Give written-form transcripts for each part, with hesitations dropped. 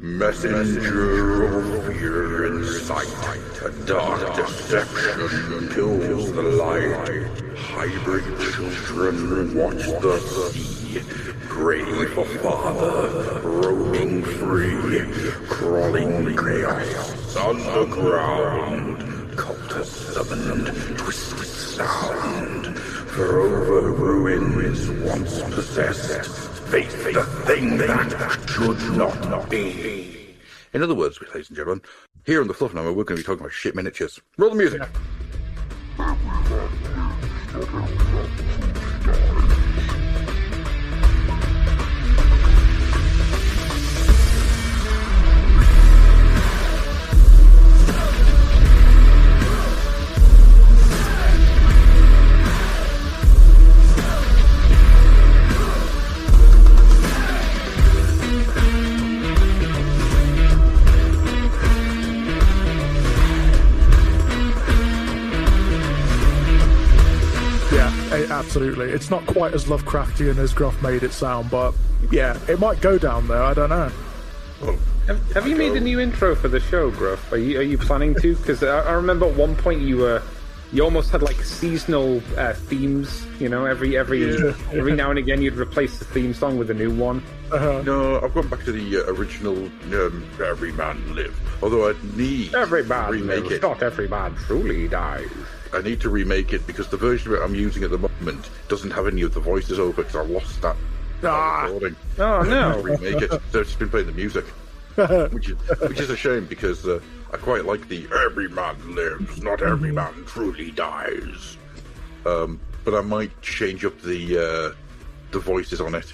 Messenger of fear and sight, a dark deception kills the light. Hybrid children watch the sea, pray for father, roaming free, crawling chaos underground. Cultists summoned, twisted sound, for over ruins once possessed. Face the thing that should not be. In other words, ladies and gentlemen, here on the Fluffenhammer, we're going to be talking about shit miniatures. Roll the music. Absolutely. It's not quite as Lovecraftian as Gruff made it sound, but yeah, it might go down there. I don't know. Have you made a new intro for the show, Gruff? Are you planning to? Because I remember at one point you almost had like seasonal themes. You know, every now and again you'd replace the theme song with a new one. No, I've gone back to the original Every Man Live. Although I need every man to remake it. Not every man truly dies. I need to remake it because the version of it I'm using at the moment doesn't have any of the voices over because I lost that recording. Oh no! Remake it. So I've just been playing the music, which is a shame because I quite like the "Every man lives, not every man truly dies." But I might change up the voices on it.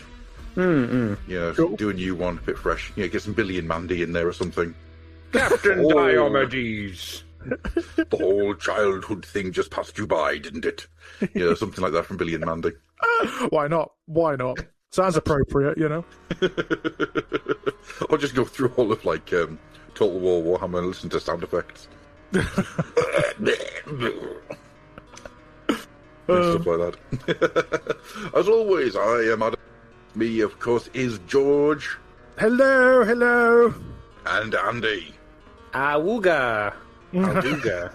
Cool. Do a new one, a bit fresh. Get some Billy and Mandy in there or something. Captain Diomedes. The whole childhood thing just passed you by, didn't it? Something like that from Billy and Mandy. Why not? Sounds appropriate, you know. Or just go through all of Total War Warhammer and listen to sound effects. Stuff like that. As always, I am Adam. Me, of course, is George. Hello. And Andy. Awooga. Awooga.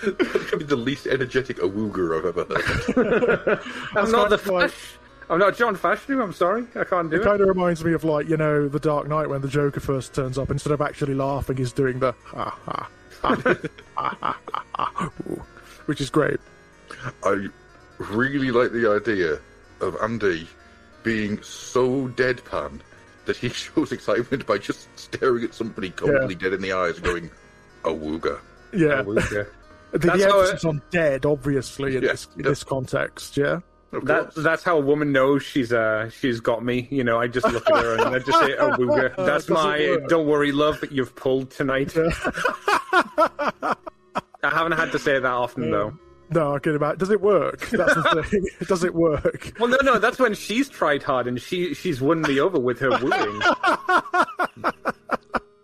That could be the least energetic awooga I've ever heard. I'm not John Fashanu, I'm sorry. I can't do it. It kind of reminds me of, The Dark Knight when the Joker first turns up. Instead of actually laughing, he's doing the ha ha ha ha ha ha, which is great. I really like the idea of Andy being so deadpan that he shows excitement by just staring at somebody coldly dead in the eyes and going, awooga. Yeah. Awooga. The emphasis on dead, obviously, in this context, yeah? That's how a woman knows she's got me. I just look at her and I just say, awooga. That's my don't worry, love, that you've pulled tonight. Yeah. I haven't had to say that often, though. No, I get about. Does it work? That's the thing. Does it work? Well, no. That's when she's tried hard and she's won me over with her wooing.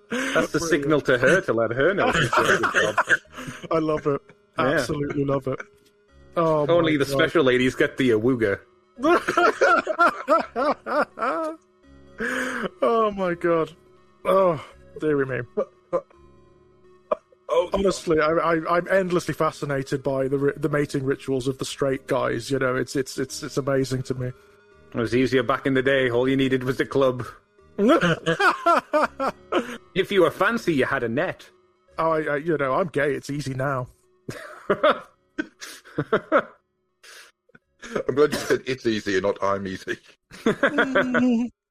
That's the signal to her to let her know she's doing a good job. I love it. Absolutely love it. Oh, only the special ladies get the awooga. Oh my god. Oh, dearie me. Honestly, I'm endlessly fascinated by the mating rituals of the straight guys. It's amazing to me. It was easier back in the day. All you needed was a club. If you were fancy, you had a net. I'm gay. It's easy now. I'm glad you said it's easy and not I'm easy.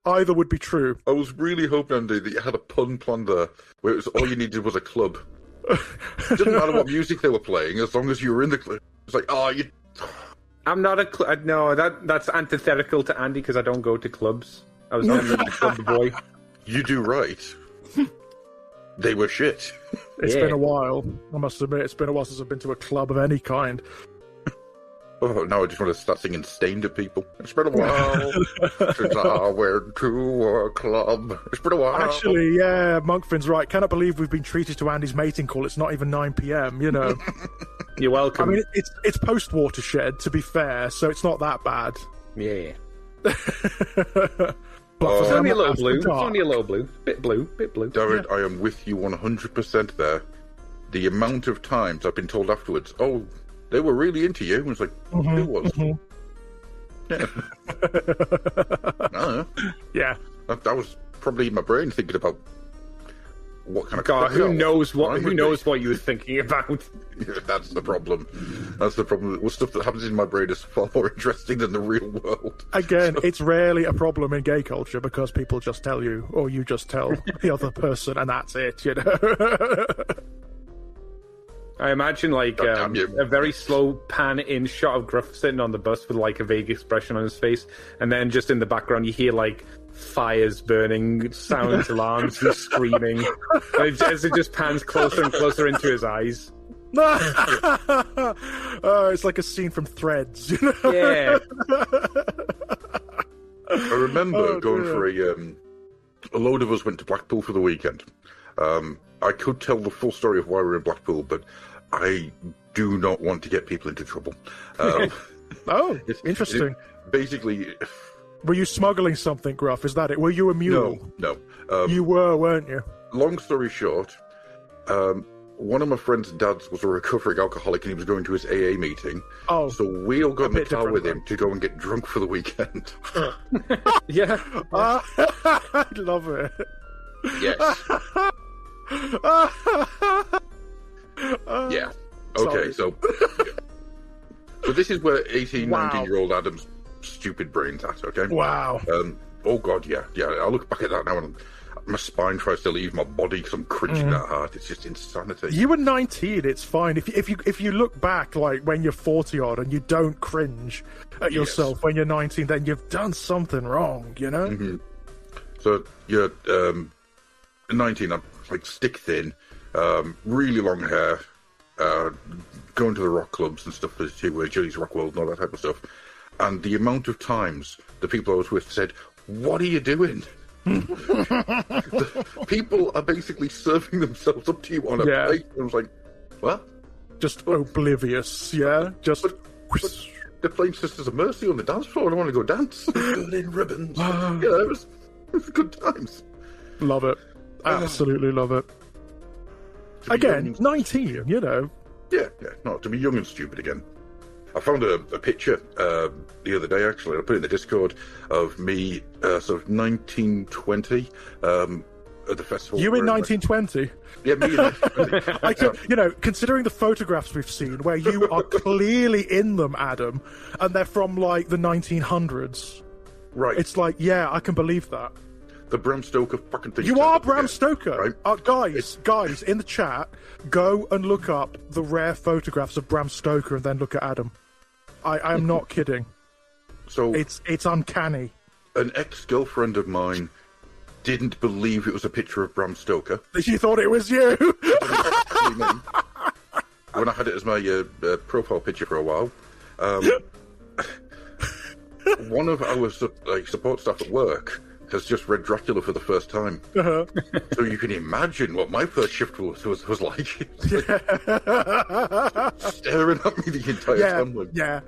Either would be true. I was really hoping, Andy, that you had a pun planned there, where it was all you needed was a club. It didn't matter what music they were playing, as long as you were in the club. It's like, you... I'm not a no, that's antithetical to Andy, because I don't go to clubs. I was never a club boy. You do right. They were shit. It's been a while. I must admit, it's been a while since I've been to a club of any kind. Oh, now I just want to start singing Stained at people. It's been a while since I went to a club. It's been a while. Actually, yeah, Monkfin's right. Cannot believe we've been treated to Andy's mating call. It's not even 9 p.m, You're welcome. I mean, it's post-Watershed, to be fair, so it's not that bad. Yeah. It's only a little After blue. It's Dark. only a little blue. Bit blue. David, I am with you 100% there. The amount of times I've been told afterwards, oh, they were really into you. And it's like, who was? Yeah. I don't know. Yeah. That was probably in my brain thinking about what kind of... God, who knows what would you were thinking about? Yeah, that's the problem. That's the problem. Well, stuff that happens in my brain is far more interesting than the real world. Again, it's rarely a problem in gay culture because people just tell you, or you just tell the other person, and that's it, you know? I imagine like a very slow pan in shot of Gruff sitting on the bus with like a vague expression on his face, and then just in the background you hear like fires burning, sounds, alarms, and screaming as it just pans closer and closer into his eyes. It's like a scene from Threads, you know? Yeah. I remember going for a load of us went to Blackpool for the weekend. I could tell the full story of why we're in Blackpool, but I do not want to get people into trouble. Oh, interesting. Basically... Were you smuggling something, Gruff? Is that it? Were you a mule? No. You were, weren't you? Long story short, one of my friend's dads was a recovering alcoholic and he was going to his AA meeting. Oh. So we all got in the car with different, him to go and get drunk for the weekend. Yeah. I love it. Yes. Yeah. Okay, Sorry. so this is where 18, Wow. 19-year-old Adam's stupid brain's at, okay? Wow. Oh, God, yeah. I look back at that now and my spine tries to leave my body because I'm cringing that hard. It's just insanity. You were 19. It's fine. If you look back, like when you're 40 odd, and you don't cringe at yourself when you're 19, then you've done something wrong. You know. Mm-hmm. So you're 19. I'm like stick thin, really long hair, going to the rock clubs and stuff to Julie's Rock World and all that type of stuff. And the amount of times the people I was with said, "What are you doing?" People are basically serving themselves up to you on a plate. I was like, what? Just oblivious, yeah? Just... But they're playing Sisters of Mercy on the dance floor. I don't want to go dance. Burning ribbons. It was good times. Love it. Absolutely love it. Again, 19, you know. Yeah. No, to be young and stupid again. I found a picture the other day, actually. I put it in the Discord of me, sort of 1920, at the festival. You in 1920? Yeah, me in 1920. You know, considering the photographs we've seen, where you are clearly in them, Adam, and they're from, like, the 1900s. Right. It's like, yeah, I can believe that. The Bram Stoker fucking thing. You are Bram Stoker. Right? Guys, in the chat, go and look up the rare photographs of Bram Stoker and then look at Adam. I am not kidding. So it's uncanny. An ex-girlfriend of mine didn't believe it was a picture of Bram Stoker. She thought it was you. When I had it as my profile picture for a while. One of our support staff at work has just read Dracula for the first time. So you can imagine what my first shift was like. Staring at me the entire time. Yeah.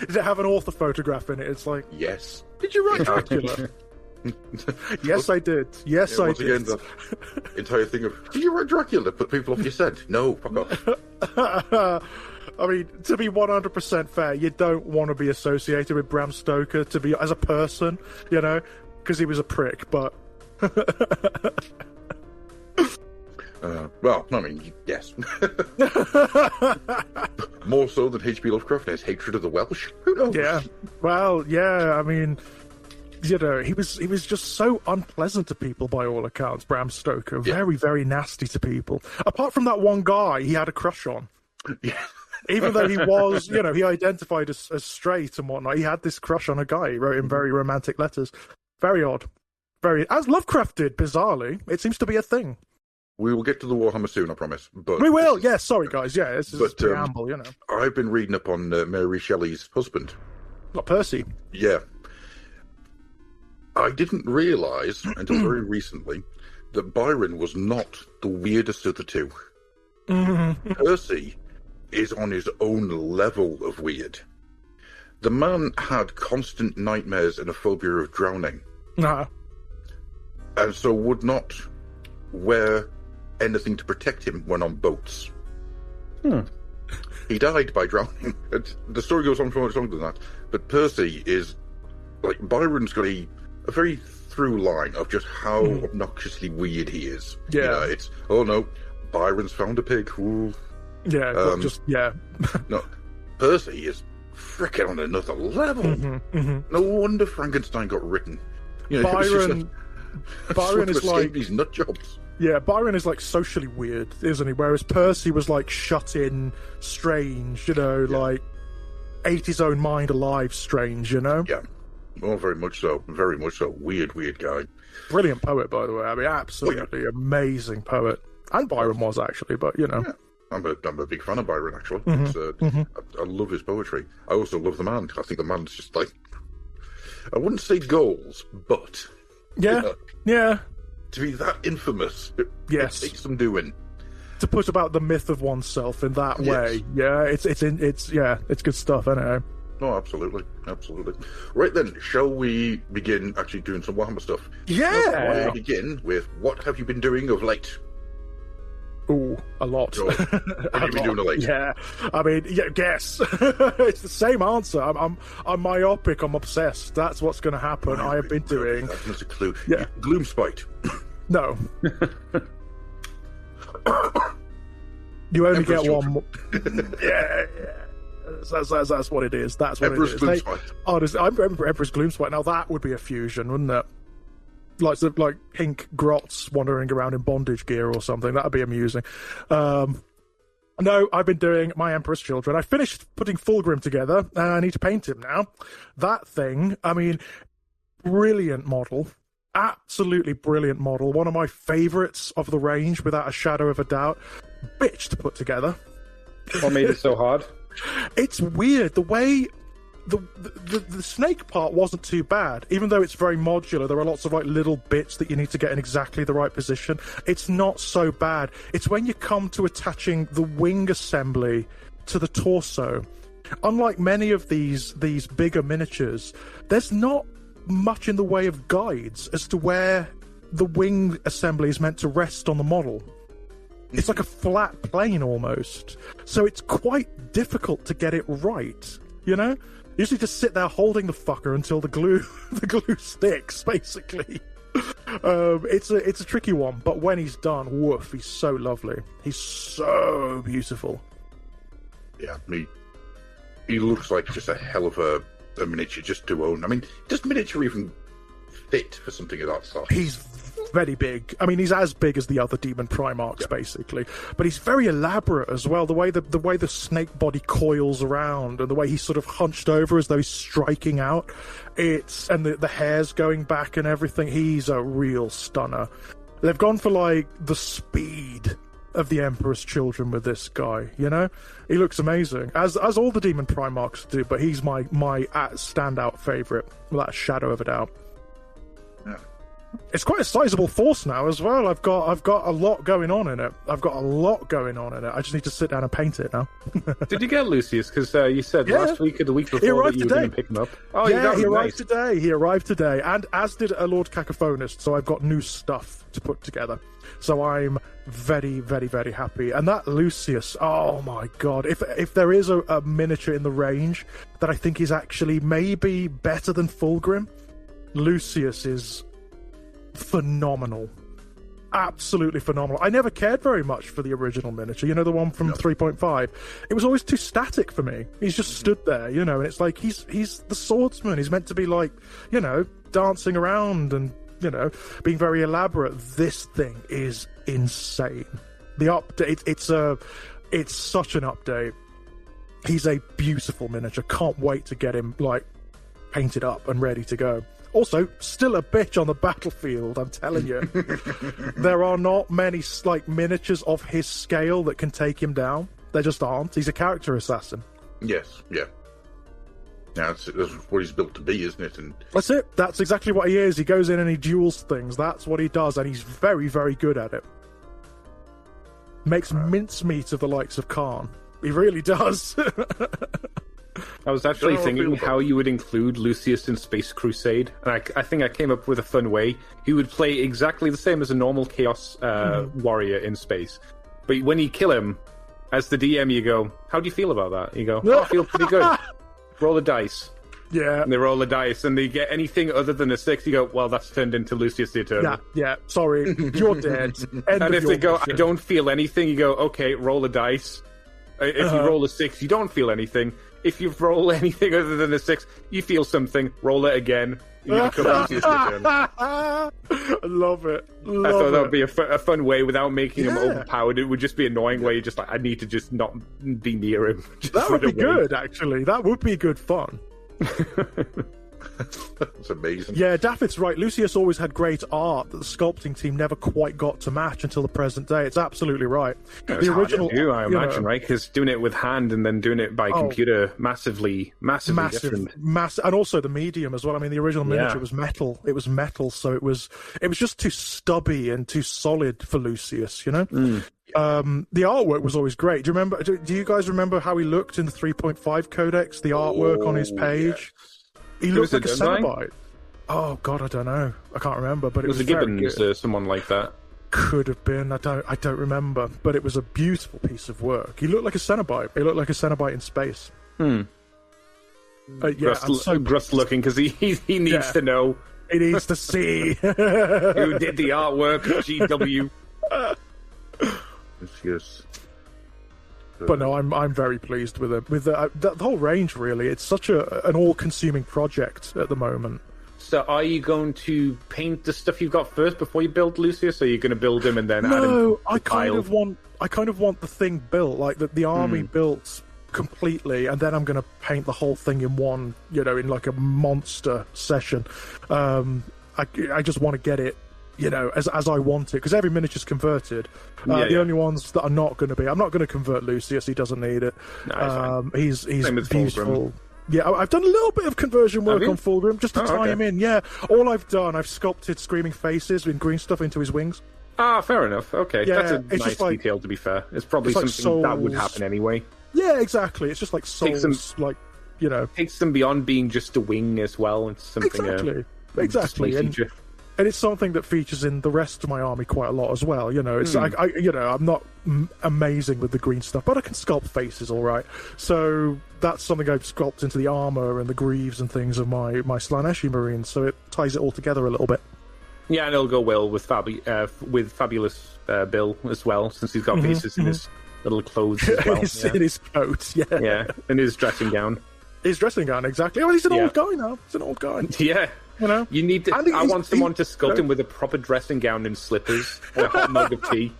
Does it have an author photograph in it? It's like, yes. Did you write Dracula? Yes, I did. Yes, I did. Again, the entire thing of, did you write Dracula? Put people off your scent. No, fuck off. I mean, to be 100% fair, you don't want to be associated with Bram Stoker as a person, you know, because he was a prick, but... well, I mean, yes. More so than H.P. Lovecraft and his hatred of the Welsh. Who knows? Yeah. Well, yeah, I mean, you know, he was just so unpleasant to people by all accounts, Bram Stoker. Very, very nasty to people. Apart from that one guy he had a crush on. Yeah. Even though he was, you know, he identified as straight and whatnot, he had this crush on a guy. He wrote him very romantic letters. Very odd. As Lovecraft did, bizarrely. It seems to be a thing. We will get to the Warhammer soon, I promise. But we will, yes. Sorry, guys. Yeah, this is a preamble, you know. I've been reading up on Mary Shelley's husband. Not Percy. Yeah. I didn't realise until very recently that Byron was not the weirdest of the two. Percy is on his own level of weird. The man had constant nightmares and a phobia of drowning. Nah. and so would not wear anything to protect him when on boats. He died by drowning. The story goes on for much longer than that. But Percy is like Byron's got a very through line of just how obnoxiously weird he is. Yeah, you know, it's oh no, Byron's found a pig. Ooh. Yeah, No, Percy is freaking on another level. No wonder Frankenstein got written. You know, Byron is like these nut jobs. Yeah, Byron is like socially weird, isn't he? Whereas Percy was like shut in, strange, like ate his own mind alive, strange, Yeah, well, very much so. Very much so. Weird guy. Brilliant poet, by the way. I mean, absolutely amazing poet. And Byron was actually, but Yeah. I'm a big fan of Byron, actually. I love his poetry. I also love the man. I think the man's just like, I wouldn't say goals, but yeah. To be that infamous, it takes some doing. To put about the myth of oneself in that way, it's good stuff, anyway. No, absolutely. Right then, shall we begin actually doing some Warhammer stuff? Yeah. Why don't we begin with what have you been doing of late? Ooh, a lot. So, what have you been doing of late? Yeah, I mean, guess. It's the same answer. I'm myopic. I'm obsessed. That's what's going to happen. I have been doing. That's a clue. Yeah, Gloomspite. No. You only Emperor's get one more. Yeah. That's what it is. That's what Emperor's it is. Gloomspite. I'm Emperor's Gloomspite. Now that would be a fusion, wouldn't it? Like pink grots wandering around in bondage gear or something. That'd be amusing. No, I've been doing My Emperor's Children. I finished putting Fulgrim together, and I need to paint him now. That thing, I mean, brilliant model. Absolutely brilliant model. One of my favourites of the range, without a shadow of a doubt. Bitch to put together. What made it so hard? It's weird. The way... The snake part wasn't too bad, even though it's very modular. There are lots of like little bits that you need to get in exactly the right position. It's not so bad. It's when you come to attaching the wing assembly to the torso. Unlike many of these bigger miniatures, there's not much in the way of guides as to where the wing assembly is meant to rest on the model. It's like a flat plane almost. So it's quite difficult to get it right, you know? You usually just sit there holding the fucker until the glue sticks, basically. It's a tricky one, but when he's done, woof, he's so lovely. He's so beautiful. Yeah, he looks like just a hell of a miniature just to own. I mean, does miniature even fit for something of that size? He's very big. I mean, he's as big as the other demon primarchs, basically. But he's very elaborate as well. The way the snake body coils around and the way he's sort of hunched over as though he's striking out. And the hair's going back and everything. He's a real stunner. They've gone for like the speed of the Emperor's Children with this guy, you know? He looks amazing, as all the demon primarchs do, but he's my standout favourite, without a shadow of a doubt. Yeah. It's quite a sizable force now as well. I've got a lot going on in it. I just need to sit down and paint it now. Did you get Lucius? Because you said last week or the week before that you were going to pick him up. Oh, yeah, he arrived today. He arrived today, and as did a Lord Cacophonist. So I've got new stuff to put together. So I'm very, very, very happy. And that Lucius, oh my god! If there is a miniature in the range that I think is actually maybe better than Fulgrim, Lucius is phenomenal. Absolutely phenomenal. I never cared very much for the original miniature, you know, the one from 3.5. It was always too static for me. He's just stood there, you know, and it's like he's the swordsman. He's meant to be like, you know, dancing around and, you know, being very elaborate. This thing is insane. The update, it's such an update. He's a beautiful miniature. Can't wait to get him like painted up and ready to go. Also, still a bitch on the battlefield, I'm telling you. There are not many like miniatures of his scale that can take him down. There just aren't. He's a character assassin. Yes, yeah. That's what he's built to be, isn't it? And that's it. That's exactly what he is. He goes in and he duels things. That's what he does, and he's very, very good at it. Makes mincemeat of the likes of Khan. He really does. I was actually thinking how you would include Lucius in Space Crusade, and I think I came up with a fun way. He would play exactly the same as a normal Chaos warrior in space, but when you kill him, as the DM, you go, "How do you feel about that?" You go, "Oh, I feel pretty good." Roll the dice. Yeah. And they roll the dice, and they get anything other than a 6. You go, "Well, that's turned into Lucius the Eternal." Yeah. Sorry, you're dead. And if they go, "I don't feel anything," you go, "Okay, roll the dice." If you roll a 6, you don't feel anything. If you roll anything other than a 6, you feel something. Roll it again. You become Lucius the Eternal. I love it. I thought that would be a fun way without making him overpowered. It would just be annoying where you're just like, I need to just not be near him. That would be good, actually. That would be good fun. That's amazing. Yeah, Daffod's right. Lucius always had great art that the sculpting team never quite got to match until the present day. It's absolutely right. The original, I imagine, right? Because doing it with hand and then doing it by computer, massively different. And also the medium as well. I mean, the original miniature was metal. It was metal, so it was just too stubby and too solid for Lucius. You know. The artwork was always great. Do you remember? Do you guys remember how he looked in the 3.5 Codex? The artwork on his page. Yes. He looked like a Cenobite. Oh God, I don't know. I can't remember, but it was a Gibbons or someone like that. Could have been. I don't remember, but it was a beautiful piece of work. He looked like a Cenobite. He looked like a Cenobite in space. Gruss looking because he needs to know. He needs to see who did the artwork. GW. Yes. But no, I'm very pleased with it. With the whole range, really, it's such an all-consuming project at the moment. So, are you going to paint the stuff you've got first before you build Lucius? Or are you going to build him and then add him? No, I kind of want the thing built, like the army built completely, and then I'm going to paint the whole thing in one, in like a monster session. I just want to get it. As I want it, because every miniature's converted. The only ones that are not going to be, I'm not going to convert Lucius. He doesn't need it. No, he's beautiful. Fulgrim. Yeah, I've done a little bit of conversion work on Fulgrim just to tie him in. Yeah, all I've done, I've sculpted screaming faces in green stuff into his wings. Ah, fair enough. Okay, yeah, that's a nice detail. To be fair, it's probably something that would happen anyway. Yeah, exactly. It's just like souls, takes them beyond being just a wing as well. It's something exactly. And it's something that features in the rest of my army quite a lot as well. It's I'm not amazing with the green stuff, but I can sculpt faces all right. So that's something I've sculpted into the armor and the greaves and things of my Slaneshi Marines. So it ties it all together a little bit. Yeah, and it'll go well with Fabulous Bill as well, since he's got faces in his little clothes as well. In his coat, yeah, in his dressing gown. His dressing gown, exactly. Oh, he's an old guy now. He's an old guy. Yeah. You need to. I want someone to sculpt him with a proper dressing gown and slippers and a hot mug of tea.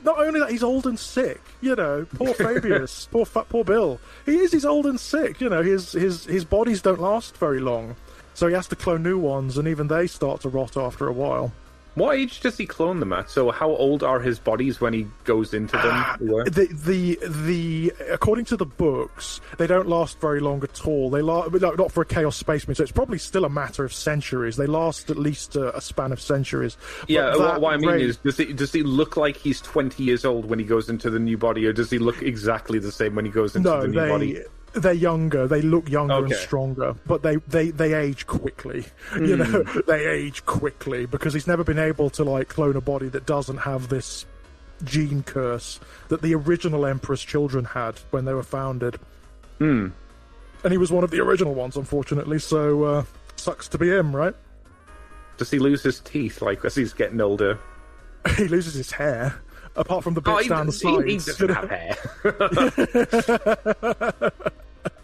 Not only that, he's old and sick. Poor Fabius, poor Bill. He's old and sick. His bodies don't last very long, so he has to clone new ones, and even they start to rot after a while. What age does he clone them at? So how old are his bodies when he goes into them? The according to the books, they don't last very long at all. They not for a Chaos Spaceman, so it's probably still a matter of centuries. They last at least a span of centuries. Yeah, what I mean is, does he look like he's 20 years old when he goes into the new body, or does he look exactly the same when he goes into the new body? They're younger. They look younger and stronger, but they age quickly. They age quickly because he's never been able to clone a body that doesn't have this gene curse that the original Emperor's children had when they were founded. And he was one of the original ones, unfortunately. So sucks to be him, right? Does he lose his teeth as he's getting older? He loses his hair. Apart from the bits down the sides. He doesn't have hair.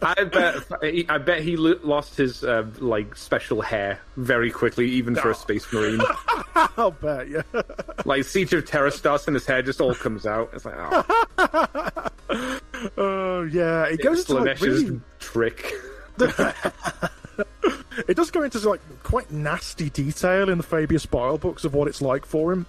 I bet he lost his special hair very quickly, even for a Space Marine. I'll bet, yeah. Like Siege of Terrastas, and his hair just all comes out. It's like, oh. Oh yeah, it goes into Slanesh's trick. It does go into quite nasty detail in the Fabius Bile books of what it's like for him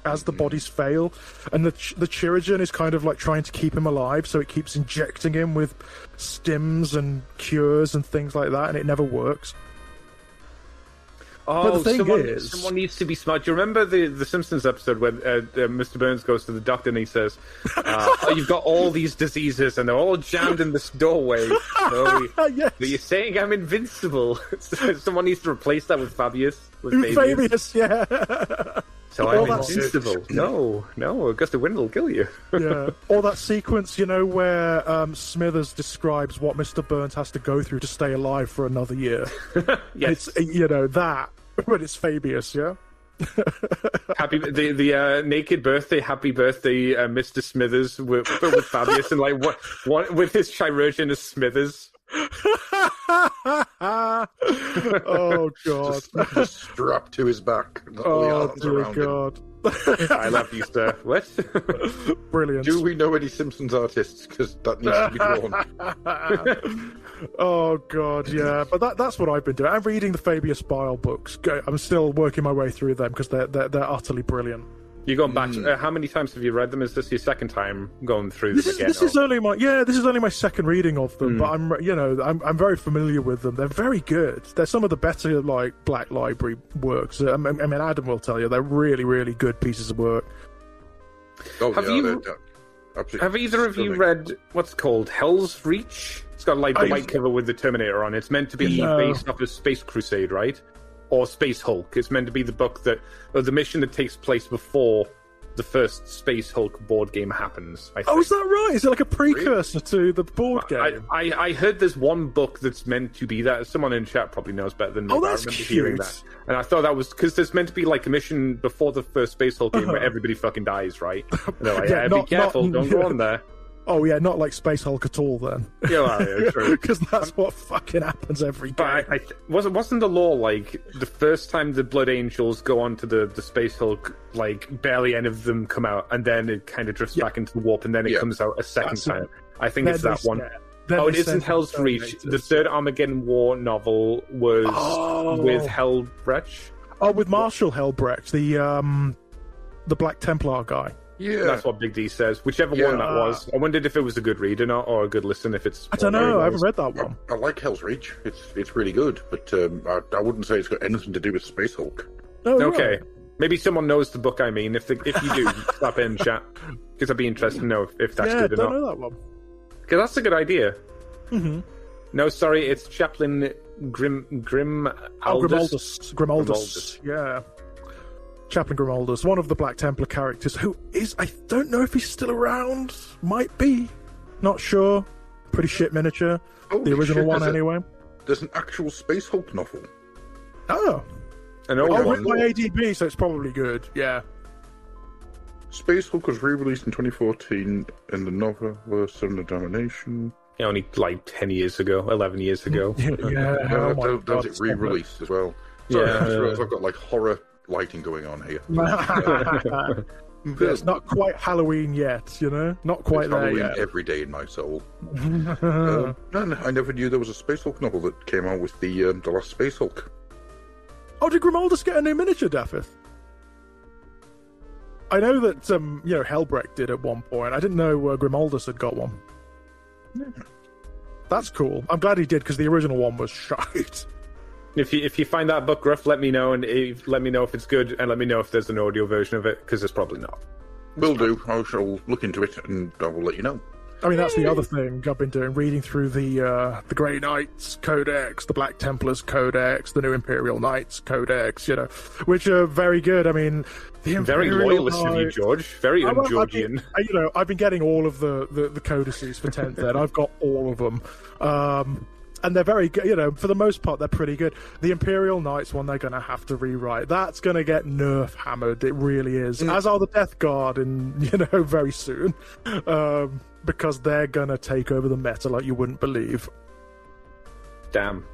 as the bodies fail, and the Chirurgeon is kind of trying to keep him alive, so it keeps injecting him with stims and cures and things like that, and it never works. Oh, the thing someone needs to be smart. Do you remember the Simpsons episode where Mr. Burns goes to the doctor and he says, oh, you've got all these diseases and they're all jammed in this doorway. So yes. you're saying I'm invincible. Someone needs to replace that with Fabius. Fabius, yeah. So I'm invincible. No, Augusta Wind will kill you. Yeah. Or that sequence, where Smithers describes what Mr. Burns has to go through to stay alive for another year. Yes. It's, that, but it's Fabius, yeah? The naked birthday, happy birthday, Mr. Smithers with Fabius and like what with his chirurgeon as Smithers. Oh god! Just strapped to his back. Oh dear god! I love you, sir. What? Brilliant. Do we know any Simpsons artists? Because that needs to be drawn. Oh god, yeah. But that's what I've been doing. I'm reading the Fabius Bile books. I'm still working my way through them because they're utterly brilliant. You're going back. How many times have you read them? Is this your second time going through them again? This is only my second reading of them. But I'm very familiar with them. They're very good. They're some of the better like Black Library works. I mean, Adam will tell you they're really, really good pieces of work. Oh, have either of you read what's called Hell's Reach? It's got like the white cover with the Terminator on it. It's meant to be based off of Space Crusade, right? Or Space Hulk. It's meant to be the book the mission that takes place before the first Space Hulk board game happens. I think. Oh, is that right? Is it like a precursor to the board game? I heard there's one book that's meant to be that. Someone in chat probably knows better than me. Oh, but that's I remember cute. hearing that, and I thought that was because there's meant to be like a mission before the first Space Hulk game where everybody fucking dies, right? And they're like, be careful, don't go on there. Oh yeah, not like Space Hulk at all then. Yeah, true. Because that's what fucking happens every game. But wasn't the law like the first time the Blood Angels go onto the Space Hulk, like barely any of them come out, and then it kind of drifts back into the warp, and then it comes out a second time. I think it's that one. It isn't Hell's Reach. The third Armageddon War novel was with Helbrecht. Oh, with Marshall Helbrecht, the Black Templar guy. Yeah, that's what Big D says. Whichever one that was. I wondered if it was a good read or not, or a good listen. If it's, I don't know. I haven't read that one. I like Hell's Reach. It's really good, but I wouldn't say it's got anything to do with Space Hulk. Oh, okay, right. Maybe someone knows the book. I mean, if you do, stop in chat because I'd be interested to know if that's good or not. I don't know that one. Because that's a good idea. Mm-hmm. No, sorry, it's Chaplain Grimaldus. Grimaldus. Yeah. Chaplain Grimaldus, one of the Black Templar characters, who is, I don't know if he's still around, might be, not sure, pretty shit miniature, the original one anyway. There's an actual Space Hulk novel. Oh. Written by ADB, so it's probably good, yeah. Space Hulk was re-released in 2014 in the novel Son of Domination. Yeah, only like 10 years ago, 11 years ago. That was it re-released as well. Sorry, I've got like horror lighting going on here. It's not quite Halloween yet, not quite there Halloween yet. Every day in my soul. I never knew there was a Space Hulk novel that came out with the last Space Hulk. Oh, did Grimaldus get a new miniature, Daffith? I know that Helbrecht did at one point. I didn't know Grimaldus had got one. Yeah. That's cool. I'm glad he did because the original one was shite. If you find that book, Gruff, let me know, and let me know if it's good, and let me know if there's an audio version of it, because there's probably not. Will do. I shall look into it, and I will let you know. I mean, that's the other thing I've been doing, reading through the Grey Knights Codex, the Black Templars Codex, the new Imperial Knights Codex, which are very good. I mean, the very loyalist of you, George. Very un-Georgian. I've been getting all of the codices for 10th Ed. I've got all of them. And they're very good, for the most part, they're pretty good. The Imperial Knights one, they're going to have to rewrite. That's going to get nerf hammered. It really is. As are the Death Guard, very soon. Because they're going to take over the meta like you wouldn't believe. Damn.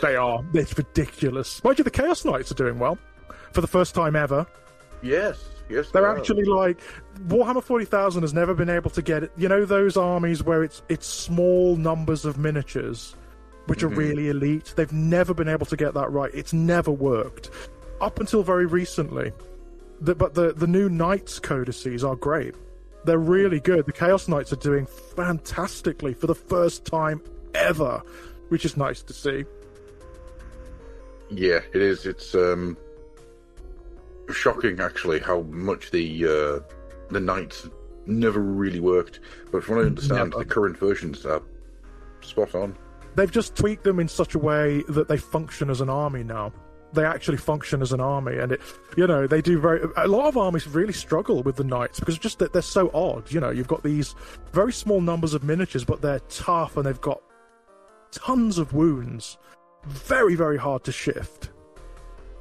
They are. It's ridiculous. Mind you, the Chaos Knights are doing well. For the first time ever. Yes, they're actually like Warhammer 40,000 has never been able to get it. Those armies where it's small numbers of miniatures, which are really elite. They've never been able to get that right. It's never worked up until very recently. But the new Knights codices are great. They're really good. The Chaos Knights are doing fantastically for the first time ever, which is nice to see. Yeah, it is. It's shocking, actually, how much the knights never really worked. But from what I understand, the current versions are spot on. They've just tweaked them in such a way that they function as an army now. They actually function as an army, and they do a lot of armies really struggle with the knights because just that they're so odd. You've got these very small numbers of miniatures, but they're tough and they've got tons of wounds. Very, very hard to shift.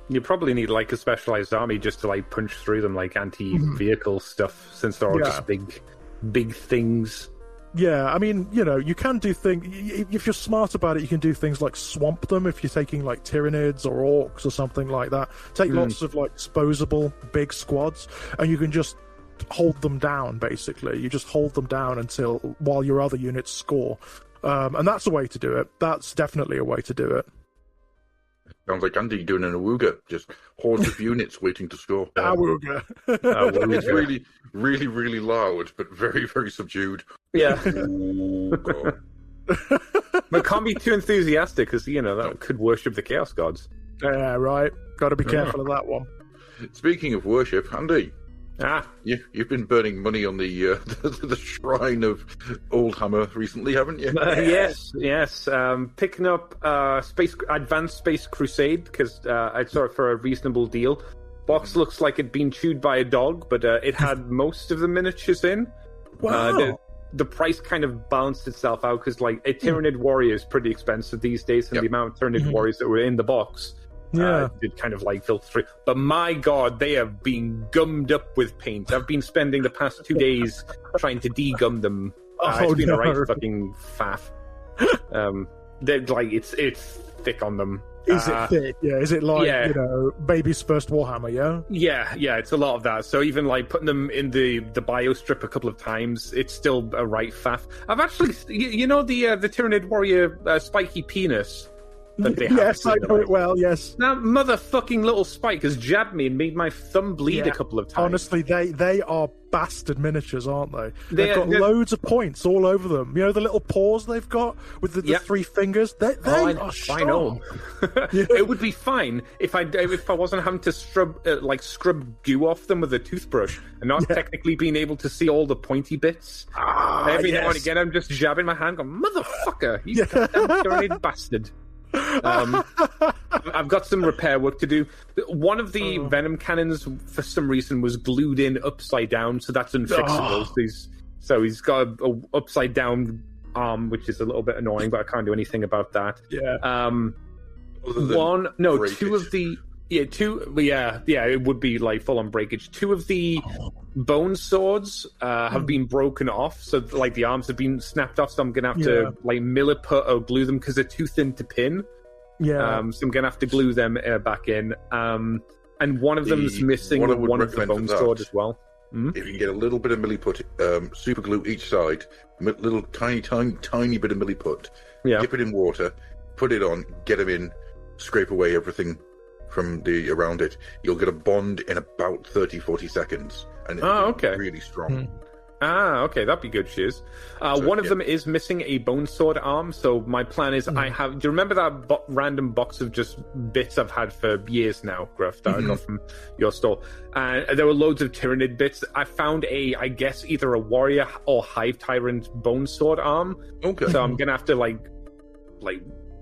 You probably need like a specialized army just to like punch through them, like anti-vehicle stuff, since they're all just big things. Yeah, I mean, you can do things. If you're smart about it, you can do things like swamp them if you're taking like Tyranids or Orcs or something like that. Take lots of like disposable big squads, and you can just hold them down. Basically, you just hold them down while your other units score, and that's a way to do it. That's definitely a way to do it. Sounds like Andy doing an awooga, just hordes of units waiting to score. Awooga. It's really, really, really loud, but very, very subdued. Yeah. Oh, God. But can't be too enthusiastic, because, that could worship the Chaos Gods. Yeah, right. Got to be careful of that one. Speaking of worship, Andy, Ah, you've been burning money on the the shrine of Old Hammer recently, haven't you? yes. Picking up Advanced Space Crusade because I saw it for a reasonable deal. Box looks like it'd been chewed by a dog, but it had most of the miniatures in. Wow. The price kind of balanced itself out because like a Tyranid warrior is pretty expensive these days, and the amount of Tyranid warriors that were in the box. Did kind of like filter through. But my God, they have been gummed up with paint. I've been spending the past 2 days trying to degum them. It's been a right fucking faff. They're like it's thick on them. Is it thick? Yeah. Is it like baby's first Warhammer? Yeah. Yeah. It's a lot of that. So even like putting them in the bio strip a couple of times, it's still a right faff. I've actually, the Tyranid warrior spiky penis. Yes, I know it well, yes. That motherfucking little spike has jabbed me and made my thumb bleed a couple of times. Honestly, they are bastard miniatures, aren't they? They've got loads of points all over them. You know the little paws they've got with the 3 fingers? They are sharp. I know. It would be fine if I wasn't having to scrub goo off them with a toothbrush and not technically being able to see all the pointy bits. Every now and again, I'm just jabbing my hand going, motherfucker, you goddamn dirty bastard. I've got some repair work to do. One of the venom cannons, for some reason, was glued in upside down, so that's unfixable. So he's got a upside down arm, which is a little bit annoying, but I can't do anything about that. It would be like full on breakage. 2 of the bone swords have been broken off, so like the arms have been snapped off. So I'm gonna have to like milliput or glue them because they're too thin to pin. So I'm gonna have to glue them back in. And one of them's missing one of the bone sword as well. If you can get a little bit of milliput, super glue each side, little tiny bit of milliput, dip it in water, put it on, get them in, scrape away everything from the around it. You'll get a bond in about 30-40 seconds, and it'll be really strong. Okay, that'd be good, Shiz. One of them is missing a bone sword arm, so my plan is do you remember that random box of just bits I've had for years now, Gruff, that I got from your store? There were loads of Tyranid bits. I found I guess either a warrior or hive tyrant bone sword arm. Okay. So I'm gonna have to like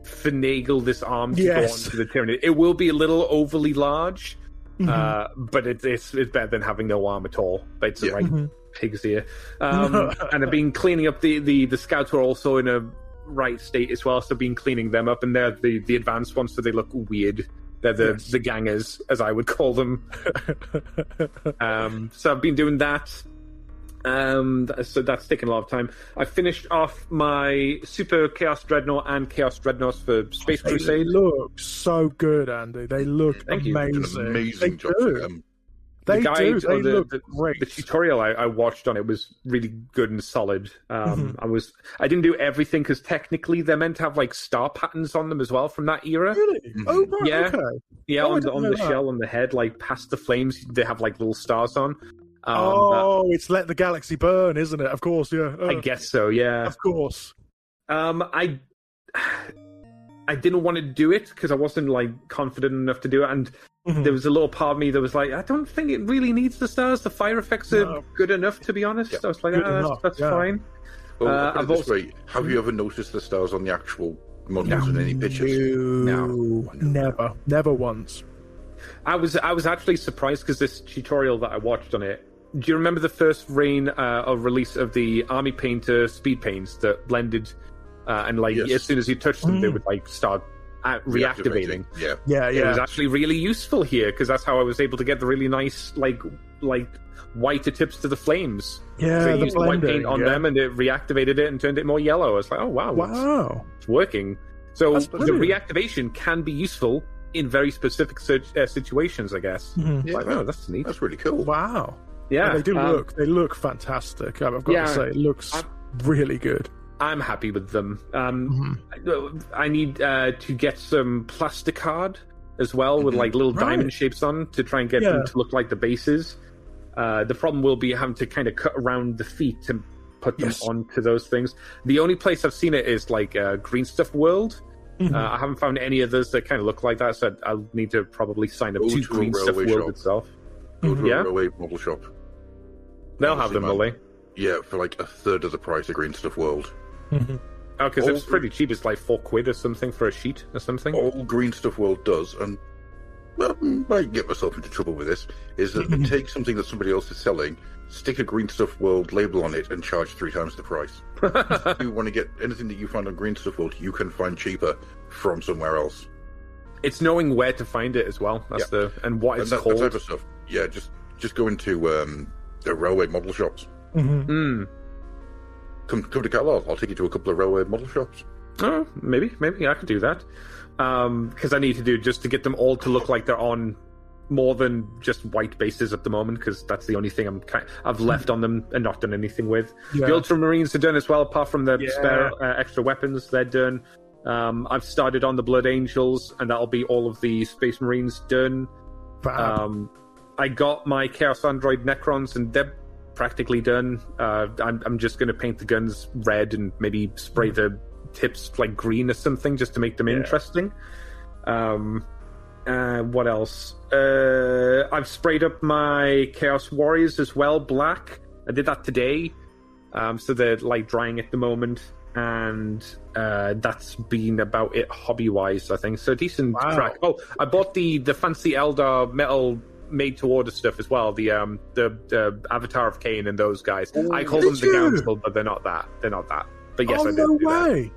finagle this arm to go onto the Tyranid. It will be a little overly large, but it's better than having no arm at all. It's the right pig's ear. And I've been cleaning up the scouts were also in a right state as well, so I've been cleaning them up, and they're the advanced ones, so they look weird. They're the gangers, as I would call them. So I've been doing that. So that's taken a lot of time. I finished off my Super Chaos Dreadnought and Chaos Dreadnoughts for Space Crusade. They look so good, Andy. They look amazing. An amazing job for them. They look great. The tutorial I watched on it was really good and solid. I didn't do everything because technically they're meant to have like star patterns on them as well from that era. Really? Oh, right, okay. Yeah, on the shell and the head, like past the flames, they have like little stars on. It's Let the Galaxy Burn, isn't it? Of course, yeah. I guess so, yeah. Of course. I didn't want to do it because I wasn't like confident enough to do it, and there was a little part of me that was like, I don't think it really needs the stars. The fire effects are good enough, to be honest. I was like, that's fine. Well, I've also... have you ever noticed the stars on the actual models in any pictures? No, never once. I was actually surprised because this tutorial that I watched on it. Do you remember the first release of the Army Painter speed paints that blended, and like as soon as you touched them, they would like start reactivating. Yeah. It was actually really useful here because that's how I was able to get the really nice like whiter tips to the flames. Yeah, so I used white paint on them, and it reactivated it and turned it more yellow. I was like, oh wow, it's working. So the reactivation can be useful in very specific situations, I guess. Like, oh, that's neat. That's really cool. Wow. Yeah, and they look fantastic. I've got to say, it looks really good. I'm happy with them. I need to get some plasticard as well with like little diamond shapes on to try and get them to look like the bases. The problem will be having to kind of cut around the feet to put them onto those things. The only place I've seen it is like Green Stuff World. I haven't found any others that kind of look like that, so I'll need to probably sign up to Green Stuff World itself. Go to a railway model shop. They'll have them, will they? Yeah, for like a third of the price of Green Stuff World. Oh, because it's pretty cheap. It's like £4 or something for a sheet or something. All Green Stuff World does, and well, I might get myself into trouble with this, is that they take something that somebody else is selling, stick a Green Stuff World label on it, and charge 3 times the price. If you want to get anything that you find on Green Stuff World, you can find cheaper from somewhere else. It's knowing where to find it as well. That's and what it's called. That type of stuff. Yeah, just go into the railway model shops. Come to Carlisle. I'll take you to a couple of railway model shops. Oh, maybe I could do that. Because I need to just to get them all to look like they're on more than just white bases at the moment, because that's the only thing I've left on them and not done anything with. The Ultramarines are done as well, apart from the spare extra weapons. They're done. I've started on the Blood Angels, and that'll be all of the Space Marines done. I got my Chaos Android Necrons, and they're practically done. I'm just going to paint the guns red and maybe spray the tips like green or something just to make them interesting. What else? I've sprayed up my Chaos Warriors as well, black. I did that today. So they're like drying at the moment, and that's been about it hobby-wise, I think. So decent track. Oh, I bought the fancy Eldar metal made-to-order stuff as well. The Avatar of Cain and those guys. I call them the Council, but they're not that. But yes, I did do that.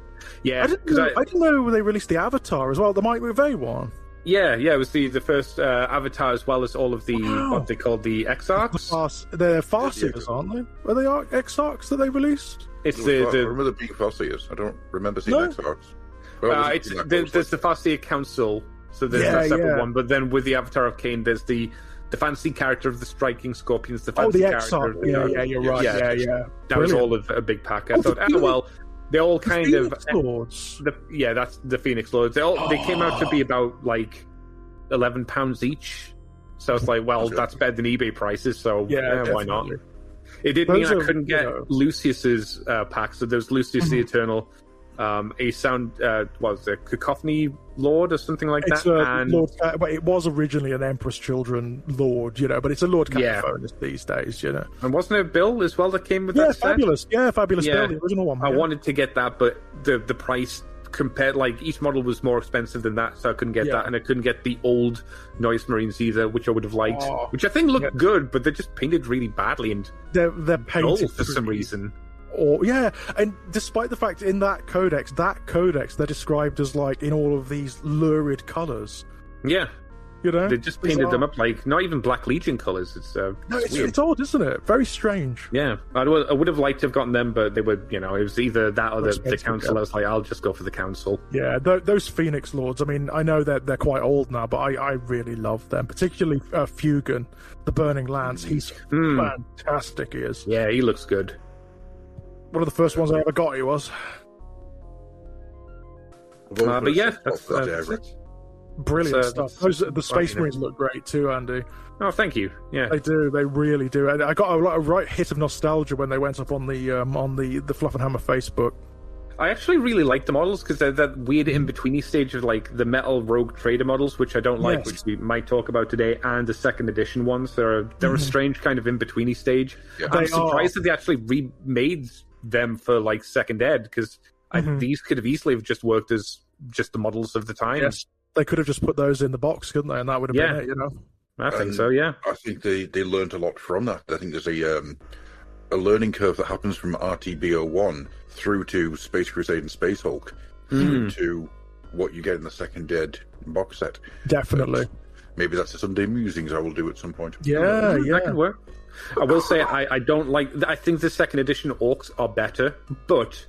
Yeah, I didn't know they released the Avatar as well, the Mike McVeigh one. Yeah, it was the first Avatar, as well as all of the what they call the Exarchs. They're Farseers, aren't they? Are they Exarchs that they released? It's I remember there being Farseers. I don't remember seeing Exarchs. Well, there's the Farseer Council, so there's a separate one. But then with the Avatar of Cain, there's the fancy character of the Striking Scorpions, the fancy character. Yeah, you're right. Yeah. That was all of a big pack. I thought, well. They all kind of Lords. That's the Phoenix Lords. They came out to be about like £11 each. So it's like, well, that's better than eBay prices. So why not? It did mean I couldn't get Lucius's pack. So there's Lucius the Eternal, a sound was it Cacophony Lord or something like that. And Lord, but it was originally an Empress Children Lord, but it's a Lord Cacophonus these days, And wasn't there a Bill as well that came with that Fabulous. set? Yeah, Fabulous Bill, the original one. I wanted to get that, but the price compared, like each model was more expensive than that, so I couldn't get that, and I couldn't get the old Noise Marines either, which I would have liked, which I think looked good, but they're just painted really badly and they're painted for some reason. And despite the fact in that codex they're described as like in all of these lurid colours. They just painted them up like not even Black Legion colours. It's odd, isn't it? Very strange. Yeah, I would have liked to have gotten them, but they were, it was either that or the Council. I was like, I'll just go for the Council. Yeah, those Phoenix Lords. I mean, I know that they're quite old now, but I really love them, particularly Fugan, the Burning Lance. He's fantastic. He is. Yeah, he looks good. One of the first ones I ever got, he was. But yeah, that's it. Brilliant stuff. The Space Marines look great too, Andy. Oh, thank you. Yeah, they do. They really do. And I got a right hit of nostalgia when they went up on the Fluffenhammer Facebook. I actually really like the models because they're that weird in-betweeny stage of like the metal rogue trader models, which I don't like, which we might talk about today, and the second edition ones. They're a strange kind of in-betweeny stage. Yeah. I'm surprised that they actually remade them for like second ed, because these could have easily have just worked as just the models of the time. Yes, they could have just put those in the box, couldn't they? And that would have been it, you know. I think so. Yeah, I think they learned a lot from that. I think there's a learning curve that happens from RTB01 through to Space Crusade and Space Hulk, through to what you get in the second ed box set. Definitely. Maybe that's a Sunday musings I will do at some point. Yeah, that could work. I will say I don't like. I think the second edition orcs are better, but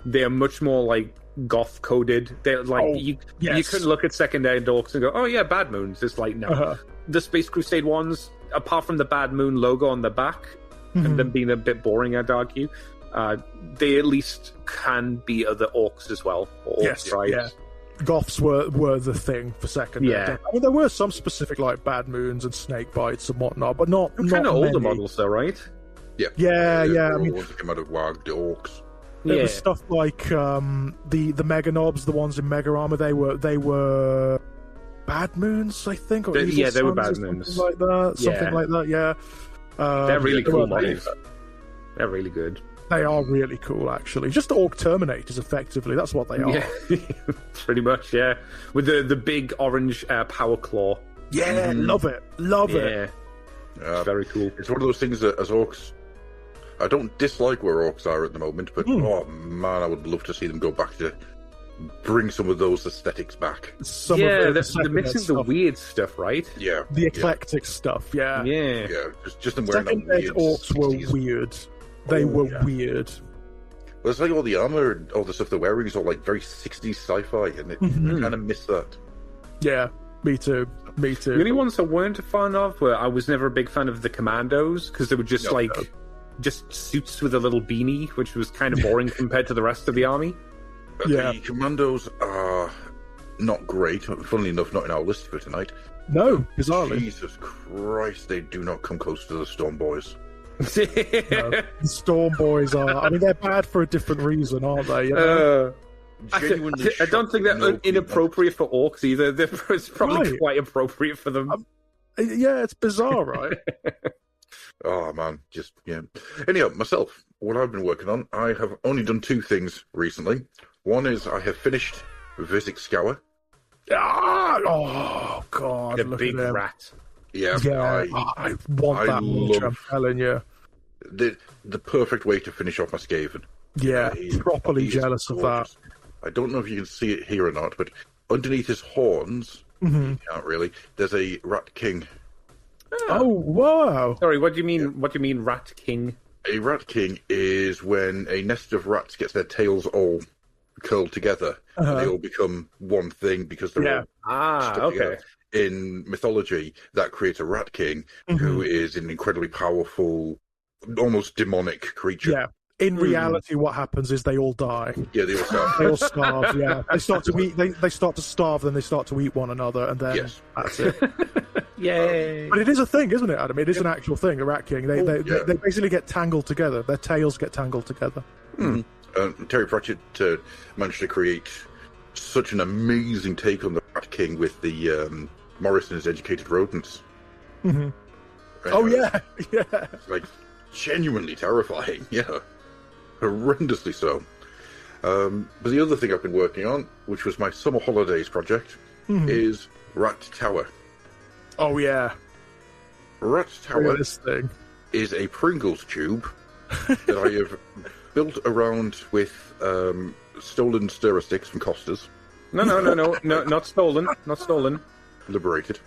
they are much more like goth coded. They're like you couldn't look at second ed orcs and go, oh yeah, Bad Moons. It's like no, the Space Crusade ones, apart from the Bad Moon logo on the back and them being a bit boring, I'd argue. They at least can be other orcs as well. Or orc tribes. Yeah. Goths were the thing for second. Yeah. I mean, there were some specific like Bad Moons and Snake Bites and whatnot, but not kind of older models though, right? Yeah. I mean, ones that came out of WAG, the orcs. There was stuff like the Mega Knobs, the ones in Mega Armor. They were Bad Moons, I think. Or they were Bad Moons, like that. Something like that. Yeah. They're really cool models. They're really good. They are really cool, actually. Just Orc Terminators, effectively. That's what they are. Yeah, pretty much, yeah. With the big orange power claw. Yeah, love it. Love it. Very cool. It's one of those things that, as orcs, I don't dislike where orcs are at the moment, but oh man, I would love to see them go back to bring some of those aesthetics back. They're missing the weird stuff, right? Yeah. The eclectic stuff, yeah. Yeah. Yeah, just them wearing that weird orcs were weird. They were weird. Well, it's like all the armor and all the stuff they're wearing is all like very 60s sci-fi, and I kind of miss that. Yeah, me too. The only ones I weren't a fan of were I was never a big fan of the Commandos, because they were just just suits with a little beanie, which was kind of boring compared to the rest of the army. The Commandos are not great. Funnily enough, not in our list for tonight. No, bizarrely. Jesus Christ, they do not come close to the Storm Boys. No, the Storm Boys are. I mean, they're bad for a different reason, aren't they? You know? I don't think they're inappropriate for orcs either. It's probably quite appropriate for them. Yeah, it's bizarre, right? Oh man, Anyhow, myself, what I've been working on, I have only done two things recently. One is I have finished Visic Scour. Oh god, the big rat. Yeah, I want that much, I'm telling you. The perfect way to finish off my Skaven. Yeah, properly jealous of that. I don't know if you can see it here or not, but underneath his horns, you can't really, there's a Rat King. Oh, wow. Sorry, what do you mean? Yeah. What do you mean, Rat King? A Rat King is when a nest of rats gets their tails all curled together, and they all become one thing because they're all stuck together. In mythology, that creates a Rat King, who is an incredibly powerful, almost demonic creature. Yeah. In reality, what happens is they all die. Yeah, they all starve. They all starve. Yeah, they start to eat. They start to starve, then they start to eat one another, and then that's it. Yay! But it is a thing, isn't it, Adam? It is an actual thing. A Rat King. They basically get tangled together. Their tails get tangled together. Terry Pratchett managed to create such an amazing take on the Rat King with the Morrison's Educated Rodents. Oh yeah. It's like genuinely terrifying. Yeah. Horrendously so. But the other thing I've been working on, which was my summer holidays project, is Rat Tower. Oh yeah. Rat Tower is a Pringles tube that I have built around with stolen stirrer sticks from Costa's. No, not stolen. Not stolen. Liberated.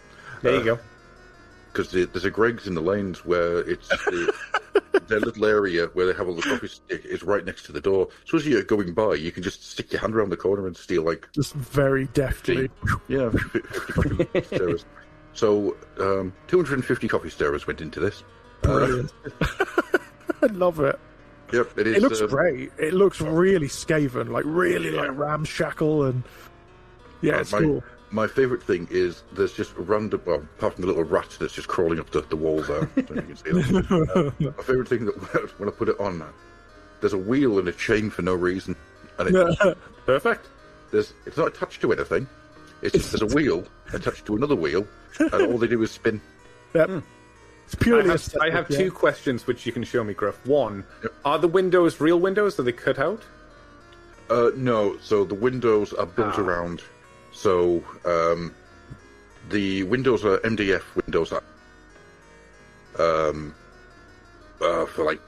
There you go. Because there's a Greg's in the lanes where it's their little area where they have all the coffee stick is right next to the door. So as you're going by, you can just stick your hand around the corner and steal just very deftly. 50 coffee stirrers. So 250 coffee stirrers went into this. Brilliant. I love it. Yep, it is. It looks great. It looks really Skaven, like ramshackle, and it's cool. My favourite thing is there's just random, well, apart from the little rat that's just crawling up the walls there. So you can see that. My favourite thing that when I put it on, there's a wheel and a chain for no reason. and Perfect. it's not attached to anything. It's just there's a wheel attached to another wheel, and all they do is spin. Yep. It's purely I have two questions which you can show me, Gruff. One, Yep. are the windows real windows? Are they cut out? No, so the windows are built around. So the windows are MDF windows for like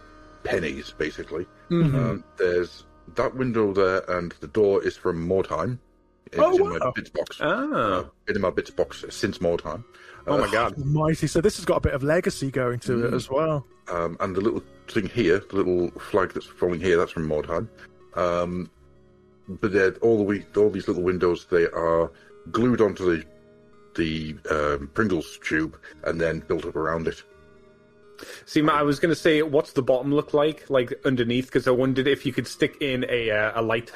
pennies, basically. There's that window there, and the door is from Mordheim. It's in my bits box. Been in my bits box since Mordheim. Oh my god. Mighty. So this has got a bit of legacy going to it as well. And the little thing here, the little flag that's falling here, that's from Mordheim. But they're all these little windows, they are glued onto the Pringles tube and then built up around it. See, Matt, I was going to say, what's the bottom look like underneath? Because I wondered if you could stick in a light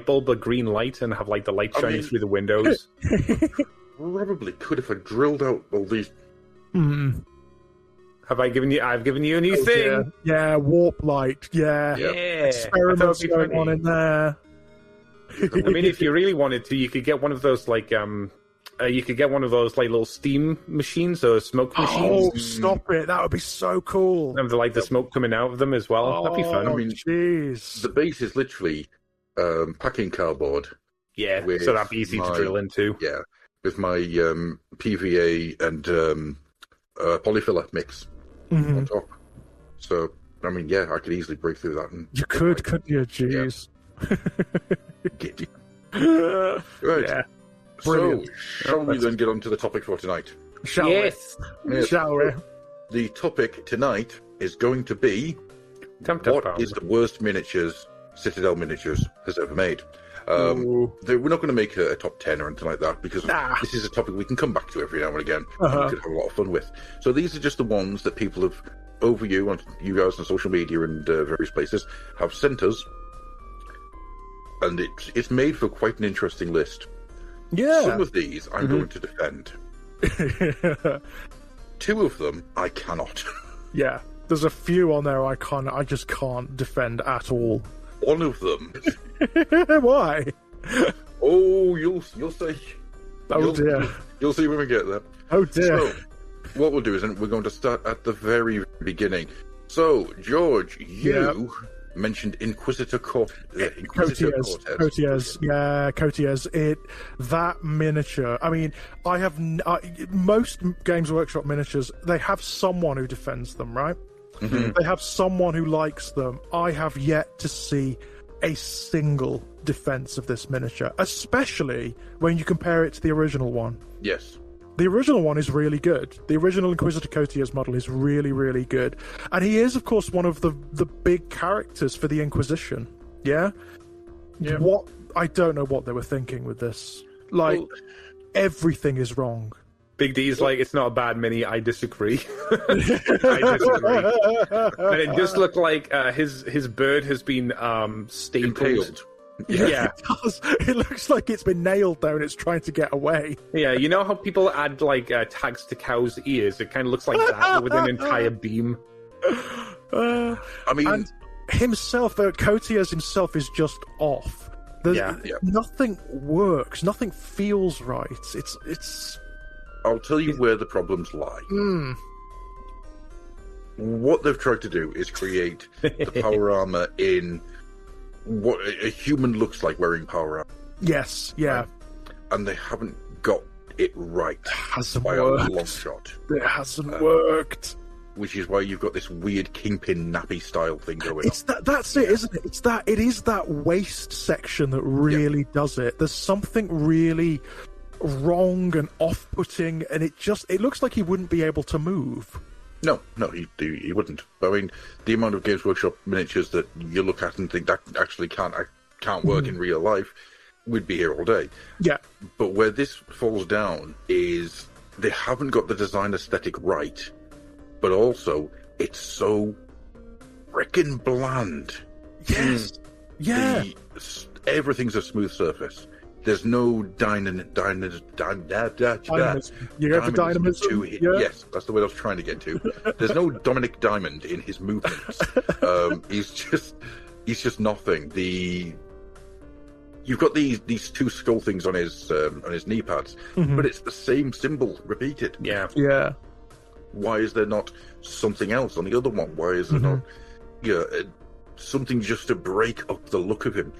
bulb, a green light, and have like the light shining through the windows. Probably could if I drilled out all these. I've given you a new thing. Yeah, warp light. Yeah. Experiments going on in there. I mean, if you really wanted to, you could get one of those like little steam machines or smoke machines. Oh, stop it! That would be so cool. And the smoke coming out of them as well. That'd be fun. I mean, jeez. The base is literally packing cardboard. Yeah, so that'd be easy to drill into. Yeah, with my PVA and polyfiller mix on top. So, I mean, yeah, I could easily break through that. And you couldn't you? Jeez. Yeah. Right. Yeah. So, shall we then get on to the topic for tonight? Shall we? Shall we? The topic tonight is going to be what is the worst miniatures Citadel Miniatures has ever made. We're not going to make a top 10 or anything like that, because this is a topic we can come back to every now and again. We could have a lot of fun with. So these are just the ones that people have, over you guys on social media and various places, have sent us. And it's made for quite an interesting list. Yeah. Some of these I'm going to defend. Two of them I cannot. Yeah. There's a few on there I just can't defend at all. One of them. Why? Oh, you'll see. Oh dear. You'll see when we get there. Oh dear. So, what we'll do is we're going to start at the very beginning. So, George, you mentioned Inquisitor Cortez. Yeah, Cortez. That miniature. I mean, I have most Games Workshop miniatures. They have someone who defends them, right? They have someone who likes them. I have yet to see a single defense of this miniature, especially when you compare it to the original one. Yes. The original one is really good. The original Inquisitor Cortez model is really, really good. And he is, of course, one of the big characters for the Inquisition. Yeah? I don't know what they were thinking with this. Everything is wrong. Big D's like, it's not a bad mini, I disagree. I disagree. And it just looked like his bird has been stapled. Impaled. Yeah. It does. It looks like it's been nailed down. It's trying to get away. Yeah, you know how people add tags to cows' ears? It kind of looks like that with an entire beam. I mean, and himself, Cortez himself, is just off. Nothing works. Nothing feels right. It's. I'll tell you where the problems lie. What they've tried to do is create the power armor in what a human looks like wearing power armor. Yes, yeah. Right? And they haven't got it right. It hasn't by worked. a long shot. It hasn't worked. Which is why you've got this weird kingpin nappy style thing going on. That's it, isn't it? It is that waist section that really does it. There's something really wrong and off-putting, and it looks like he wouldn't be able to move. No, he wouldn't. But, I mean, the amount of Games Workshop miniatures that you look at and think that actually can't work in real life, we'd be here all day. Yeah. But where this falls down is they haven't got the design aesthetic right, but also it's so frickin' bland. Yes. Yeah. Everything's a smooth surface. There's no dynamism. You go for dynamism? Yes, that's the word I was trying to get to. There's no Dominic Diamond in his movements. He's just nothing. you've got these two skull things on his knee pads, but it's the same symbol repeated. Yeah. Yeah. Why is there not something else on the other one? Why is there not something just to break up the look of him?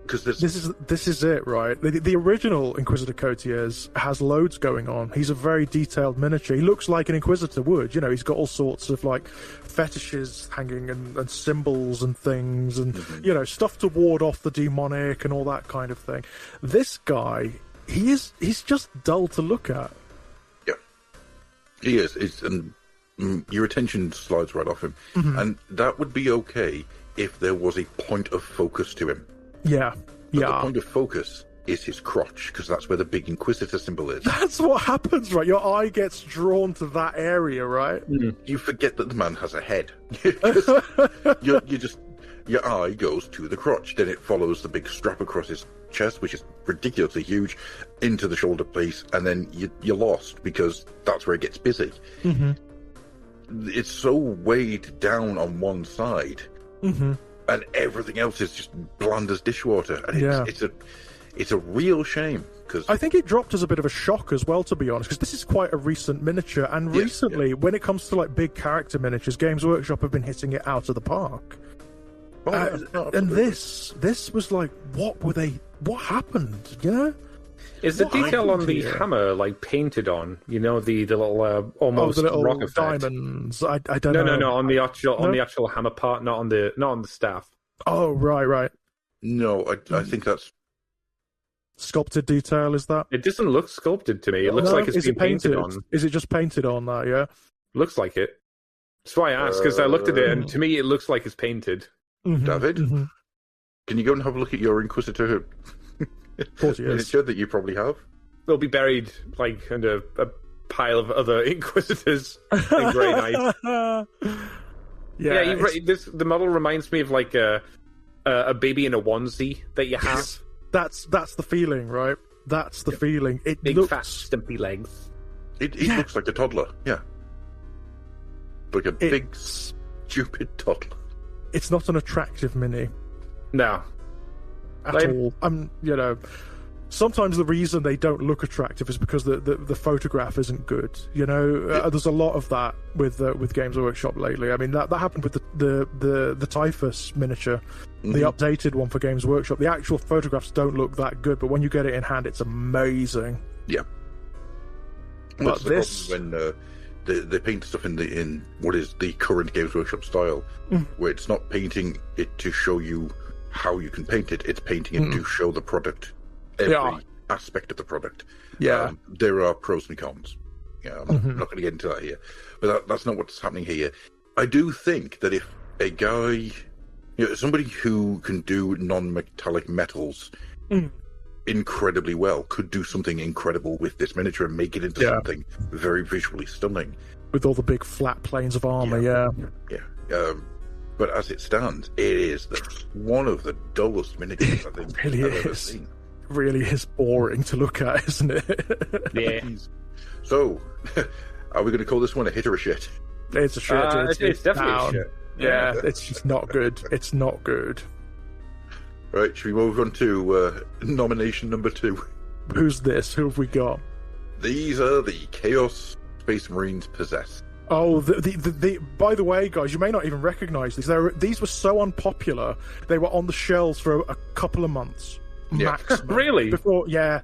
Because this is it, right? The original Inquisitor Cotiers has loads going on. He's a very detailed miniature. He looks like an Inquisitor would. You know, he's got all sorts of like fetishes hanging and symbols and things, and you know, stuff to ward off the demonic and all that kind of thing. This guy, he's just dull to look at. Yeah, he is. And your attention slides right off him, and that would be okay if there was a point of focus to him. Yeah, but the point of focus is his crotch, because that's where the big Inquisitor symbol is. That's what happens, right? Your eye gets drawn to that area, right? You forget that the man has a head. Your eye goes to the crotch, then it follows the big strap across his chest, which is ridiculously huge, into the shoulder piece, and then you're lost, because that's where it gets busy. It's so weighed down on one side. And everything else is just bland as dishwater, and it's a real shame, because I think it dropped as a bit of a shock as well, to be honest, because this is quite a recent miniature, and recently, when it comes to like big character miniatures, Games Workshop have been hitting it out of the park. And this was like, what happened? You know? Is the detail on the hammer like painted on? You know, the little almost the little rock effect? Diamonds. I don't know. No, on the actual hammer part, not on the staff. Oh, right. No, I think that's sculpted detail. Is that? It doesn't look sculpted to me. It looks like it's been painted on. Is it just painted on that? Yeah. Looks like it. That's why I asked, because I looked at it and to me it looks like it's painted. David, can you go and have a look at your Inquisitor? Of course he is. Miniature that you probably have. They'll be buried like under a pile of other Inquisitors in Grey Knight. The model reminds me of like a baby in a onesie that you have. Yes. That's the feeling, right? That's the feeling. It big, looks fat, stumpy legs. It looks like a toddler. Yeah, like a big, stupid toddler. It's not an attractive mini. No. At all. You know, sometimes the reason they don't look attractive is because the photograph isn't good. You know, there's a lot of that with Games Workshop lately. I mean, that happened with the Typhus miniature, the updated one for Games Workshop. The actual photographs don't look that good, but when you get it in hand, it's amazing. Yeah. But this, when they paint stuff in what is the current Games Workshop style, where it's not painting it to show you how you can paint it, it's painting it to show the product, every aspect of the product. There are pros and cons. I'm not going to get into that here, but that's not what's happening here. I do think that if a guy, somebody who can do non-metallic metals incredibly well, could do something incredible with this miniature and make it into something very visually stunning. With all the big flat planes of armor, but as it stands, it is one of the dullest miniatures I think really I've ever seen. Really is boring to look at, isn't it? Yeah. So, are we going to call this one a hit or a shit? It's a shit. It's definitely a shit. Yeah, it's just not good. It's not good. Right, should we move on to nomination number 2? Who's this? Who have we got? These are the Chaos Space Marines Possessed. Oh, by the way, guys, you may not even recognize these. These were so unpopular, they were on the shelves for a couple of months. Maximum. Really?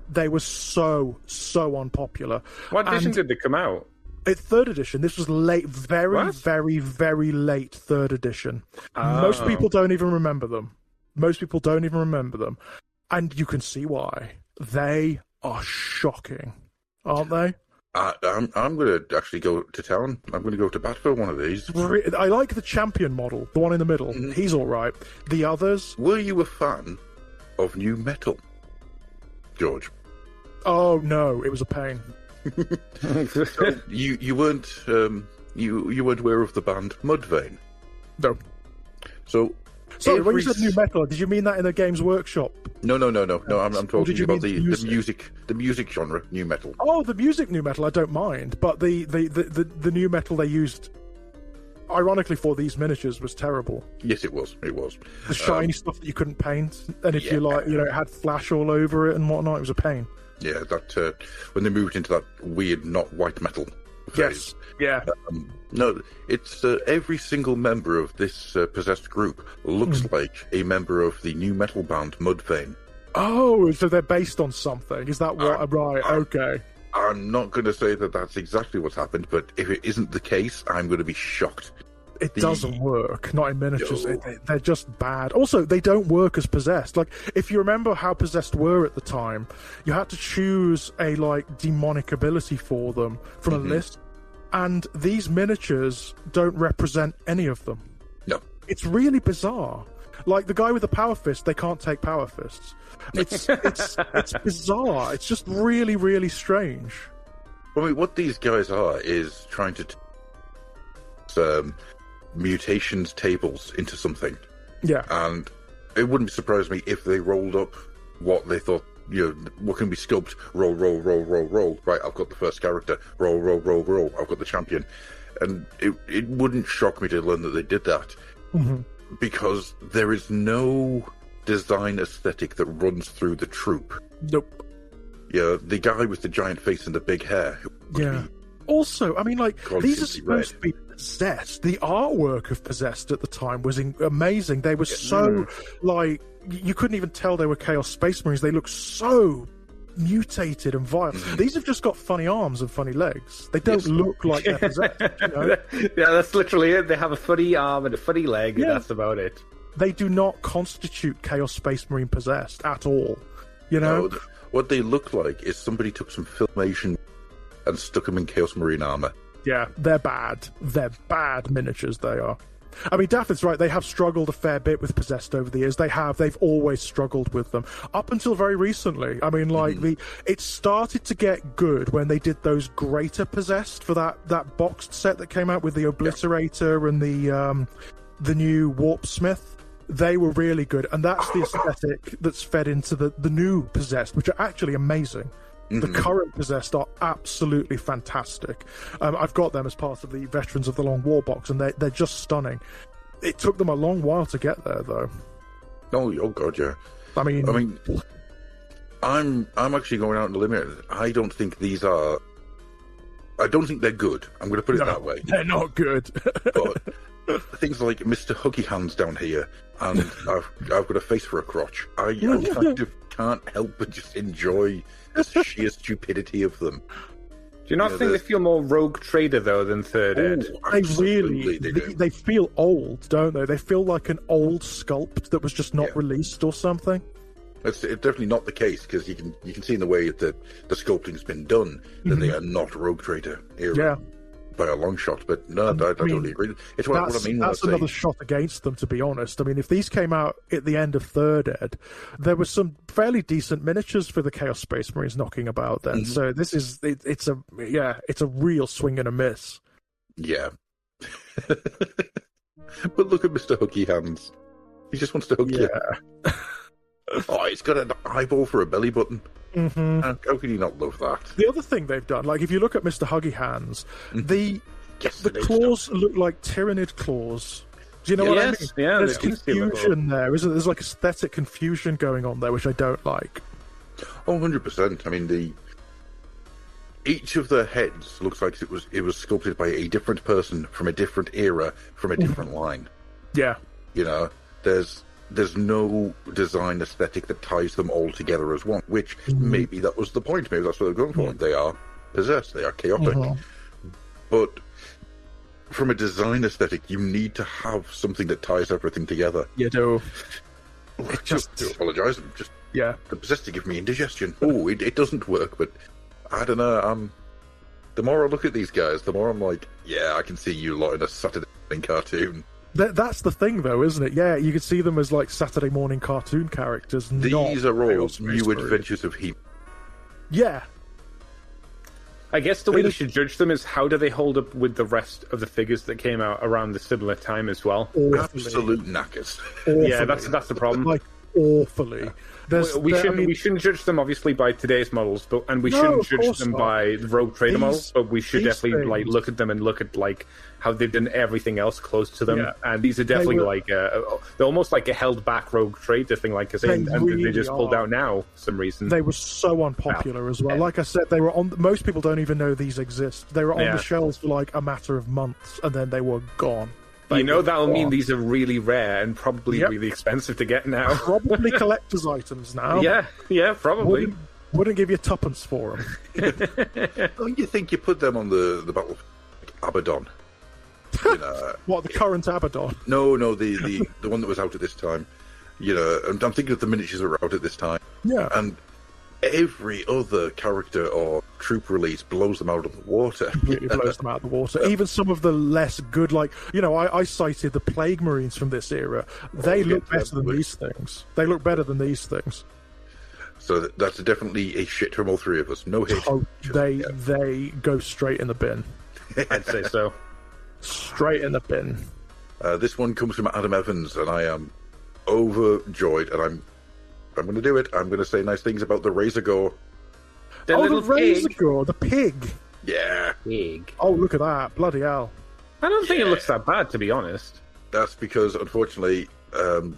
They were so unpopular. What edition did they come out? It's 3rd edition. This was late, very, very late 3rd edition. Oh. Most people don't even remember them. And you can see why. They are shocking, aren't they? I'm going to actually go to town. I'm going to go to bat for one of these. I like the champion model, the one in the middle. He's all right. The others... Were you a fan of new metal, George? Oh, no, it was a pain. So you weren't you weren't aware of the band Mudvayne? No. So sorry, when you said new metal, did you mean that in the Games Workshop? No. I'm talking about the music genre, new metal. Oh, the music new metal, I don't mind, but the new metal they used ironically for these miniatures, was terrible. Yes, it was. It was. The shiny stuff that you couldn't paint, and if you like, it had flash all over it and whatnot. It was a pain. Yeah, that when they moved into that weird not white metal phase. Yes. Yeah. No, it's every single member of this possessed group looks like a member of the new metal band Mudvayne. Oh, so they're based on something. Is that what? Right. Okay. I'm not going to say that that's exactly what's happened, but if it isn't the case, I'm going to be shocked. It doesn't work, not in miniatures. They're just bad. Also, they don't work as possessed. Like, if you remember how possessed were at the time, you had to choose a, demonic ability for them from a list, and these miniatures don't represent any of them. No. It's really bizarre. Like, the guy with the power fist, they can't take power fists. It's bizarre. It's just really, really strange. I mean, what these guys are is trying to mutations tables into something. Yeah. And it wouldn't surprise me if they rolled up what they thought, what can be sculpted. Roll, roll, roll, roll, roll. Right, I've got the first character. Roll, roll, roll, roll. I've got the champion. And it wouldn't shock me to learn that they did that. Mm-hmm. Because there is no design aesthetic that runs through the troop. Nope. Yeah, the guy with the giant face and the big hair. Yeah. Also, I mean, these are supposed to be possessed. The artwork of Possessed at the time was amazing. They were so, you couldn't even tell they were Chaos Space Marines. They look so mutated and vile. These have just got funny arms and funny legs. They don't look like they're possessed. Yeah, that's literally it. They have a funny arm and a funny leg, and that's about it. They do not constitute Chaos Space Marine possessed at all. No, what they look like is somebody took some filmation and stuck them in Chaos Marine armor. Yeah, they're bad. They're bad miniatures, they are. I mean, Daffod's right, they have struggled a fair bit with Possessed over the years. They've always struggled with them. Up until very recently. I mean, it started to get good when they did those Greater Possessed for that boxed set that came out with the Obliterator and the new Warpsmith. They were really good, and that's the aesthetic that's fed into the new Possessed, which are actually amazing. The current Possessed are absolutely fantastic. I've got them as part of the Veterans of the Long War box, and they're just stunning. It took them a long while to get there, though. Oh God, yeah. I mean, I'm actually going out on the limb here. I don't think they're good. I'm going to put it that way. They're not good. But things like Mr. Huggy Hands down here, and I've got a face for a crotch. I kind of can't help but just enjoy the sheer stupidity of them. Do you not think they feel more Rogue Trader, though, than Third Ed? They feel old, don't they? They feel like an old sculpt that was just not released or something. It's definitely not the case, because you can see in the way that the sculpting's been done that they are not Rogue Trader era by a long shot. But no, I totally agree. It's what I mean. That's another shot against them, to be honest. I mean, if these came out at the end of Third Ed, there was some fairly decent miniatures for the Chaos Space Marines knocking about then. So this is it's a real swing and a miss. Yeah. But look at Mr. Hooky Hands. He just wants to hook you. Oh, he's got an eyeball for a belly button. How can you not love that? The other thing they've done, if you look at Mr. Huggy Hands, the claws look like Tyrannid claws. Do you know what I mean? Yeah, there's confusion there, isn't there? There's aesthetic confusion going on there, which I don't like. Oh, 100%. I mean, each of the heads looks like it was sculpted by a different person from a different era, from a different line. Yeah. There's no design aesthetic that ties them all together as one, which maybe that was the point. Maybe that's what they're going for. They are possessed. They are chaotic. But from a design aesthetic, you need to have something that ties everything together. You do. I just do apologise. The possessed to give me indigestion. Oh, it doesn't work, but I don't know. The more I look at these guys, the more I'm like, yeah, I can see you lot in a Saturday morning cartoon. That's the thing, though, isn't it? Yeah, you could see them as Saturday morning cartoon characters. These are all new adventures of He. Yeah. I guess the way you should judge them is how do they hold up with the rest of the figures that came out around the similar time as well. Absolute knackers. Yeah, that's the problem. awfully. We shouldn't judge them obviously by today's models, but we shouldn't judge them by the Rogue Trader models. But we should definitely like look at them and look at like how they've done everything else close to them. Yeah. And these are definitely they're almost like a held back Rogue Trader thing, like I say, they just pulled out now for some reason. They were so unpopular as well. Yeah. Like I said, they were on. Most people don't even know these exist. They were on the shelves for like a matter of months, and then they were gone. That'll mean these are really rare and probably really expensive to get now. Probably collector's items now. Yeah, probably. Wouldn't give you tuppence for them. Don't you think you put them on the battle Abaddon? You know, what, the current Abaddon? No, the one that was out at this time. You know, I'm thinking of the miniatures that were out at this time. Yeah. And every other character or troop release blows them out of the water. Completely blows them out of the water. Even some of the less good, like, you know, I cited the Plague Marines from this era. They look better than these things. They look better than these things. So that's definitely a shit from all three of us. No hit. Oh, they go straight in the bin. I'd say so. Straight in the bin. This one comes from Adam Evans, and I am overjoyed, and I'm going to do it. I'm going to say nice things about the Razor Gore. The Razor Gore, the pig. Yeah. Pig. Oh, look at that. Bloody hell. I don't think it looks that bad, to be honest. That's because, unfortunately, the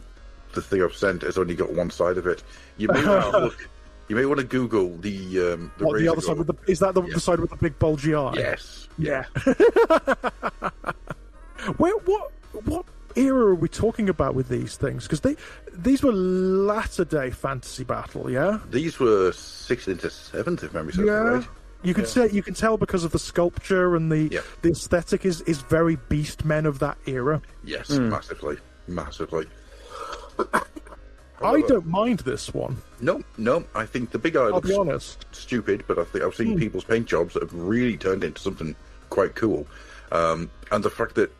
thing I've sent has only got one side of it. You may want to look. You may want to Google the Razor the other side with the. Is that the side with the big bulgy eye? Yes. Yeah. What era are we talking about with these things? Because these were latter day fantasy battle, yeah. These were 6th into 7th, if memory serves right. You can say you can tell because of the sculpture and the aesthetic is very beast men of that era. Yes, massively. I don't mind this one. No. I think the big eye looks stupid, but I think I've seen people's paint jobs that have really turned into something quite cool. And the fact that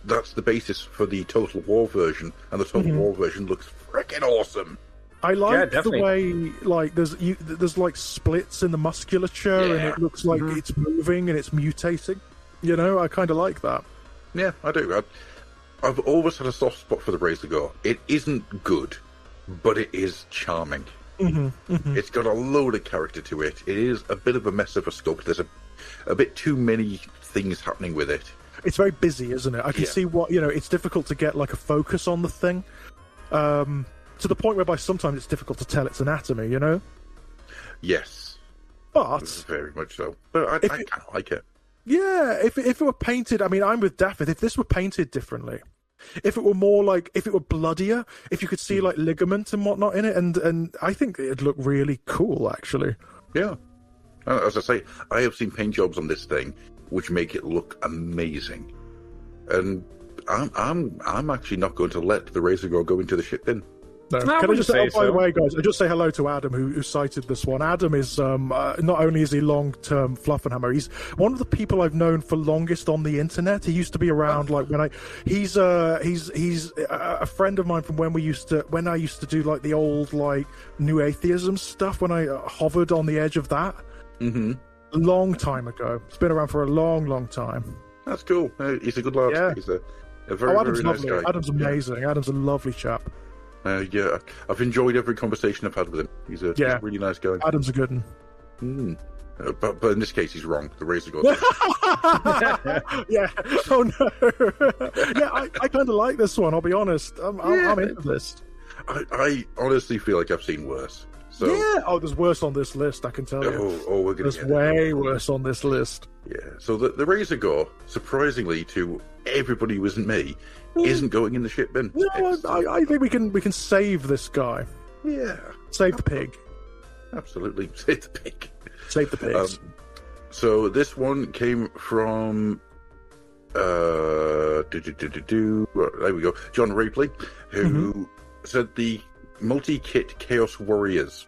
that's the basis for the Total War version, and the Total War version looks freaking awesome. I like the way, like, there's like splits in the musculature, and it looks like it's moving and it's mutating. You know, I kind of like that. Yeah, I do. I've always had a soft spot for the Razor Gore. It isn't good, but it is charming. It's got a load of character to it. It is a bit of a mess of a sculpt. There's a bit too many things happening with it. It's very busy, isn't it? I can see what, you know, it's difficult to get like a focus on the thing. To the point whereby sometimes it's difficult to tell its anatomy, you know? Yes. But very much so. But I kind of like it. Yeah, if it were painted, I mean, I'm with Daffy. If this were painted differently, if it were more like, if it were bloodier, if you could see like ligament and whatnot in it, and I think it'd look really cool, actually. Yeah. As I say, I have seen paint jobs on this thing which make it look amazing, and I'm actually not going to let the Razor Gore go into the shit bin. No. Can I just say, by the way, guys, I just say hello to Adam, who cited this one. Adam is not only is he long-term Fluffenhammer, he's one of the people I've known for longest on the internet. He used to be around like he's a friend of mine from when I used to do like the old like New Atheism stuff, when I hovered on the edge of that. A long time ago. It's been around for a long time. That's cool. He's a good lad. Yeah. He's a very, very nice guy. Adam's amazing. Yeah. Adam's a lovely chap. Yeah, I've enjoyed every conversation I've had with him. He's a really nice guy. Adam's a good one. But in this case, he's wrong. The Razor Gore. Yeah. Oh no. Yeah, I kind of like this one. I'll be honest. I'm into this. I honestly feel like I've seen worse. So, yeah. Oh, there's worse on this list, I can tell you. We're gonna There's way worse on this list. Yeah. So the Razor Gore, surprisingly to everybody who isn't me, isn't going in the shit bin. No, I think we can save this guy. Yeah. Save the pig. Absolutely. Save the pig. Save the pigs. So this one came from there we go, John Rapley, who said the multi-kit Chaos Warriors.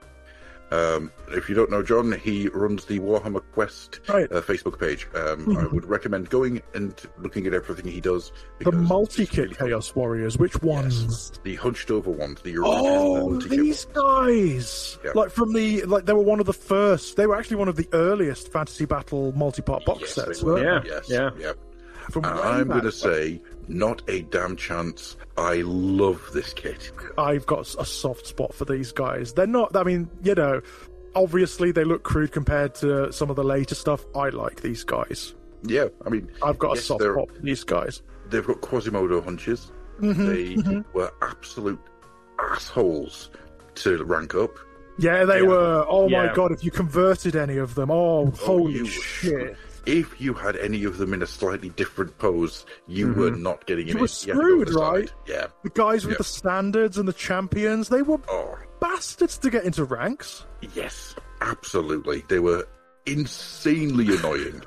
If you don't know John, he runs the Warhammer Quest Facebook page. I would recommend going and looking at everything he does. The multi-kit really Chaos Warriors, which ones? Yes, the hunched over ones. These guys! Yeah. Like they were one of the first. They were actually one of the earliest Fantasy Battle multi-part box sets. Were. Yeah. From way I'm back going to say, not a damn chance. I love this kit. I've got a soft spot for these guys. They're not, I mean, you know, obviously they look crude compared to some of the later stuff. I like these guys. Yeah, I mean... I've got a yes, soft spot for these guys. They've got Quasimodo hunches. They were absolute assholes to rank up. Yeah, they were. Oh my Yeah. god, if you converted any of them, holy shit. If you had any of them in a slightly different pose, you were not getting in. You were it. You had to go to screwed, the right? side. Yeah. The guys with the standards and the champions, they were Oh, bastards to get into ranks. yes. Absolutely. They were insanely annoying.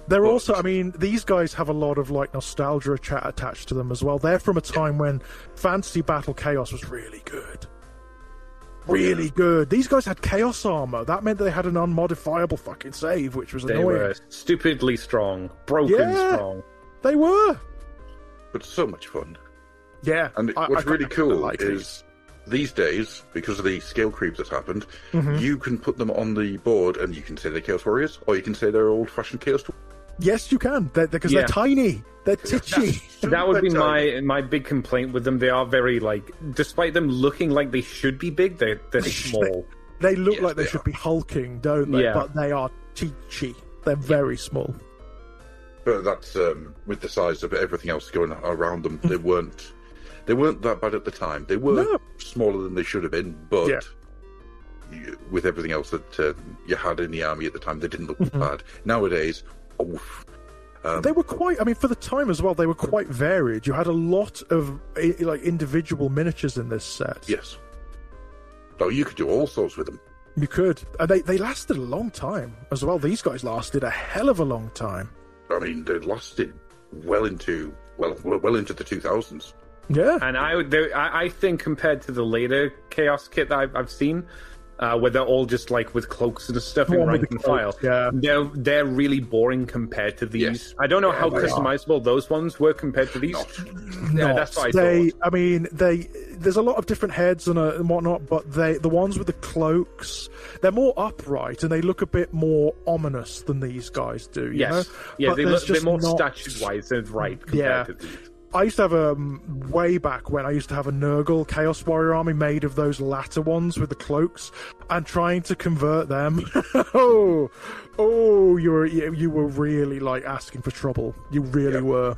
They're also, I mean, these guys have a lot of like nostalgia attached to them as well. They're from a time when Fantasy Battle Chaos was really good. Really good. These guys had Chaos armor. That meant that they had an unmodifiable fucking save, which was They annoying. were stupidly strong, broken strong. They were. But so much fun. Yeah. And I what's really cool like is these days, because of the scale creep that's happened, you can put them on the board and you can say they're Chaos Warriors, or you can say they're old-fashioned Chaos. Yes, you can. Because they're tiny. They're titchy. That would be my big complaint with them. They are very, like, despite them looking like they should be big, they're small. They look Yes, like they they should are. be hulking, don't they? Yeah. But they are titchy. They're very small. But that's with the size of everything else going around them. They weren't that bad at the time. They were smaller than they should have been, but with everything else that you had in the army at the time, they didn't look bad. Nowadays, oof. They were quite, I mean, for the time as well, they were quite varied. You had a lot of like individual miniatures in this set. Yes. Oh, you could do all sorts with them. You could. And they lasted a long time as well. These guys lasted a hell of a long time. I mean, they lasted well into the 2000s. Yeah. And I think compared to the later Chaos kit that I've seen, where they're all just like with cloaks and stuff in one with rank the and file, cloaks, they're really boring compared to these. Yes. I don't know how they are. customizable those ones were compared to these. That's what I thought. I mean, there's a lot of different heads and whatnot, but the ones with the cloaks, they're more upright and they look a bit more ominous than these guys do. You know? Yeah, But they're there's more just not- statue-wise and right compared to these. I used to have way back when I used to have a Nurgle Chaos Warrior army made of those latter ones with the cloaks, and trying to convert them. you were really like asking for trouble. You really were.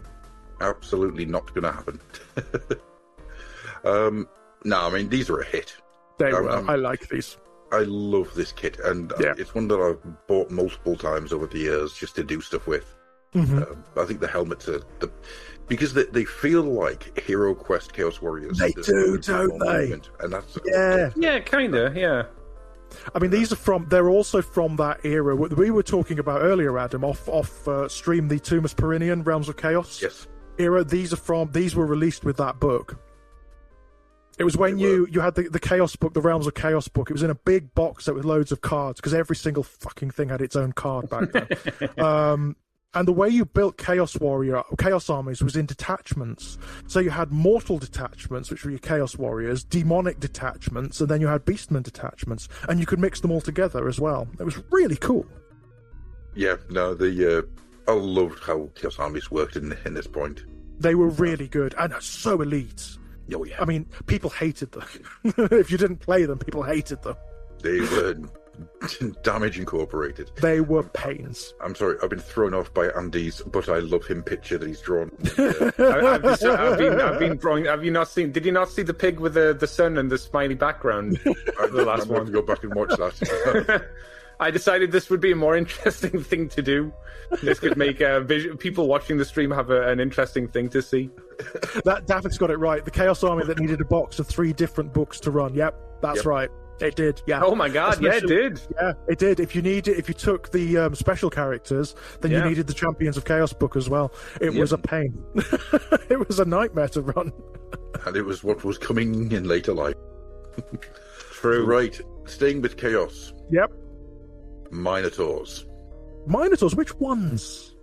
Absolutely not going to happen. No, I mean, these are a hit. They were. I like these. I love this kit, and it's one that I've bought multiple times over the years just to do stuff with. I think the helmets are because they feel like Hero Quest Chaos Warriors. They do, don't they? And that's Yeah, kinda. Yeah. I mean, they're also from that era. We were talking about earlier, Adam, off stream, the Tumus Perinian Realms of Chaos era. These were released with that book. It was when you had the Chaos book, the Realms of Chaos book. It was in a big box set with loads of cards, because every single fucking thing had its own card back then. And the way you built Chaos armies was in detachments. So you had mortal detachments, which were your Chaos Warriors, demonic detachments, and then you had Beastmen detachments, and you could mix them all together as well. It was really cool. Yeah, no, I loved how Chaos armies worked in this point. They were really good and so elite. Oh yeah, I mean, people hated them. If you didn't play them, people hated them. they were Damage Incorporated. They were pains. I'm sorry, I've been thrown off by Andy's, but I love him picture that he's drawn. I've been drawing. Have you not seen? Did you not see the pig with the sun and the smiley background? The last I'm one. going to go back and watch that. I decided this would be a more interesting thing to do. This could make people watching the stream have an interesting thing to see. David's got it right. The Chaos Army that needed a box of 3 different books to run. Yep, that's right. It did. Yeah. Oh my god! Yeah, it did. Yeah, it did. If you took the special characters, then you needed the Champions of Chaos book as well. It was a pain. It was a nightmare to run. And it was what was coming in later life. True. Right, staying with Chaos. Yep. Minotaurs. Minotaurs, which ones?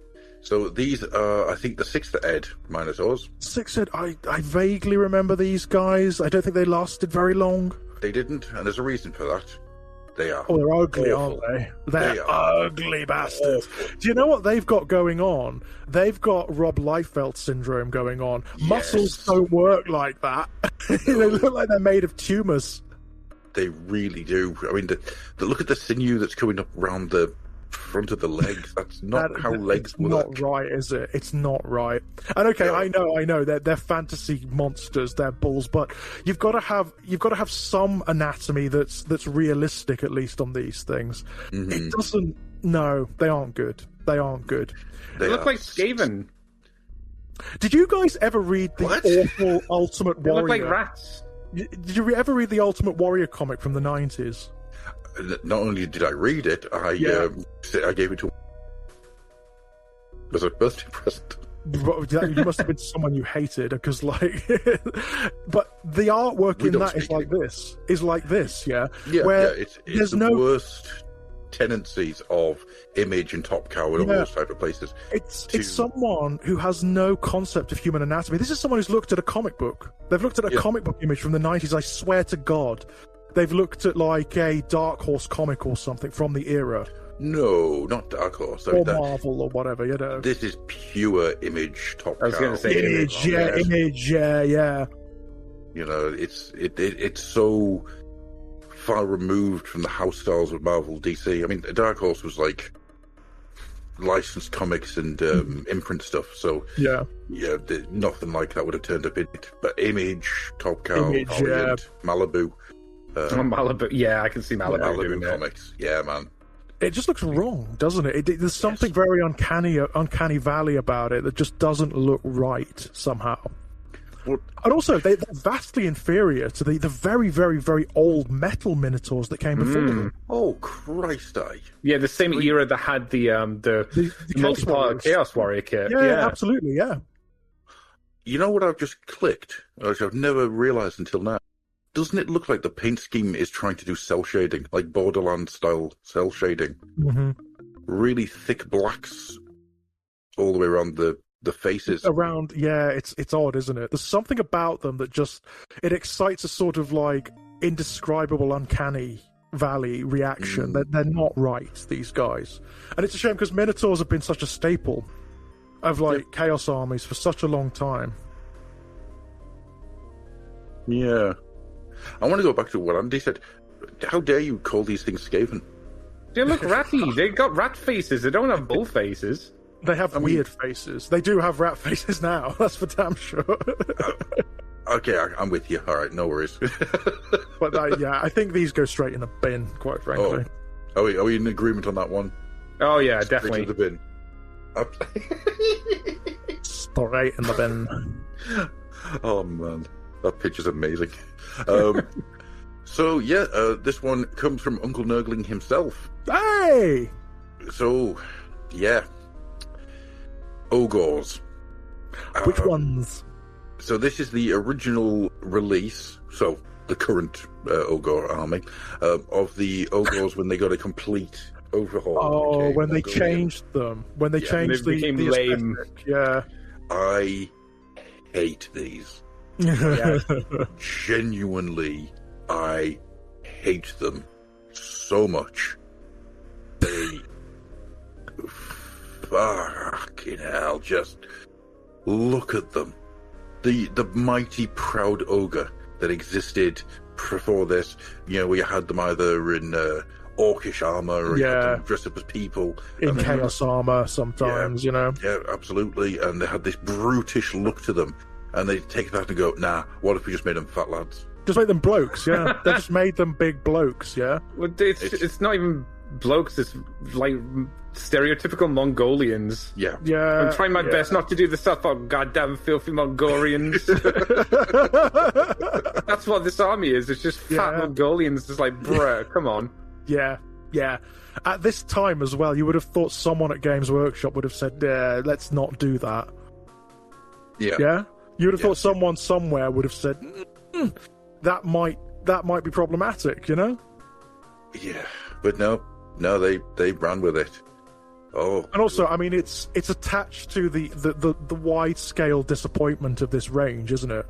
So these are, I think, the 6th Ed Minotaurs. 6th Ed, I vaguely remember these guys. I don't think they lasted very long. They didn't, and there's a reason for that. They are. Oh, they're ugly, awful. aren't they? They're They are ugly bastards. awful. Do you know what they've got going on? They've got Rob Liefeld syndrome going on. Yes. Muscles don't work like that. They look like they're made of tumors. They really do. I mean, the look at the sinew that's coming up around the front of the legs. That's not how legs it's work. not right, is it? It's not right. And okay, No. I know they're fantasy monsters, they're bulls, but you've got to have some anatomy that's realistic, at least on these things. Mm-hmm. It doesn't. No, they aren't good. They aren't good. They look like Skaven. Did you guys ever read the What? awful Ultimate They Warrior? look like rats. Did you ever read the Ultimate Warrior comic from the 90s? Not only did I read it, I gave it to as a birthday present. You must have been someone you hated, because like, but the artwork We in don't that is speak like this. Yeah, Where it's there's the no. worst tendencies of Image and Top Cow and all Yeah. those type of places. It's someone who has no concept of human anatomy. This is someone who's looked at a comic book. They've looked at a comic book image from the 90s. I swear to God, they've looked at like a Dark Horse comic or something from the era, No, not Dark Horse. or Marvel or whatever. You know, This is pure Image Top Cow. I was gonna say Image, yeah. You know, it's so far removed from the house styles of Marvel, DC. I mean, Dark Horse was like licensed comics and imprint stuff, so Yeah. nothing like that would have turned up in it. But Image, Top Cow, Image, Valiant, Malibu, Malibu. Yeah, I can see Malibu doing Malibu that. comics. Yeah, man. It just looks wrong, doesn't it? There's something very uncanny valley about it that just doesn't look right somehow. Well, And also, they're vastly inferior to the very, very, very old metal Minotaurs that came before them. oh Christ, Yeah, the same era that had the Chaos multi-part Warriors. Chaos Warrior kit. Yeah, absolutely, yeah. You know what I've just clicked, which I've never realised until now? Doesn't it look like the paint scheme is trying to do cell shading, like Borderlands style cell shading? Mm-hmm. Really thick blacks all the way around the faces. Around, yeah, it's odd, isn't it? There's something about them that just it excites a sort of like indescribable, uncanny valley reaction. They're not right, these guys, and it's a shame because Minotaurs have been such a staple of like Chaos armies for such a long time. Yeah. I want to go back to what Andy said. How dare you call these things Skaven? They look ratty. They got rat faces. They don't have bull faces. They have weird faces. They do have rat faces now. That's for damn sure. Okay, I'm with you. All right, no worries. But I think these go straight in the bin, quite frankly. Are we in agreement on that one? Oh yeah, Straight definitely. to the bin. Straight in the bin. Oh man, that picture's amazing. So yeah, this one comes from Uncle Nurgling himself. Hey! So yeah, Ogres. Which ones? So this is the original release. So the current Ogre army of the Ogres when they got a complete overhaul. Oh, became when they Ogre. changed them. When they changed They became the lame. aesthetic, yeah. I hate these. Genuinely, I hate them so much. They fucking hell, just look at them. The mighty proud ogre that existed before this, you know, we had them either in orcish armor or you had them dressed up as people. In and then- chaos armor sometimes, you know. Yeah, absolutely. And they had this brutish look to them. And they take that and go, nah, what if we just made them fat lads? Just made them blokes, yeah. They just made them big blokes, yeah. Well, it's not even blokes. It's like stereotypical Mongolians. Yeah. Yeah. I'm trying my best not to do the stuff about goddamn filthy Mongolians. That's what this army is. It's just fat Yeah. Mongolians. Just like, bruh, come on. Yeah. At this time as well, you would have thought someone at Games Workshop would have said, let's not do that. Yeah. Yeah? You would have thought someone somewhere would have said, that might be problematic, you know? Yeah. But no, they ran with it. Oh. And also, I mean, it's attached to the wide scale disappointment of this range, isn't it?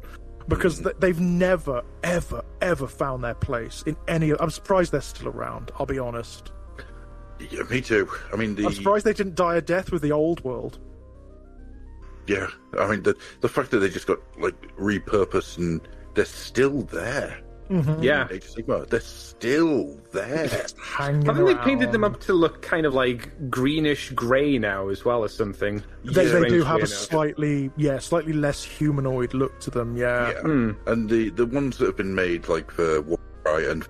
because they've never, ever, ever found their place in any. I'm surprised they're still around. I'll be honest. Yeah, me too. I mean, I'm surprised they didn't die a death with the old world. Yeah, I mean, the fact that they just got like repurposed and they're still there. Mm-hmm. Yeah, Age of Sigmar, they're still there. Hanging I think they around. painted them up to look kind of like greenish grey now, as well as something. They Strange do have grey a now. slightly less humanoid look to them. Yeah. And the ones that have been made like for Warcry and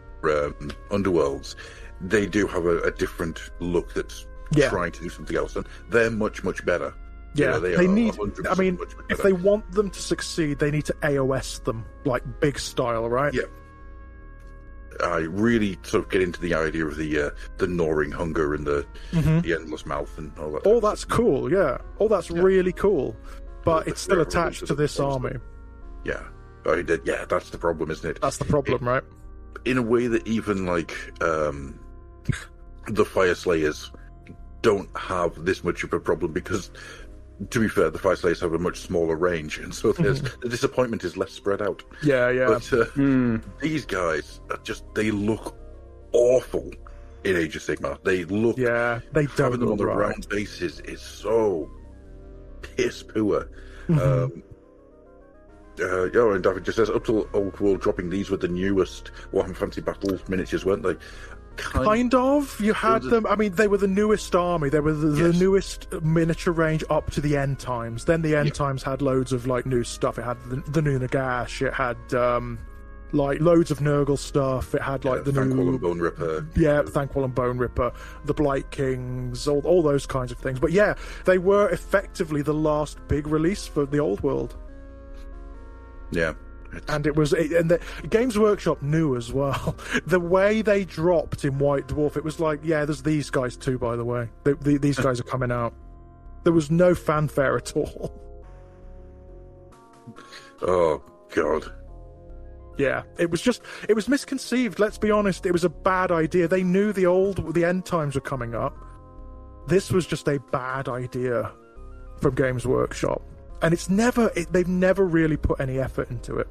Underworlds, they do have a different look that's trying to do something else, and they're much better. Yeah, they need. 100% I mean, much if better. they want them to succeed, they need to AOS them like big style, right? Yeah. I really sort of get into the idea of the gnawing hunger and the endless mouth and all that. All that's cool, yeah. All that's really cool, but it's still attached to this army. Yeah, that's the problem, isn't it? That's the problem, right? In a way that even like the Fire Slayers don't have this much of a problem because, to be fair, the Fire Slayers have a much smaller range, and so the disappointment is less spread out. Yeah. But these guys are they look awful in Age of Sigmar. They look. Yeah, they don't having them on look the right. round bases is so piss poor. And David just says, up till Old World dropping, these were the newest Warhammer Fantasy Battle miniatures, weren't they? Kind of. You had them. I mean, they were the newest army. They were the newest miniature range up to the End Times. Then the End Times had loads of like new stuff. It had the new Nagash. It had like loads of Nurgle stuff. It had like the Thanquol new and Bone Ripper. Yeah, Thanquol and Bone Ripper, the Blight Kings, all those kinds of things. But yeah, they were effectively the last big release for the Old World. Yeah. And the Games Workshop knew as well. The way they dropped in White Dwarf, it was like, yeah, there's these guys too, by the way. These guys are coming out. There was no fanfare at all. Oh, God. Yeah, it was misconceived, let's be honest. It was a bad idea. They knew the End Times were coming up. This was just a bad idea from Games Workshop. And they've never really put any effort into it.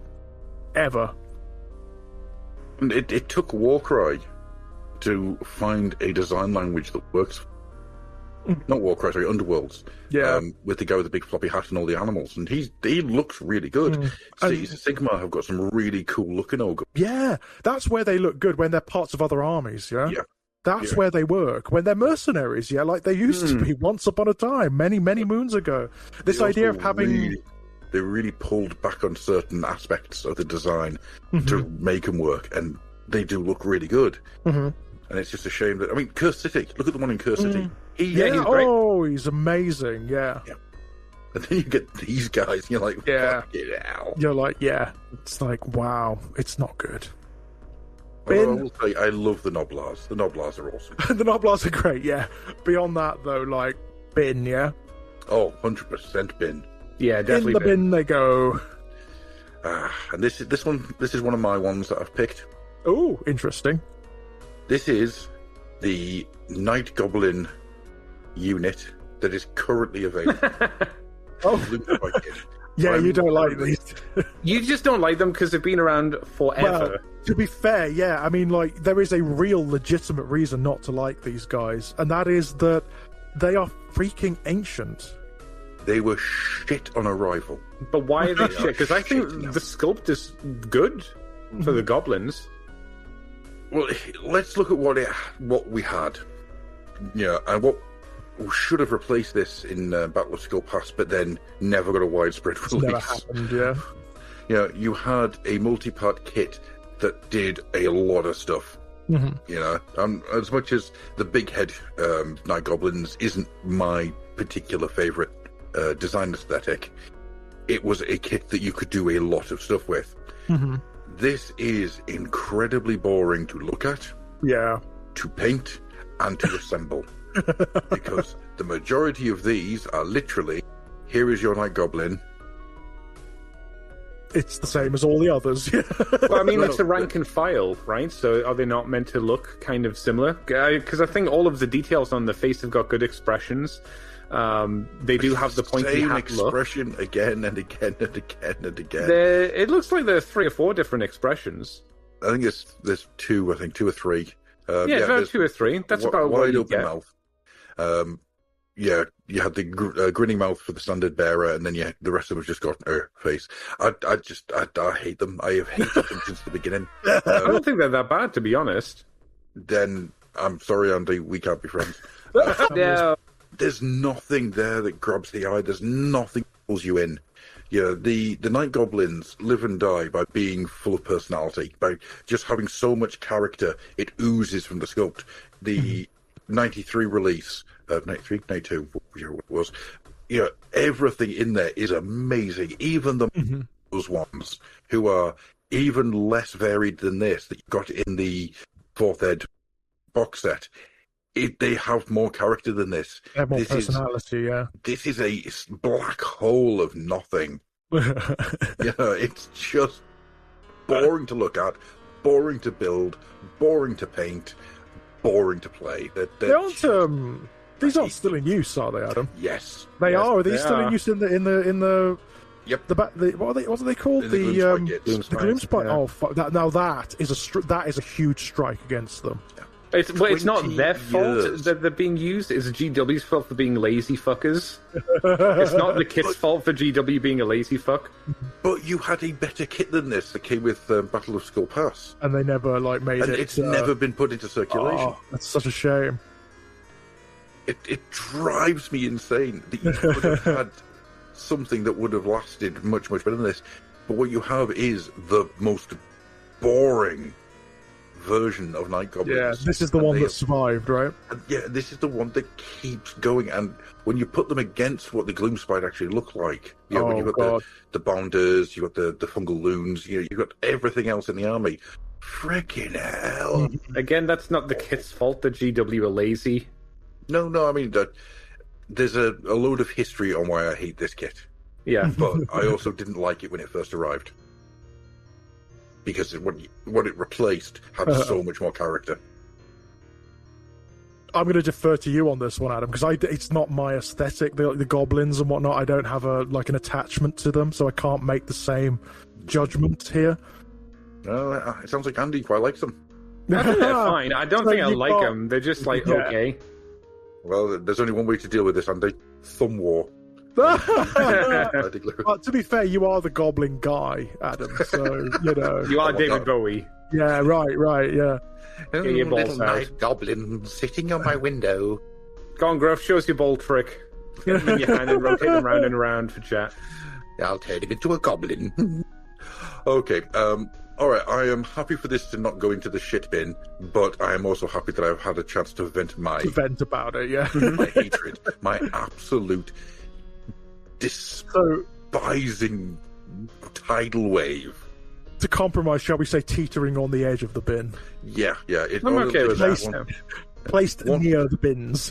Ever. And it took Warcry to find a design language that works. Not Warcry, sorry, Underworlds. Yeah. With the guy with the big floppy hat and all the animals. And he looks really good. Sigma have got some really cool looking ogres. Yeah, that's where they look good, when they're parts of other armies, yeah? Yeah. That's where they work. When they're mercenaries, yeah, like they used to be once upon a time, many moons ago. This idea of having... They really pulled back on certain aspects of the design to make them work, and they do look really good. And it's just a shame that... I mean, Curse City. Look at the one in Curse City. He's great. Oh, he's amazing, yeah. And then you get these guys, and you're like, fuck it out. You're like, yeah. It's like, wow, it's not good. I will say, I love the Noblars. The Noblars are awesome. The Noblars are great, yeah. Beyond that, though, like, bin, yeah? Oh, 100% bin. Yeah, definitely. In the bin they go. And this is one of my ones that I've picked. Oh, interesting. This is the Night Goblin unit that is currently available. Yeah, you don't like these. You just don't like them because they've been around forever. Well, to be fair, yeah, I mean, like, there is a real legitimate reason not to like these guys, and that is that they are freaking ancient. They were shit on arrival. But why are they shit? Because I think the sculpt is good for the goblins. Well, let's look at what we had. Yeah, and what should have replaced this in Battle of Skull Pass, but then never got a widespread release. Never happened, yeah. You know, you had a multi-part kit that did a lot of stuff. You know, as much as the big head Night Goblins isn't my particular favourite design aesthetic, it was a kit that you could do a lot of stuff with. This is incredibly boring to look at, to paint, and to assemble. Because the majority of these are literally, here is your Night Goblin. It's the same as all the others. Well, I mean, it's a rank and file, right? So are they not meant to look kind of similar? Because I think all of the details on the face have got good expressions. They do have the pointy Same hat expression look. again and again and again and again. It looks like there's 3 or 4 different expressions. I think there's 2. I think 2 or 3. Yeah, about 2 or 3. That's about what wide you open get. mouth. Yeah, you had the grinning mouth for the standard bearer, and then the rest of them have just got face. I hate them. I have hated them since the beginning. I don't think they're that bad, to be honest. Then I'm sorry, Andy, we can't be friends. Yeah. There's nothing there that grabs the eye. There's nothing that pulls you in. Yeah, the Night Goblins live and die by being full of personality, by just having so much character. It oozes from the sculpt. The 93 release, 93, 92, whichever it was, everything in there is amazing. Even those ones who are even less varied than this that you got in the 4th Ed box set. They have more character than this. They have more personality, yeah. This is a black hole of nothing. It's just boring to look at, boring to build, boring to paint, boring to play. They aren't. These aren't still in use, are they, Adam? Yes, they are. Are these they still are. in use in the? Yep. What are they called? The Gloomspite. Yeah. Oh, fuck! Now that is a huge strike against them. It's not 20 their fault years. that they're being used. It's GW's fault for being lazy fuckers. It's not the kit's fault for GW being a lazy fuck. But you had a better kit than this that came with Battle of Skull Pass, And they never made and it. it's never been put into circulation. Oh, that's such a shame. It drives me insane that you could have had something that would have lasted much, much better than this. But what you have is the most boring version of Night Goblins. Yeah, this is the one that survived, right? This is the one that keeps going. And when you put them against what the Gloomspite actually look like, when you've got the Bonders, you've got the Fungal Loons, you've got everything else in the army. Freaking hell. Again, that's not the kit's fault that GW are lazy. No, I mean, there's a load of history on why I hate this kit. Yeah. But I also didn't like it when it first arrived. Because what it replaced had so much more character. I'm going to defer to you on this one, Adam, because it's not my aesthetic. The goblins and whatnot, I don't have an attachment to them, so I can't make the same judgment here. It sounds like Andy quite likes them. I think they're fine. I don't think I like them. They're just okay. Well, there's only one way to deal with this, Andy. Thumb war. To be fair, you are the goblin guy, Adam, so, You are David Bowie. Yeah, right, yeah. Get your balls little out. night goblin sitting on my window. Go on, Gruff, show us your ball trick. Get them in your hand and rotate them round and around for chat. I'll turn him into a goblin. Okay, alright, I am happy for this to not go into the shit bin, but I am also happy that I've had a chance to vent about it, yeah. my hatred, my absolute despising tidal wave. To compromise, shall we say, teetering on the edge of the bin. Yeah. I'm okay with that. Placed near the bins.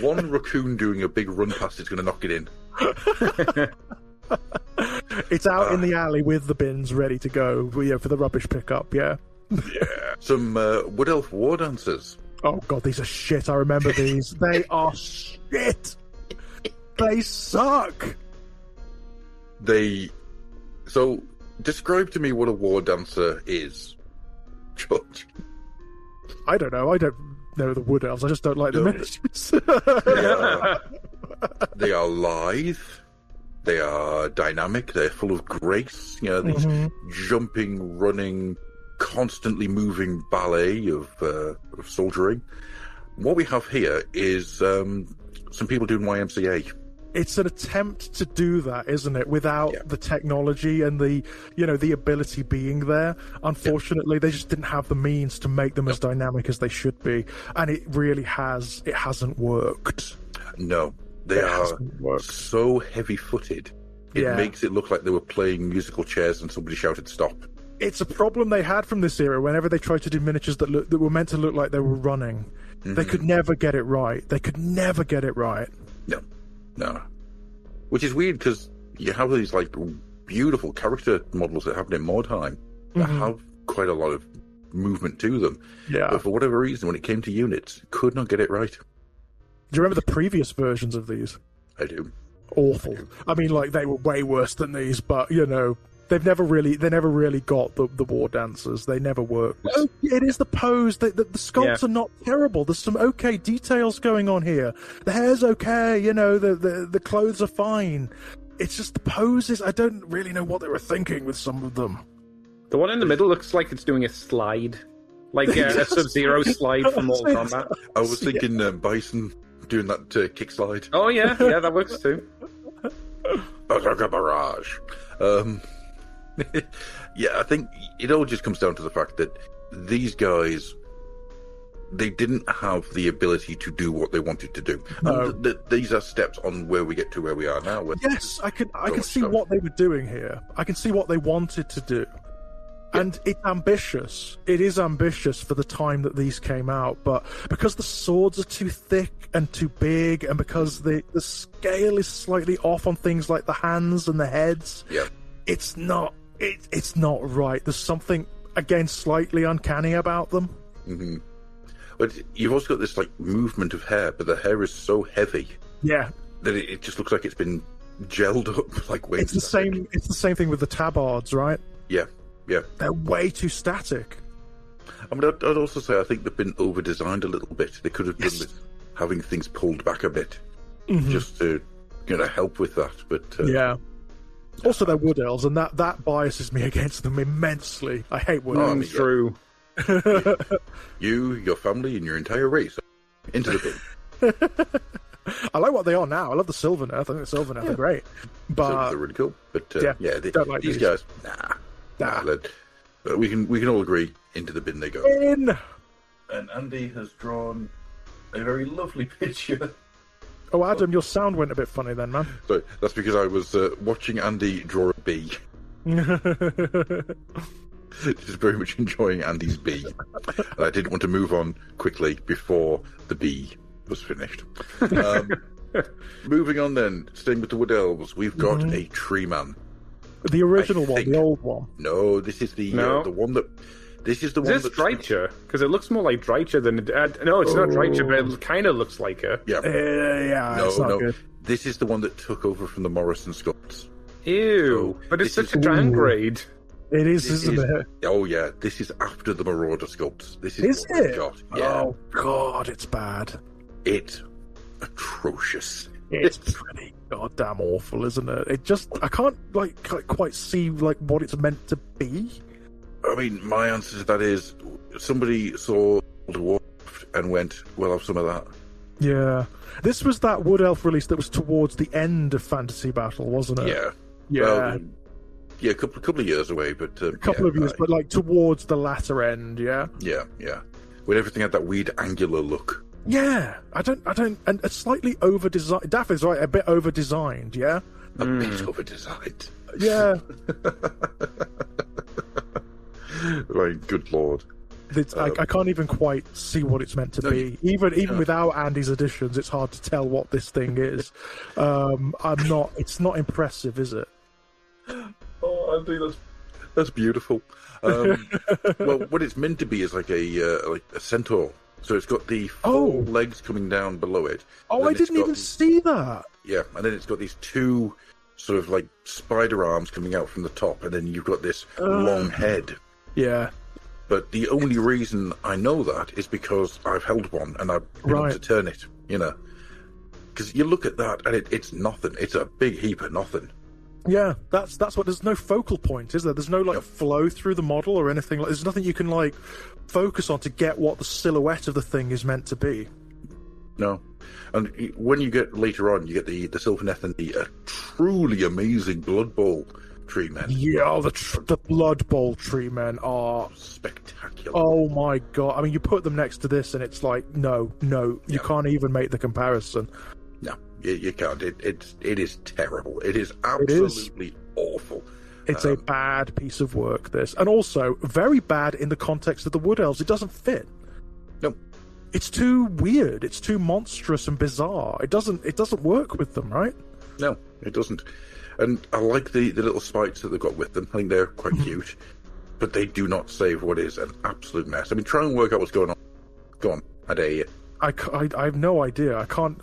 One raccoon doing a big run past is going to knock it in. It's out in the alley with the bins ready to go for the rubbish pickup, yeah. Yeah. Some Wood Elf War Dancers. Oh, God, these are shit. I remember these. They are shit. They suck. So, describe to me what a War Dancer is, George. I don't know. I don't know the Wood Elves. I just don't like the miniatures. They are lithe. They are dynamic. They're full of grace. These jumping, running, constantly moving ballet of soldiering. What we have here is some people doing YMCA. It's an attempt to do that, isn't it? Without the technology and the ability being there. Unfortunately, they just didn't have the means to make them as dynamic as they should be, and it hasn't worked. No, they are so heavy-footed. It makes it look like they were playing musical chairs and somebody shouted "stop." It's a problem they had from this era. Whenever they tried to do miniatures that were meant to look like they were running, they could never get it right. No. Which is weird because you have these beautiful character models that happen in Mordheim that have quite a lot of movement to them. Yeah. But for whatever reason, when it came to units, could not get it right. Do you remember the previous versions of these? I do. Awful. I mean, like, they were way worse than these, but, you know, they never really got the war dancers. They never worked. Oh, it is the pose. The sculpts are not terrible. There's some okay details going on here. The hair's okay, you know, the clothes are fine. It's just the poses. I don't really know what they were thinking with some of them. The one in the middle looks like it's doing a slide. Like a Sub-Zero slide from Mortal Kombat. I was thinking Bison doing that kick slide. Oh, yeah, that works too. Barrage. Yeah, I think it all just comes down to the fact that these guys, they didn't have the ability to do what they wanted to do. No. And these are steps on where we get to where we are now. Yes, I can see what they were doing here. I can see what they wanted to do. And it's ambitious. It is ambitious for the time that these came out, but because the swords are too thick and too big, and because the scale is slightly off on things like the hands and the heads, it's not right. There's something, again, slightly uncanny about them. Mm-hmm. But you've also got this like movement of hair, but the hair is so heavy, that it just looks like it's been gelled up like weight. It's the same. It's the same thing with the tabards, right? Yeah. They're way too static. I mean, I'd also say I think they've been over-designed a little bit. They could have done with having things pulled back a bit, just to, help with that. But also, they're wood elves, and that biases me against them immensely. I hate wood elves. True. You, your family, and your entire race into the bin. I like what they are now. I love the Sylvaneth. I think the Sylvaneth are great, but they're really cool. But don't like these guys, nah. But we can all agree into the bin they go. In. And Andy has drawn a very lovely picture. Oh, Adam, your sound went a bit funny then, man. So that's because I was watching Andy draw a bee. Just very much enjoying Andy's bee. And I didn't want to move on quickly before the bee was finished. Moving on then, staying with the Wood Elves, we've got a tree man. The original one, the old one. No, this is the one that. This is the one. Is this Drycha? Because it looks more like Drycha than no, it's not Drycha, but it kind of looks like her. Yeah, it's not good. This is the one that took over from the Morrison sculpts. Ew! But it's such a downgrade. It is, isn't it? Oh yeah, this is after the Marauder sculpts. This is what it? Got. Yeah. Oh god, it's bad. It's atrocious. It's pretty goddamn awful, isn't it? It just, I can't quite see what it's meant to be. I mean, my answer to that is somebody saw the Warcraft and went, "Well, have some of that." Yeah, this was that Wood Elf release that was towards the end of Fantasy Battle, wasn't it? Yeah. Well, a couple of years away, but a couple of years, but like towards the latter end. Yeah. When everything had that weird angular look. Yeah, I don't, and it's slightly over-designed. Daffy's right, a bit over-designed, yeah? A bit over-designed. Yeah. Right, good lord. I can't even quite see what it's meant to be. Even without Andy's additions, it's hard to tell what this thing is. It's not impressive, is it? Oh, Andy, that's beautiful. Well, what it's meant to be is like a centaur. So it's got the four legs coming down below it. Oh, I didn't even see that. Yeah, and then it's got these two sort of like spider arms coming out from the top, and then you've got this long head. Yeah. But the only reason I know that is because I've held one and I've been able to turn it, Because you look at that and it's nothing. It's a big heap of nothing. Yeah, that's what. There's no focal point, is there? There's no flow through the model or anything. There's nothing you can focus on to get what the silhouette of the thing is meant to be. No, and when you get later on, you get the Sylvaneth and the truly amazing Blood Bowl tree men. Yeah, the Blood Bowl tree men are spectacular. Oh my god! I mean, you put them next to this, and it's like, no, you can't even make the comparison. No, you can't. It is terrible. It is absolutely awful. It's a bad piece of work, this. And also, very bad in the context of the Wood Elves. It doesn't fit. No. It's too weird. It's too monstrous and bizarre. It doesn't work with them, right? No, it doesn't. And I like the little spikes that they've got with them. I think they're quite cute. But they do not save what is an absolute mess. I mean, try and work out what's going on. Go on. At a I have no idea. I can't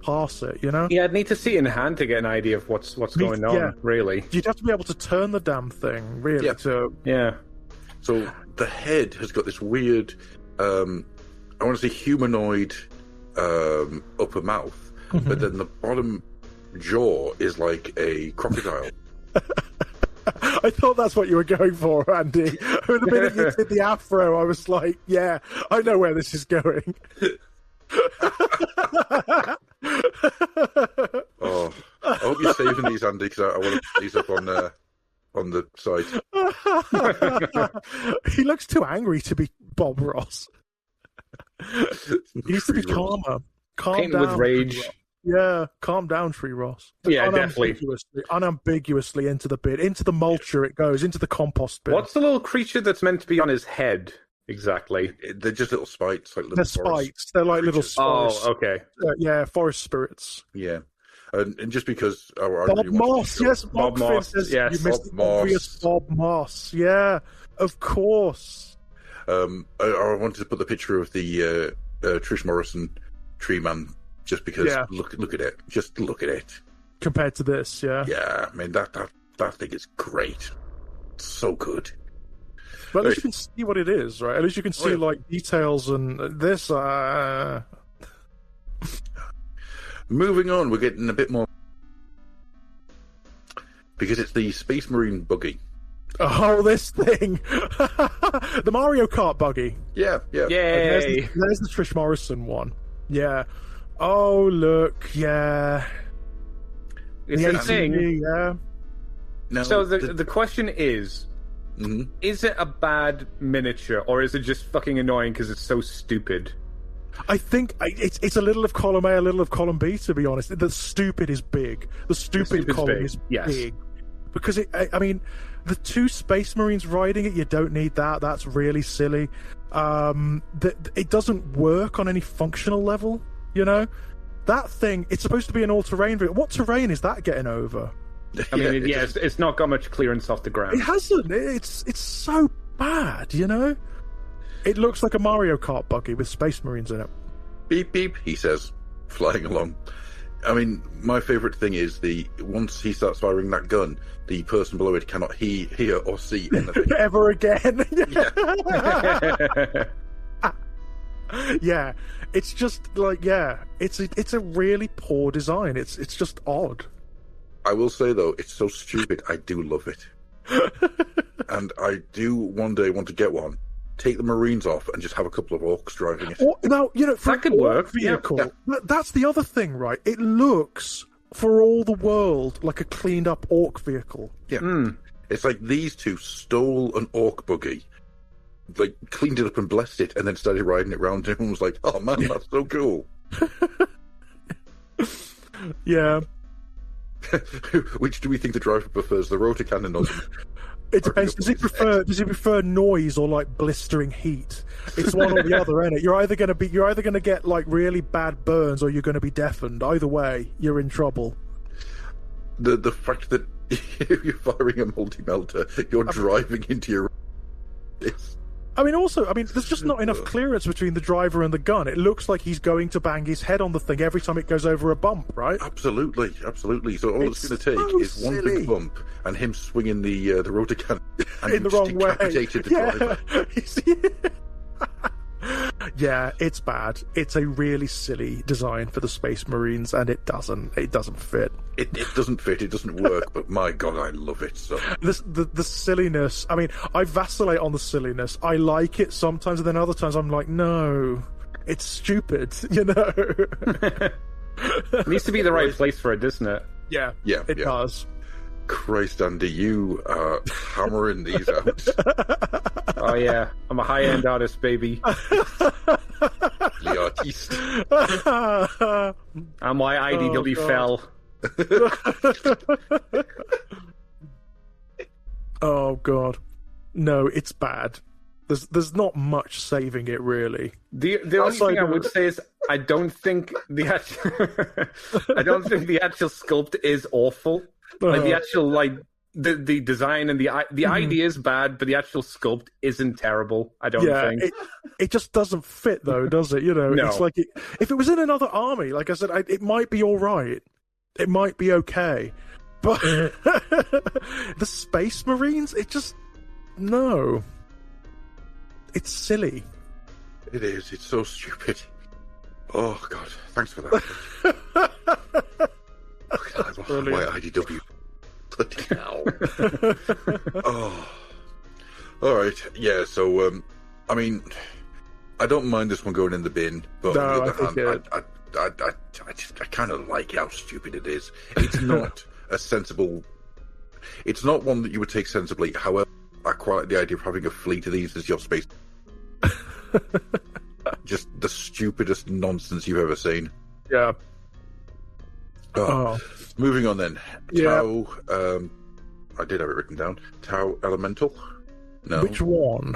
pass it. You know. Yeah, I'd need to see it in hand to get an idea of what's going on. Really, you'd have to be able to turn the damn thing. Really. Yeah. So the head has got this weird, I want to say humanoid upper mouth, but then the bottom jaw is like a crocodile. I thought that's what you were going for, Andy. The minute you did the afro, I was like, yeah, I know where this is going. Oh, I hope you're saving these, Andy, because I want to put these up on the site. He looks too angry to be Bob Ross. He needs to be calmer. Calm down. With rage. Yeah, calm down, Tree Ross. Yeah, definitely. Unambiguously into the bin. Into the mulcher it goes, into the compost bin. What's the little creature that's meant to be on his head, exactly? They're just little spikes. Like little They're spikes. They're like little spikes. Oh, okay. Yeah, forest spirits. Yeah. And just because... Bob Moss, yes. Bob Moss, yes. You missed the obvious Bob Moss. Yeah, of course. I wanted to put the picture of the Trish Morrison Tree Man just because look at it. Just look at it. Compared to this, yeah. Yeah, I mean, that thing is great. It's so good. But at least you can see what it is, right? At least you can see, like, details and this... Moving on, we're getting a bit more... Because it's the Space Marine buggy. Oh, this thing! The Mario Kart buggy. Yeah. Yay! There's the Trish Morrison one. Yeah. Oh, look, yeah. It's a thing. Yeah. No, so the question is, is it a bad miniature, or is it just fucking annoying because it's so stupid? I think it's a little of column A, a little of column B, to be honest. The stupid is big. The stupid column is big. Because, I mean, the two Space Marines riding it, you don't need that. That's really silly. It doesn't work on any functional level, you know? That thing, it's supposed to be an all-terrain vehicle. What terrain is that getting over? I mean, it's not got much clearance off the ground. It hasn't. It's so bad, you know? It looks like a Mario Kart buggy with Space Marines in it. Beep, beep, he says, flying along. I mean, my favourite thing is once he starts firing that gun, the person below it cannot hear or see anything. Ever again. Yeah. It's just like, it's a really poor design. It's just odd. I will say, though, it's so stupid, I do love it. And I do one day want to get one. Take the Marines off and just have a couple of orcs driving it. Now, you know, for that could work. Vehicle, that's the other thing, right? It looks, for all the world, like a cleaned up orc vehicle. Yeah. It's like these two stole an orc buggy, like cleaned it up and blessed it, and then started riding it around. And everyone was like, "Oh man, that's so cool." Yeah. Which do we think the driver prefers, the rotor cannon or the... It depends. Does he prefer noise or like blistering heat? It's one or the other, isn't it? You're either going to get like really bad burns or you're going to be deafened. Either way, you're in trouble. The fact that you're firing a multi-melter, you're driving into your... there's just not enough clearance between the driver and the gun. It looks like he's going to bang his head on the thing every time it goes over a bump, right? Absolutely. So all it's going to take is one big bump and him swinging the rotor cannon and in the wrong way. The driver. Yeah, it's bad. It's a really silly design for the Space Marines, and it doesn't fit. It doesn't fit. It doesn't work. But my God, I love it so. The silliness. I mean, I vacillate on the silliness. I like it sometimes, and then other times I'm like, no, it's stupid. You know. It needs to be the right place for it, doesn't it? Yeah. It does. Christ, Andy, you are hammering these out. Oh yeah, I'm a high-end artist, baby. The artiste. And my IDW fell. Oh God, no, it's bad. There's not much saving it, really. The only thing I would say is I don't think the actual sculpt is awful. Like the actual the design and the idea is bad, but the actual sculpt isn't terrible. I don't think. It just doesn't fit though, does it? You know, No. it's like if it was in another army, like I said, it might be all right. It might be okay, but the Space Marines, it just no. It's silly. It is. It's so stupid. Oh God! Thanks for that. Oh, God, why IDW? Bloody hell! Oh. All right. Yeah. So, I mean, I don't mind this one going in the bin, but No, on the other hand, I kind of like how stupid it is. It's not a sensible. It's not one that you would take sensibly. However, I quite like the idea of having a fleet of these as your space. Just the stupidest nonsense you've ever seen. Yeah. Oh. Moving on then. Yeah. Tau. I did have it written down. Tau Elemental. No. Which one?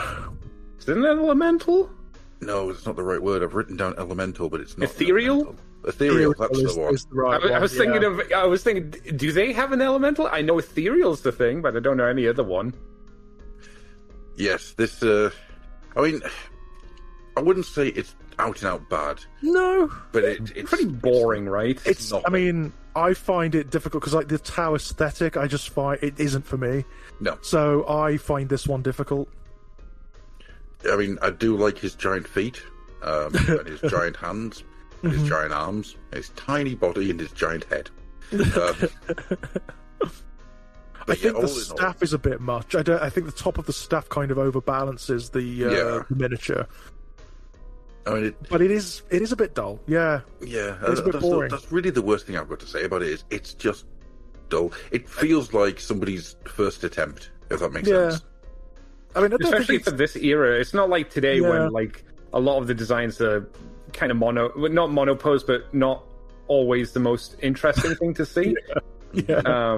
Isn't it elemental? No, it's not the right word. I've written down elemental, but it's not. Ethereal? Elemental. Ethereal. That's is, the one. is the right I was one, thinking I was thinking, do they have an elemental? I know ethereal's the thing, but I don't know any other one. Yes. This. I mean, I wouldn't say it's out and out bad, No, but it's Pretty boring, right? it's. not. I mean, I find it difficult because like the Tau aesthetic, I just find it isn't for me. No. So I find this one difficult. I mean, I do like his giant feet, and his giant hands, and his giant arms, his tiny body, and his giant head. I think all the in all- staff is a bit much. I think the top of the staff kind of overbalances the miniature. I mean, But it is a bit dull. Yeah. yeah, It's a bit boring. that's really the worst thing I've got to say about it. Is it's just dull. It feels like somebody's first attempt, if that makes Yeah. sense. I mean, I don't Especially think for this era. It's not like today Yeah. when like a lot of the designs are kind of not monopose, but not always the most interesting thing to see. yeah.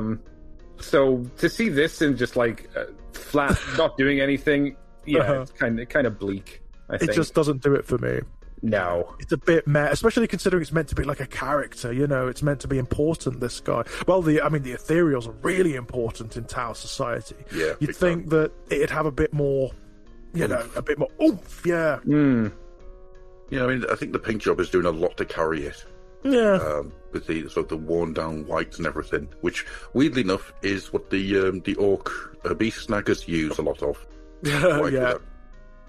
So to see this and just like flat, not doing anything, Uh-huh. it's kind of bleak. I think. It just doesn't do it for me. No. It's a bit meh, especially considering it's meant to be like a character. You know, it's meant to be important. This guy. Well, the Ethereals are really important in Tau society. Yeah, You'd big think that it'd have a bit more, you know, a bit more oomph. Yeah. Mm. You know, I mean, I think the paint job is doing a lot to carry it. Yeah. With the sort of the worn down whites and everything, which weirdly enough is what the orc beast snaggers use a lot of. White with yeah. that,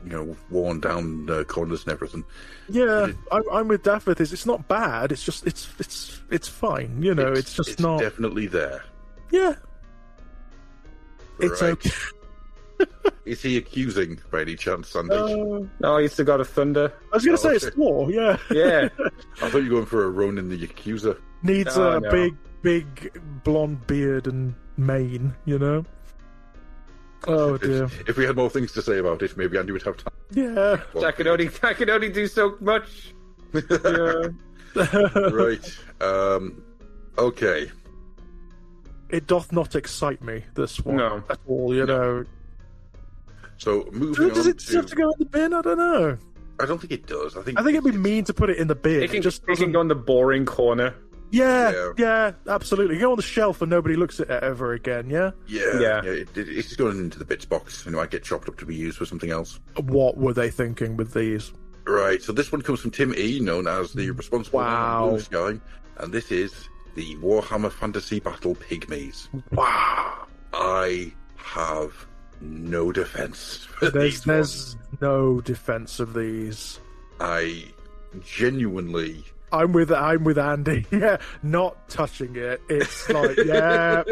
you know, worn down corners and everything. Yeah, I'm with Daff with this. It's not bad. It's just it's fine. You know, it's just not. Definitely there. Yeah, it's Right. okay. Is he accusing by any chance, Sandy? Oh, he's the god of thunder. I was going to say okay. it's Thor. Yeah, Yeah. I thought you were going for a Ronin the Accuser. needs No, a no. big blonde beard and mane. You know. Oh dear. If we had more things to say about it, maybe Andy would have time. Yeah. I can only do so much. Yeah. Right. Okay. It doth not excite me. This one No. at all. You know. So moving Does on it have to go in the bin? I don't know. I don't think it does. I think it'd be mean to put it in the bin. It can, It just it can doesn't. go in the boring corner. Yeah, absolutely. Go on the shelf and nobody looks at it ever again. Yeah. Yeah. It's going into the bits box, and it might get chopped up to be used for something else. What were they thinking with these? Right. So this one comes from Tim E, known as the responsible man Wow. on Blue Sky, and this is the Warhammer Fantasy Battle Pygmies. Wow. I have no defense for these ones. There's no defense of these. I genuinely. I'm with Andy. Yeah, not touching it. It's like yeah.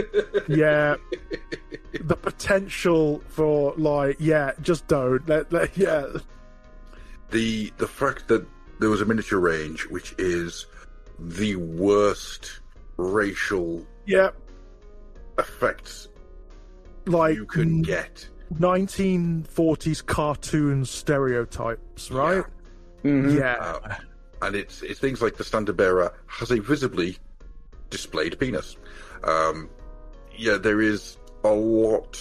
The potential for like just don't. Yeah. The fact that there was a miniature range, which is the worst racial Yeah. effects Like you can get. 1940s cartoon stereotypes, right? Mhm. Yeah. And it's things like the standard bearer has a visibly displayed penis. There is a lot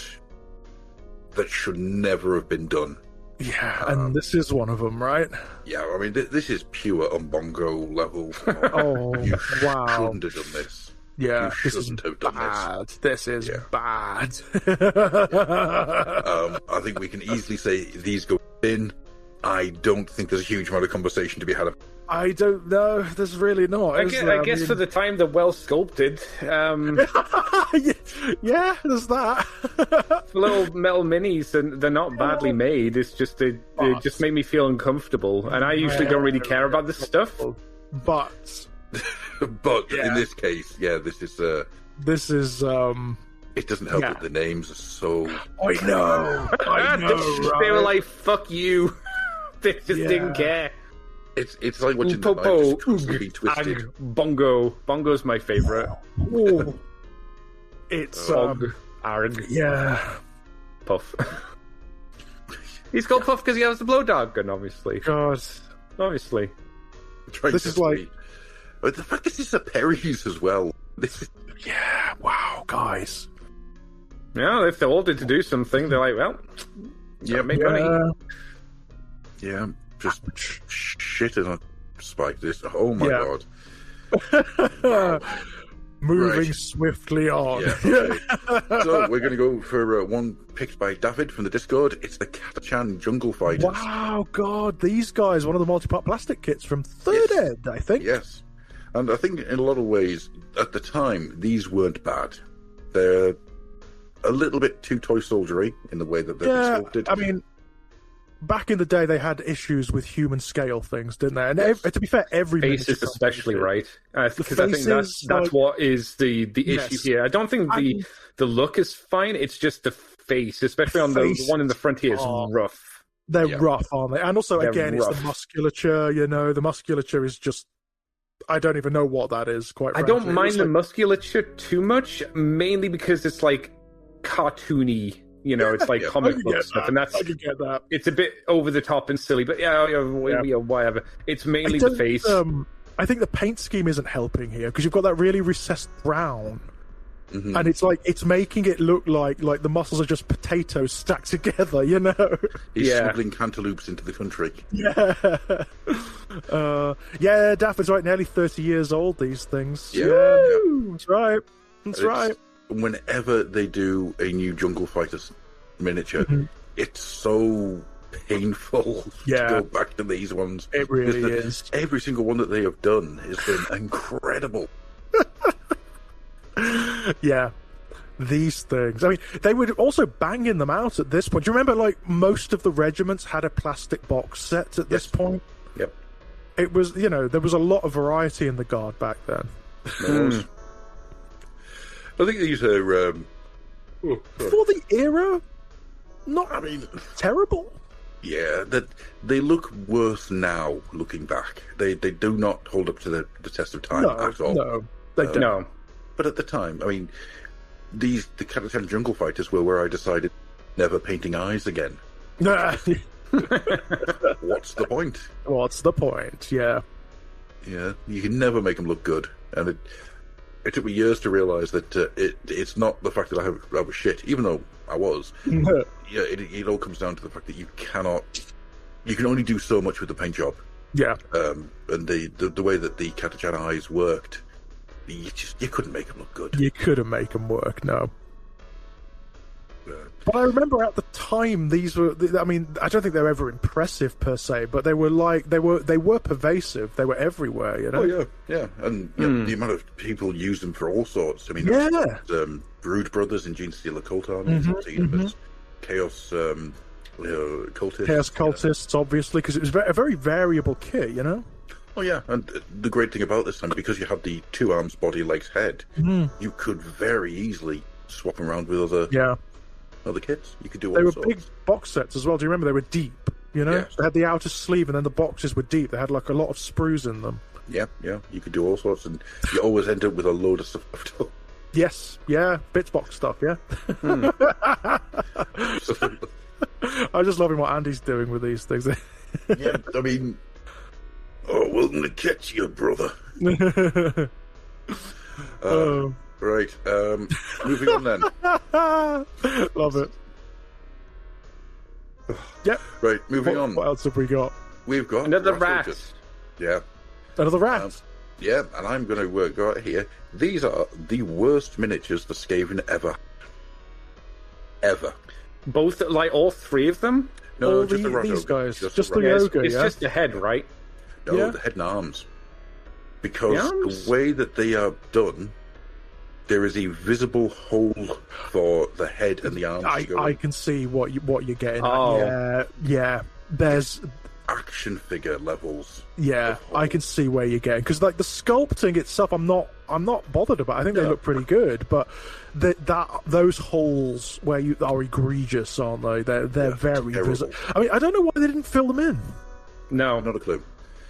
that should never have been done. Yeah, and this is one of them, right? Yeah, I mean, this is pure Umbongo level. Oh, You wow. shouldn't have done this. Yeah, You shouldn't have done bad. This is bad. I think we can easily say these go in. I don't think there's a huge amount of conversation to be had. I don't know. There's really not. I guess for the time they're well sculpted. Yeah, there's that. Little metal minis, and they're not badly made. It's just they just make me feel uncomfortable, and I usually don't really care about this stuff. But in this case, this is. It doesn't help that the names are so. I know. They were like, "Fuck you." They just didn't care. It's like watching the knife just constantly twisted. Bongo. Bongo's my favourite. It's Arg. Yeah. Puff. He's called Puff because he has the blow dog gun, obviously. God. Obviously. This is like... But the fact this is a Perry's as well. Yeah, wow, guys. Yeah, if they're ordered to do something, they're like, well, make money. Yeah, just shitting on Spike this. Oh my god. Wow. Moving swiftly on. Yeah, okay. So we're going to go for one picked by David from the Discord. It's the Katachan Jungle Fighters. Wow, God, these guys, one of the multi-part plastic kits from Third Ed, I think. Yes. And I think in a lot of ways, at the time, these weren't bad. They're a little bit too toy soldiery in the way that they're sculpted. I mean, back in the day, they had issues with human scale things, didn't they? And to be fair, every faces especially, right? Because I think that's what is the issue here. I don't think the look is fine. It's just the face, especially on the one in the front here, is rough. They're rough, aren't they? And also, again, it's the musculature. You know, the musculature is just. I don't even know what that is, quite frankly. I don't mind the musculature too much, mainly because it's like cartoony, you know, it's like comic book stuff, and that's, I can get that. It's a bit over the top and silly, but whatever. It's mainly the face. I think the paint scheme isn't helping here, because you've got that really recessed brown, and it's like, it's making it look like the muscles are just potatoes stacked together, you know? He's smuggling cantaloupes into the country. Yeah, Daffod's right, nearly 30 years old, these things. Yeah. That's right. That's right. Whenever they do a new Jungle Fighters miniature, it's so painful to go back to these ones. It really is. Every single one that they have done has been incredible. Yeah, these things. I mean, they were also banging them out at this point. Do you remember, like, most of the regiments had a plastic box set at this point? Yep. It was, you know, there was a lot of variety in the Guard back then. I think these are... For the era, terrible. Yeah, that they look worse now, looking back. They do not hold up to the test of time at all. No, they don't. No. But at the time, I mean, the Katachan Jungle Fighters were where I decided never painting eyes again. What's the point? What's the point? Yeah. Yeah, you can never make them look good. And it took me years to realise that it's not the fact that I was shit, even though I was. It all comes down to the fact that you can only do so much with the paint job. Yeah. And the way that the Katachan eyes worked, you couldn't make them look good. You couldn't make them work, no. But I remember at the time these were. I mean, I don't think they were ever impressive per se, but they were pervasive. They were everywhere, you know. Oh yeah. And the amount of people used them for all sorts. I mean, Brood Brothers in Gene Stealer Cult Armies, Chaos Cultists. Chaos Cultists, obviously, because it was a very variable kit, you know. Oh yeah, and the great thing about this time, because you had the 2 arms, body, legs, head, you could very easily swap them around with other kits. You could do all sorts. They were big box sets as well. Do you remember? They were deep, you know? Yes. They had the outer sleeve, and then the boxes were deep. They had like a lot of sprues in them. Yeah. You could do all sorts, and you always end up with a load of stuff left over. Yes, bits box stuff, yeah. I'm just loving what Andy's doing with these things. Yeah, I mean... Oh, welcome to catch you, brother. Right, moving on then. Love it. Yep. Right, moving on. What else have we got? We've got... Another rat. Yeah. Another rat. Yeah, and I'm going to go out here. These are the worst miniatures the Skaven ever. Both, like all three of them. No, All just the Rat these Ogre. guys, just the the Rat Ogre. ogre, It's yeah. just the head, right? No, Yeah. the head and arms. Because The arms? the way that they are done, there is a visible hole for the head and the arms. to go I in. can see what you're getting. Oh. At. Yeah. There's Action figure levels. Yeah, I can see where you're getting, because like the sculpting itself, I'm not bothered about. I think they No. look pretty good, but those holes where you are egregious, aren't they? They're very terrible. visible. I mean, I don't know why they didn't fill them in. No, Not a clue.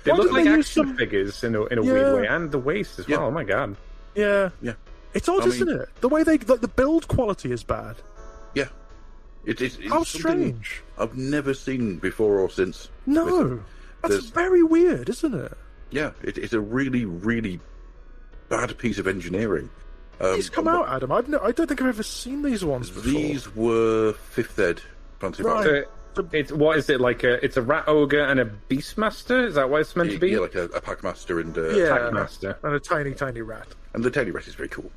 they Why look don't like they use action some- figures in a Yeah. weird way, and the waist as well. Yeah. Oh my god. Yeah, Yeah. it's odd, I isn't mean- it? The way they like the build quality is bad. Yeah. It's How something strange. I've never seen before or since. No, that's There's- very weird, isn't it? Yeah, it's a really, really bad piece of engineering. These come out, Adam. I don't think I've ever seen these ones before. These were 5th Ed Fantasy Right. Battle. It's what is it like? It's a rat ogre and a beastmaster. Is that what it's meant to be? Yeah, like a Packmaster and Yeah. Packmaster. And a tiny rat. and the Teddy Rat is very cool.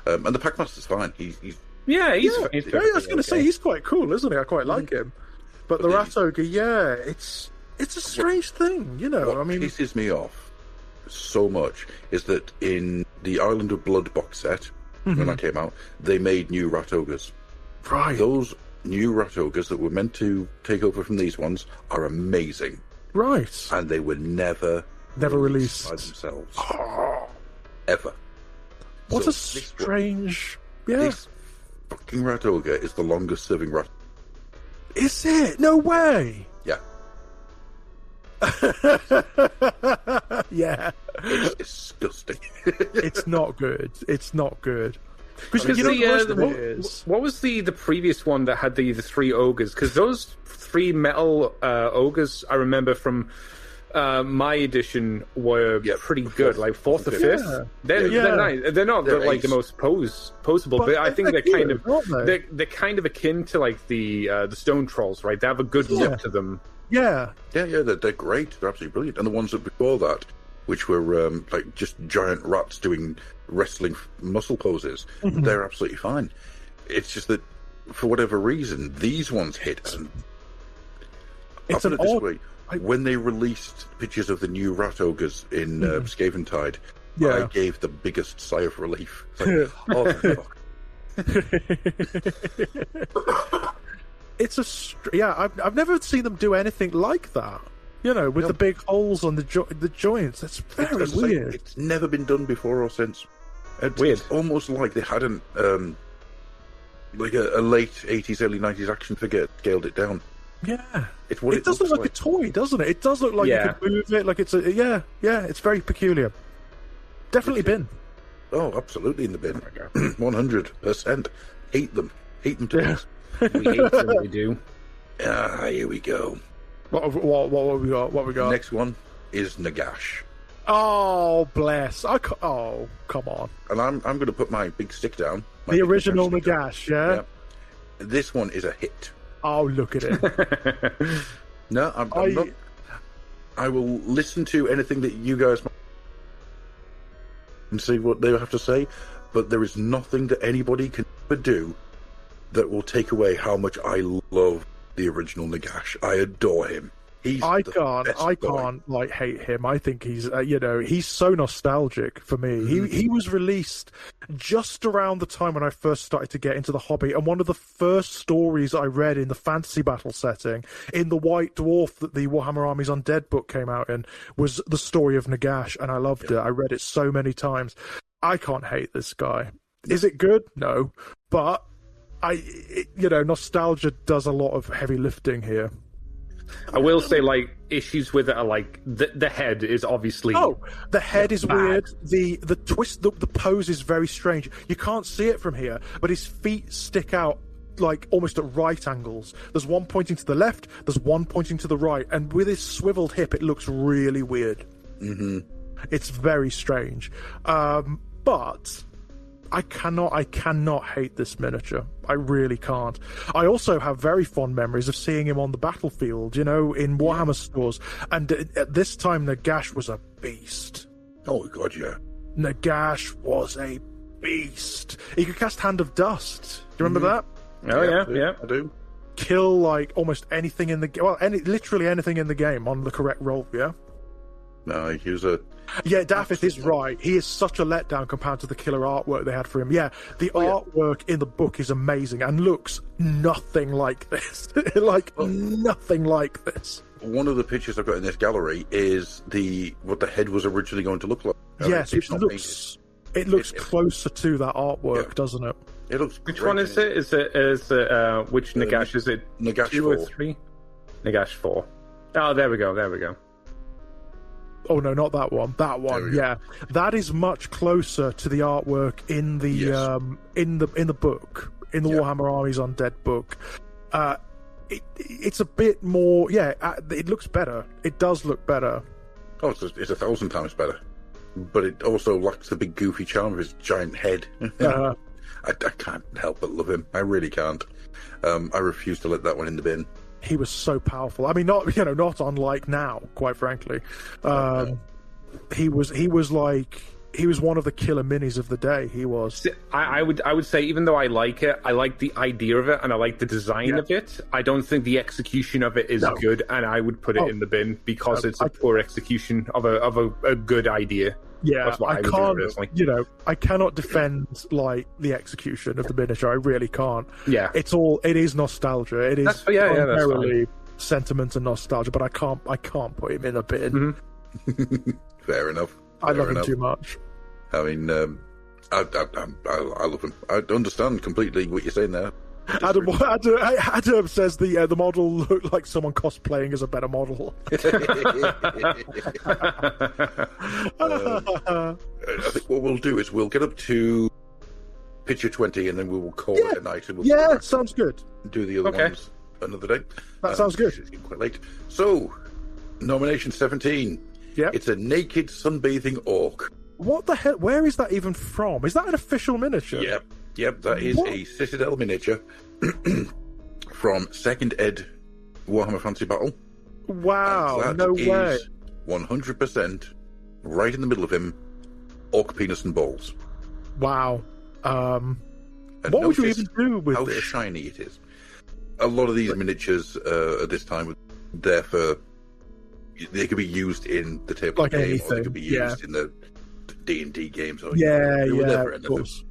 And the Packmaster's fine. He's Yeah, he's Yeah, I was going to say he's quite cool, isn't he? I quite like him. But the the- rat ogre, yeah, it's a strange thing, you know. what I mean, pisses me off so much is that in the Island of Blood box set, when that came out, they made new Rat Ogres. right, Those new Rat Ogres that were meant to take over from these ones are amazing, right. and they were never Released. by themselves. Oh, Ever. what So a this one- strange. Yeah, This fucking Rat Ogre is the longest serving rat. is it? No way. Yeah. Yeah, It's disgusting. it's not good. It's not good. Because Because you know the, the worst of what, it is. what was the previous one that had the three ogres? Because those three metal ogres I remember from my edition were Yeah, pretty fourth- good, like fourth or fifth. fifth. Yeah. They're Yeah. nice. They're not They're like the ace. most poseable, But but I think they're kind good, of aren't they? they're kind of akin to like the stone trolls, right? They have a good Yeah. look to them. Yeah, Yeah, they're great. They're absolutely brilliant. And the ones that before that, which were like just giant rats doing wrestling muscle poses, they're absolutely fine. It's just that for whatever reason, these ones hit. And I'll it's put an it this odd. way: when they released pictures of the new rat ogres in Scaventide, Yeah. I gave the biggest sigh of relief. It's like, oh, fuck. It's I've never seen them do anything like that. You know, with No. the big holes on the joints. That's very As I say, weird. It's never been done before or since. Weird. It's almost like they hadn't, like a late 80s, early 90s action figure scaled it down. Yeah, It's what it does look looks like a toy, doesn't it? It does look like Yeah. you can move it. Like it's a yeah. It's very peculiar. Definitely bin. Oh, absolutely in the bin. 100%. Hate them to death. We hate them, we do. Ah, here we go. What have we got? What have we got? Next one is Nagash. Oh bless! Oh come on! And I'm going to put my big stick down. my The big original stick down. Nagash, yeah? Yeah. This one is a hit. Oh look at it! No, I'm not. I will listen to anything that you guys and see what they have to say, but there is nothing that anybody can ever do that will take away how much I love the original Nagash. I adore him. I the can't best boy. like hate him. I think he's he's so nostalgic for me. He was released just around the time when I first started to get into the hobby, and one of the first stories I read in the fantasy battle setting in the White Dwarf that the Warhammer Armies Undead book came out in was the story of Nagash, and I loved it. I read it so many times. I can't hate this guy. Is it good? No, but nostalgia does a lot of heavy lifting here. I will say, like, issues with it are like the head is obviously. Oh, the head is bad. weird. The twist, the pose is very strange. You can't see it from here, but his feet stick out like almost at right angles. There's one pointing to the left, there's one pointing to the right, and with his swiveled hip, it looks really weird. Mm-hmm. It's very strange. But I cannot hate this miniature. I really can't. I also have very fond memories of seeing him on the battlefield, in Warhammer stores. And at this time, Nagash was a beast. Oh, God, yeah. Nagash was a beast. He could cast Hand of Dust. Do you remember that? Oh, yeah. I do. Kill, like, almost anything in the game. Well, literally anything in the game on the correct roll, yeah? No, he was a... Yeah, Daffith is right. He is such a letdown compared to the killer artwork they had for him. Yeah, the artwork in the book is amazing and looks nothing like this. Nothing like this. One of the pictures I've got in this gallery is what the head was originally going to look like. Yes, it looks closer to that artwork, doesn't it? It looks Which one is it? Is it which Nagash? Is it Nagash 2 4. or 3? Nagash 4. Oh, there we go. Oh no, not that one. That one, yeah, that is much closer to the artwork in the in the book, in the Warhammer Armies Undead book. It's a bit more, it looks better. It does look better. Oh, it's 1,000 times better. But it also lacks the big goofy charm of his giant head. I can't help but love him. I really can't. I refuse to let that one in the bin. He was so powerful. I mean, not unlike now, quite frankly. He was one of the killer minis of the day. He was. I would say, even though I like it, I like the idea of it and I like the design of it. I don't think the execution of it is good, and I would put it in the bin because it's a poor execution of a good idea. Yeah, that's what I would do personally. I cannot defend like the execution of the miniature. I really can't. Yeah, it is nostalgia. It is primarily sentiment and nostalgia, but I can't put him in a bin. Mm-hmm. Fair enough. I love him too much. I mean, I love him. I understand completely what you're saying there. Adam says the model looked like someone cosplaying as a better model. I think what we'll do is we'll get up to picture 20 and then we will call it a night. And we'll sounds good. Do the other ones another day. That sounds good. It's getting quite late. So, nomination 17. Yeah, it's a naked sunbathing orc. What the hell? Where is that even from? Is that an official miniature? Yep, that is a Citadel miniature from 2nd Ed Warhammer Fantasy Battle. Wow, no way. 100% right in the middle of him, orc penis and balls. Wow. What would you even do with how this? Shiny it is. A lot of these miniatures at this time were there for... They could be used in the tabletop game, anything. or they could be used in the D&D games. Or, of course.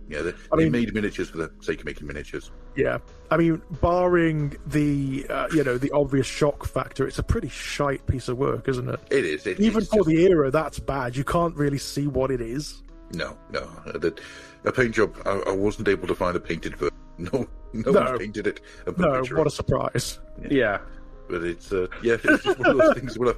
Yeah, they made miniatures for the sake of making miniatures. Yeah, I mean, barring the the obvious shock factor, it's a pretty shite piece of work, isn't it? It is. Even for the era, that's bad. You can't really see what it is. No. A paint job. I wasn't able to find a painted version. No one painted it. What a surprise! Yeah, but it's it's just one of those things. When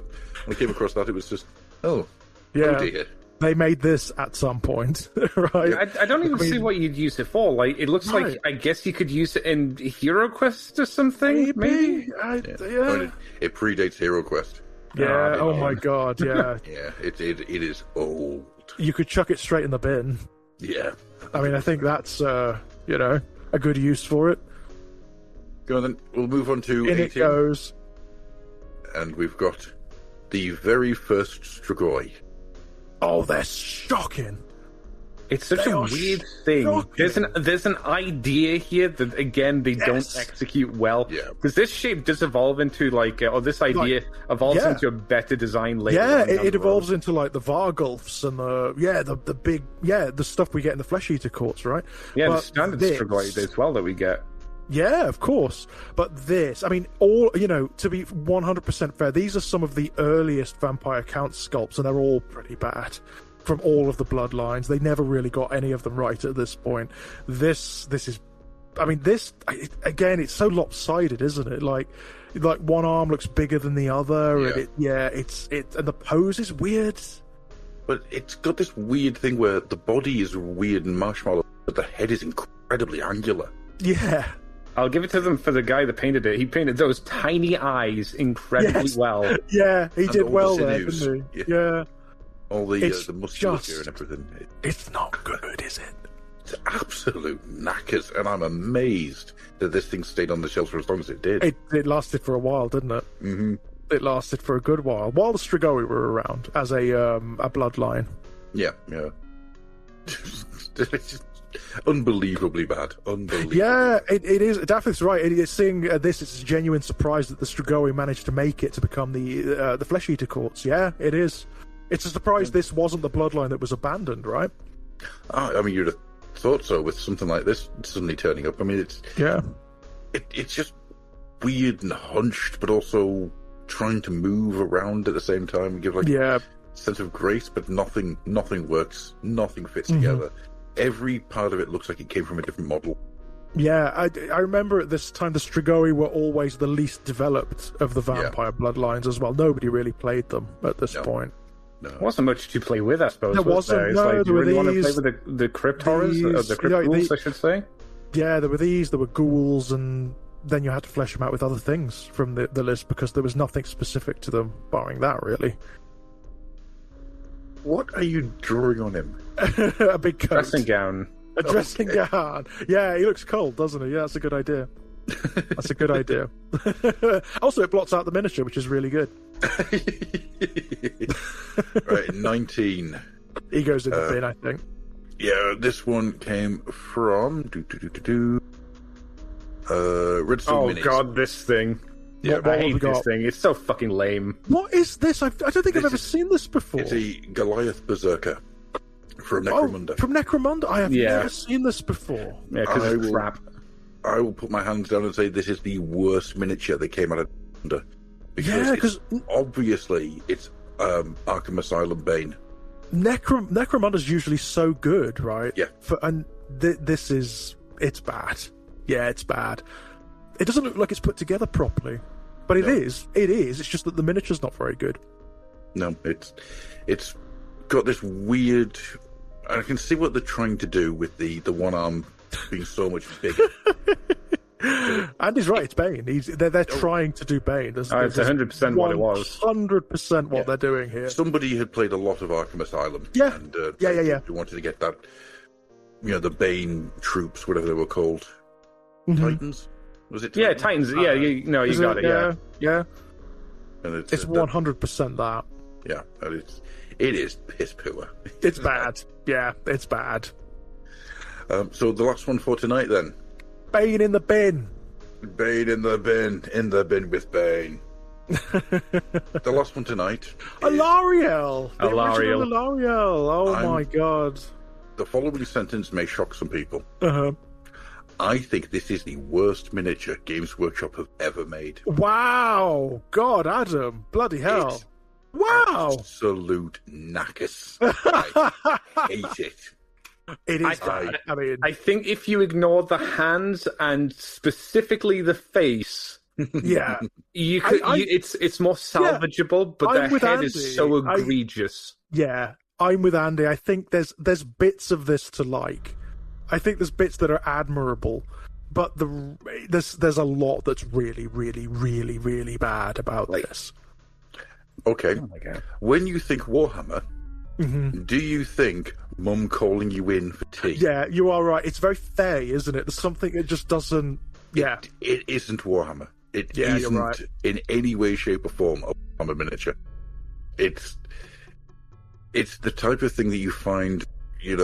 I came across that, it was just oh dear. They made this at some point, right? I don't even see what you'd use it for. Like, it looks like, I guess you could use it in Hero Quest or something, maybe? It predates Hero Quest. Yeah, oh my god, yeah. Yeah, it is old. You could chuck it straight in the bin. Yeah. I mean, I think that's, a good use for it. Go on then, we'll move on to 18. In it goes. And we've got the very first Strigoi. Oh, they're shocking. It's such a weird thing. There's an idea here that, again, they don't execute well. Yeah. Because this shape does evolve into, this idea evolves into a better design later. Yeah, it evolves into, the Vargulfs and the big, the stuff we get in the Flesh Eater courts, right? Yeah, the standard Strigoi as well that we get. Yeah, of course. But this, I mean, to be 100% fair, these are some of the earliest Vampire Count sculpts, and they're all pretty bad from all of the bloodlines. They never really got any of them right at this point. This is, I mean, again, it's so lopsided, isn't it? Like one arm looks bigger than the other, and and the pose is weird. But it's got this weird thing where the body is weird and marshmallow, but the head is incredibly angular. Yeah. I'll give it to them for the guy that painted it. He painted those tiny eyes incredibly well. Yeah, he did well there, didn't he? Yeah. All the musculature and everything. It's not good, is it? It's absolute knackers, and I'm amazed that this thing stayed on the shelf for as long as it did. It lasted for a while, didn't it? Mm-hmm. It lasted for a good while the Strigoi were around as a bloodline. Yeah. It's just unbelievably bad. Unbelievably. Yeah, it is. Daphne's right. It's seeing this. It's a genuine surprise that the Strigoi managed to make it to become the Flesh Eater courts. Yeah, it is. It's a surprise this wasn't the bloodline that was abandoned, right? I mean, you'd have thought so with something like this suddenly turning up. I mean, it's just weird and hunched, but also trying to move around at the same time and give a sense of grace, but nothing works. Nothing fits together. Every part of it looks like it came from a different model. Yeah, I remember at this time the Strigoi were always the least developed of the vampire bloodlines as well. Nobody really played them at this point. No. There wasn't much to play with, I suppose. There wasn't. It's like, do you really want to play with the crypt horrors? The crypt ghouls, I should say? Yeah, there were ghouls, and then you had to flesh them out with other things from the list because there was nothing specific to them, barring that, really. What are you drawing on him? A big coat. Dressing gown. A dressing gown. Yeah, he looks cold, doesn't he? Yeah, that's a good idea. That's a good idea. Also, it blots out the miniature, which is really good. Right, 19. He goes in the bin, I think. Yeah, this one came from Redstone Minis. Oh god, this thing. Yeah, I hate this thing. It's so fucking lame. What is this? I don't think I've ever seen this before. It's a Goliath Berserker from Necromunda. Oh, from Necromunda? I have never seen this before. Yeah, because it's crap. I will put my hands down and say this is the worst miniature that came out of Necromunda. Because obviously it's Arkham Asylum Bane. Necromunda's usually so good, right? Yeah. This is... It's bad. Yeah, it's bad. It doesn't look like it's put together properly. But it is. It is. It's just that the miniature's not very good. No, it's got this weird... I can see what they're trying to do with the one arm being so much bigger. Andy's right, it's Bane. They're trying to do Bane. It's 100% what it was. 100% what they're doing here. Somebody had played a lot of Arkham Asylum. Yeah. And yeah. They wanted to get that, the Bane troops, whatever they were called. Mm-hmm. Titans? Was it Titans? Yeah, Titans. Yeah, you got it. Yeah. And it's 100% that. Yeah, and it is piss poor. It's bad. Yeah, it's bad. So the last one for tonight, then. Bane in the bin. Bane in the bin. In the bin with Bane. The last one tonight. Alariel. The Alariel. original Alariel. Oh my god. The following sentence may shock some people. Uh-huh. I think this is the worst miniature Games Workshop have ever made. Wow. God, Adam. Bloody hell. Wow. Absolute knackers. I hate it. It is bad. I think if you ignore the hands and specifically the face, yeah, you could. It's more salvageable, but their head is so egregious. I'm with Andy. I think there's bits of this to like. I think there's bits that are admirable, but there's a lot that's really, really, really, really bad about this. Okay. Oh my God. When you think Warhammer, do you think Mum calling you in for tea? Yeah, you are right. It's very fey, isn't it? There's something it just doesn't. Yeah, it isn't Warhammer. It you're isn't right. in any way, shape, or form a Warhammer miniature. It's the type of thing that you find, in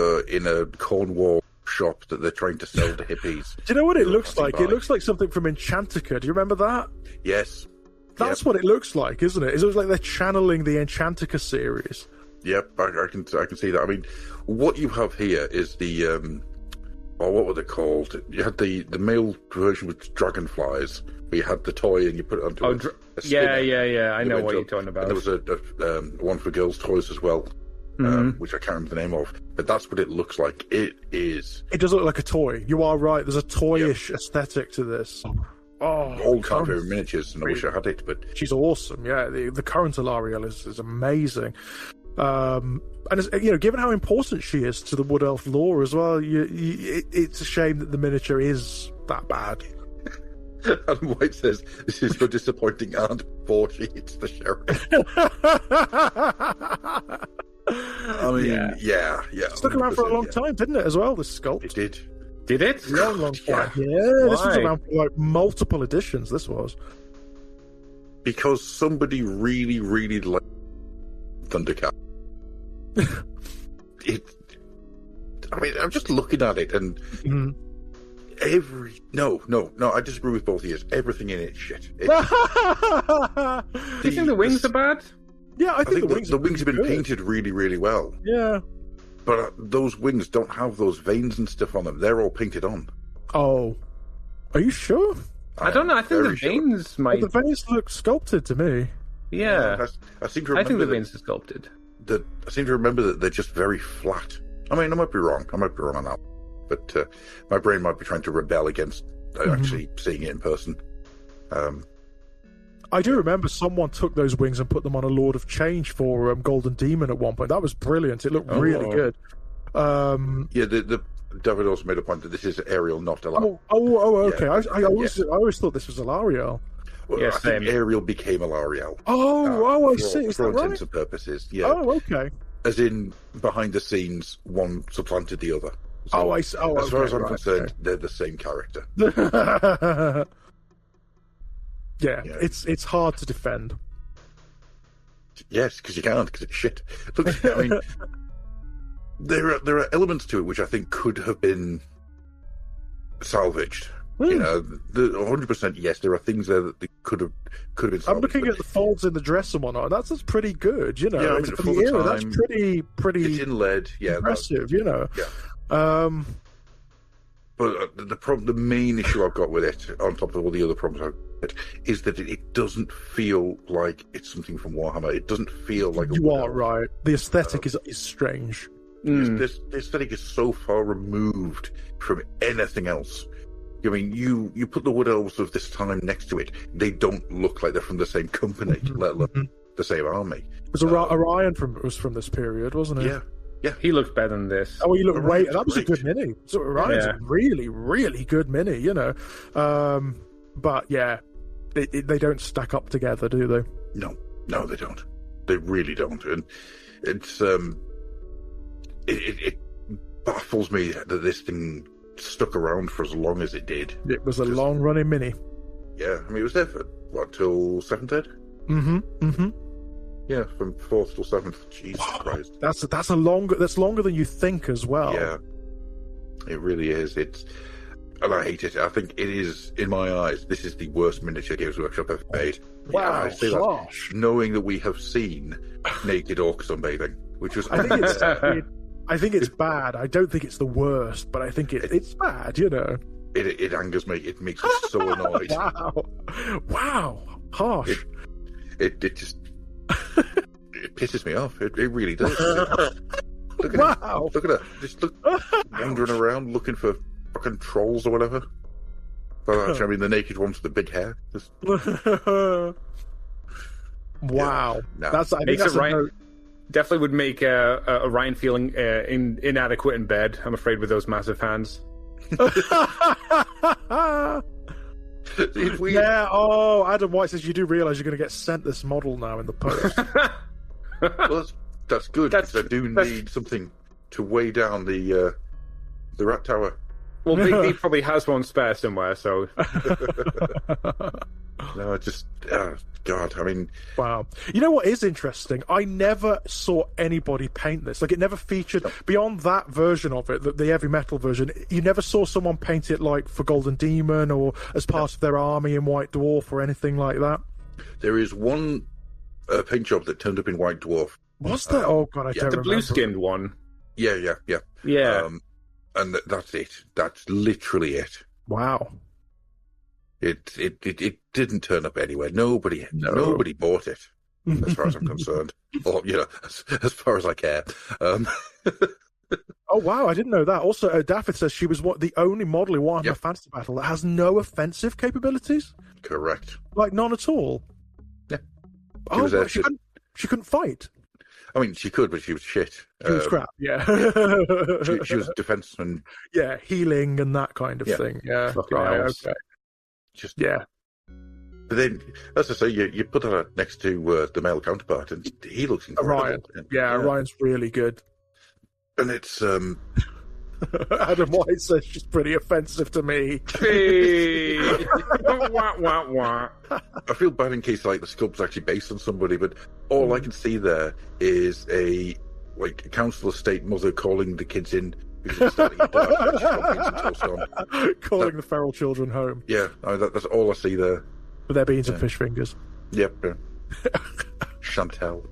a Cornwall shop that they're trying to sell to hippies. Do you know what it looks like? It looks like something from Enchantica. Do you remember that? Yes. That's what it looks like, isn't it? It looks like they're channeling the Enchantica series. Yep, I can see that. I mean, what you have here is the what were they called? You had the male version with dragonflies. Where you had the toy and you put it onto a spinner. Yeah. I know what you're talking about. And there was a one for girls' toys as well, which I can't remember the name of. But that's what it looks like. It is. It does look like a toy. You are right. There's a toyish aesthetic to this. Oh, old cartoon miniatures, and I wish I had it, but she's awesome. Yeah, the current Alariel is amazing. And it's, given how important she is to the Wood Elf lore as well, it's a shame that the miniature is that bad. Adam White says, "This is your disappointing aunt before she hits the sheriff." I mean, yeah. It stuck around for a long time, didn't it? As well, this sculpt. It did. Did it? Long time. Yeah, this was around for multiple editions. This was. because somebody really, really liked Thundercat. I mean, I'm just looking at it, and I disagree with both of you. Everything in it is shit. Do you think the wings are bad? Yeah, I think the wings have been painted really, really well. Yeah. But those wings don't have those veins and stuff on them. They're all painted on. Oh. Are you sure? I don't know. I think the veins might... Well, the veins look sculpted to me. Yeah. I seem to remember I think the veins are sculpted. I seem to remember that they're just very flat. I mean, I might be wrong. on that. But my brain might be trying to rebel against actually seeing it in person. I do remember someone took those wings and put them on a Lord of Change for Golden Demon at one point. That was brilliant. It looked really good. David also made a point that this is Ariel, not Alariel. Okay. I always thought this was Alariel. Well, I think Ariel became Alariel. I see. Is that right? For all intents and purposes, yeah. Oh, okay. As in, behind the scenes, one supplanted the other. So, I see. As far as I'm concerned, they're the same character. Yeah, it's hard to defend. Yes, because you can't, because it's shit. Look, I mean, there are elements to it which I think could have been salvaged. You know, 100%. Yes, there are things there that they could have been salvaged. I'm looking at the folds in the dress and whatnot. That's pretty good. You know, I mean, for the era, that's pretty. It's in lead. Yeah, impressive. You know. Yeah. But the main issue I've got with it, on top of all the other problems I've got, is that it doesn't feel like it's something from Warhammer. It doesn't feel like you are right. The aesthetic is strange. The aesthetic is so far removed from anything else. I mean, you put the Wood Elves of this time next to it, they don't look like they're from the same company, let alone the same army. It was Orion was from this period, wasn't it? Yeah. Yeah, he looked better than this. Oh, he looked great. That was a good mini. So Orion's a really, really good mini, you know. But yeah, they don't stack up together, do they? No, they don't. They really don't. And it's it baffles me that this thing stuck around for as long as it did. It was a long-running mini. Yeah, I mean, it was there for till 7th ed. Yeah, from 4th till 7th. Jesus Christ. That's longer than you think as well. Yeah. It really is. And I hate it. I think it is, in my eyes, this is the worst miniature Games Workshop ever made. Wow, yeah, I say that knowing that we have seen naked orcs sunbathing, which was I think it's bad. I don't think it's the worst, but I think it's bad, you know. It angers me. It makes me so annoyed. Wow. Harsh. It just it pisses me off. It really does. Look at her. Look at her. Just wandering around looking for fucking trolls or whatever. Well, actually, I mean the naked ones with the big hair. Wow. Yeah, no. I think that's definitely would make Ryan feeling inadequate in bed, I'm afraid, with those massive hands. Yeah, Adam White says you do realise you're going to get sent this model now in the post. Well, that's good, because I do need something to weigh down the rat tower. Well, Big D probably has one spare somewhere, so... No, God, I mean... Wow. You know what is interesting? I never saw anybody paint this. Like, it never featured... Beyond that version of it, the heavy metal version, you never saw someone paint it, like, for Golden Demon or as part of their army in White Dwarf or anything like that. There is one paint job that turned up in White Dwarf. Was there? Oh, God, I don't remember. The blue-skinned one. Yeah. Yeah. And that's it. That's literally it. Wow. It didn't turn up anywhere. Nobody bought it, as far as I'm concerned. Or, you know, as far as I care. Oh, wow, I didn't know that. Also, Daffy says she was the only model in Warhammer Fantasy Battle that has no offensive capabilities? Correct. Like, none at all? Yeah. She couldn't fight? I mean, she could, but she was shit. She was crap, yeah. she was defenseman. Yeah, healing and that kind of thing. Yeah, right, okay. But then, as I say, you put that next to the male counterpart, and he looks incredible. Orion. Yeah, Orion's really good. And it's Adam White says she's pretty offensive to me. Hey. Wah, wah, wah. I feel bad in case like the sculpt's actually based on somebody, but all I can see there is a council estate mother calling the kids in because it's starting to dark, and she's got beans and toast on. Calling the feral children home. Yeah, that's all I see there. With their beans and fish fingers. Yep. Chantel.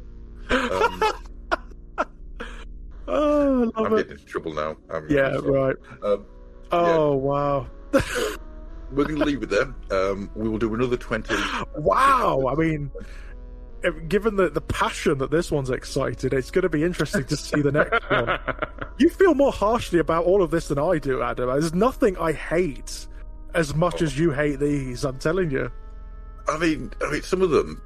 Oh, I love I'm it. getting into trouble now. Right. Wow. We're going to leave it there. We will do another 20. Wow. I mean, given the passion that this one's excited, it's going to be interesting to see the next one. You feel more harshly about all of this than I do, Adam. There's nothing I hate as much as you hate these, I'm telling you. I mean, some of them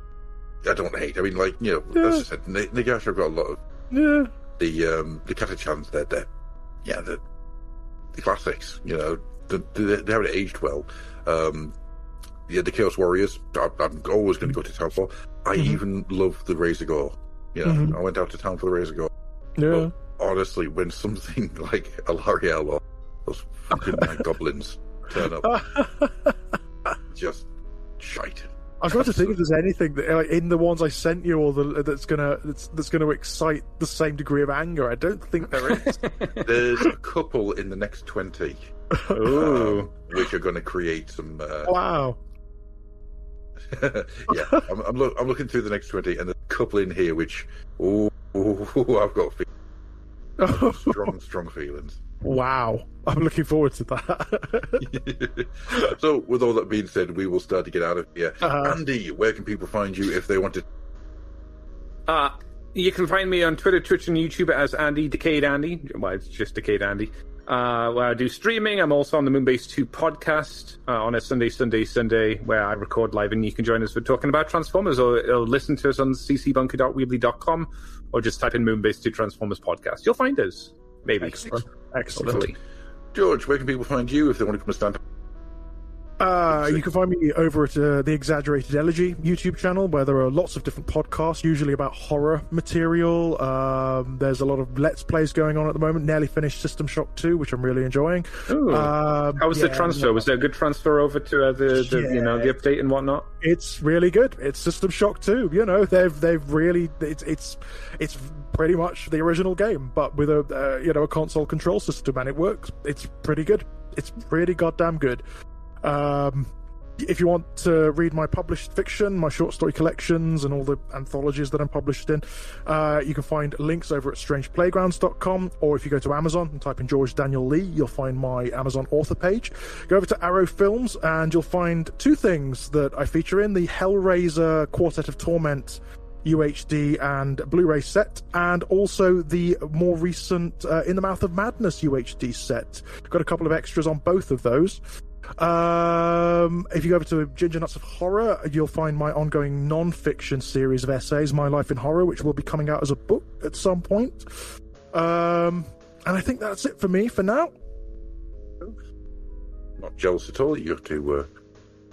I don't hate. I mean, like, you know, as I said, Nagash, I've got a lot of the Katachans. They're the classics. You know, they haven't aged well. The Chaos Warriors, I'm always going to go to town for. I even love the Razor Gore. You know, I went out to town for the Razor Gore. Yeah. But honestly, when something like Alariel or those fucking goblins turn up, just shite. I was trying to think if there's anything that, in the ones I sent you, or that's gonna excite the same degree of anger. I don't think there is. There's a couple in the next 20, which are going to create some. Wow. Yeah, I'm looking through the next 20, and there's a couple in here which, I've got strong feelings. Wow, I'm looking forward to that. So, with all that being said, we will start to get out of here. Andy, where can people find you if they want to? You can find me on Twitter, Twitch, and YouTube as Andy Decayed Andy. Well, it's just Decayed Andy. Where I do streaming. I'm also on the Moonbase 2 podcast on a Sunday, where I record live, and you can join us for talking about Transformers, or listen to us on ccbunker.weebly.com, or just type in Moonbase 2 Transformers podcast. You'll find us. Maybe. Excellent. Hopefully. George, where can people find you if they want to come and stand up? You can find me over at the Exaggerated Elegy YouTube channel, where there are lots of different podcasts, usually about horror material. There's a lot of Let's Plays going on at the moment. Nearly finished System Shock 2, which I'm really enjoying. How was the transfer? Was there a good transfer over to the update and whatnot? It's really good. It's System Shock 2. You know, they've really it's pretty much the original game, but with a console control system, and it works. It's pretty good. It's pretty goddamn good. If you want to read my published fiction, my short story collections, and all the anthologies that I'm published in, you can find links over at strangeplaygrounds.com, or if you go to Amazon and type in George Daniel Lee, you'll find my Amazon author page. Go over to Arrow Films and you'll find two things that I feature in: the Hellraiser Quartet of Torment UHD and Blu-ray set, and also the more recent In the Mouth of Madness UHD set. Got a couple of extras on both of those. If you go over to Ginger Nuts of Horror, you'll find my ongoing non-fiction series of essays, My Life in Horror, which will be coming out as a book at some point. And I think that's it for me for now. Not jealous at all. You have to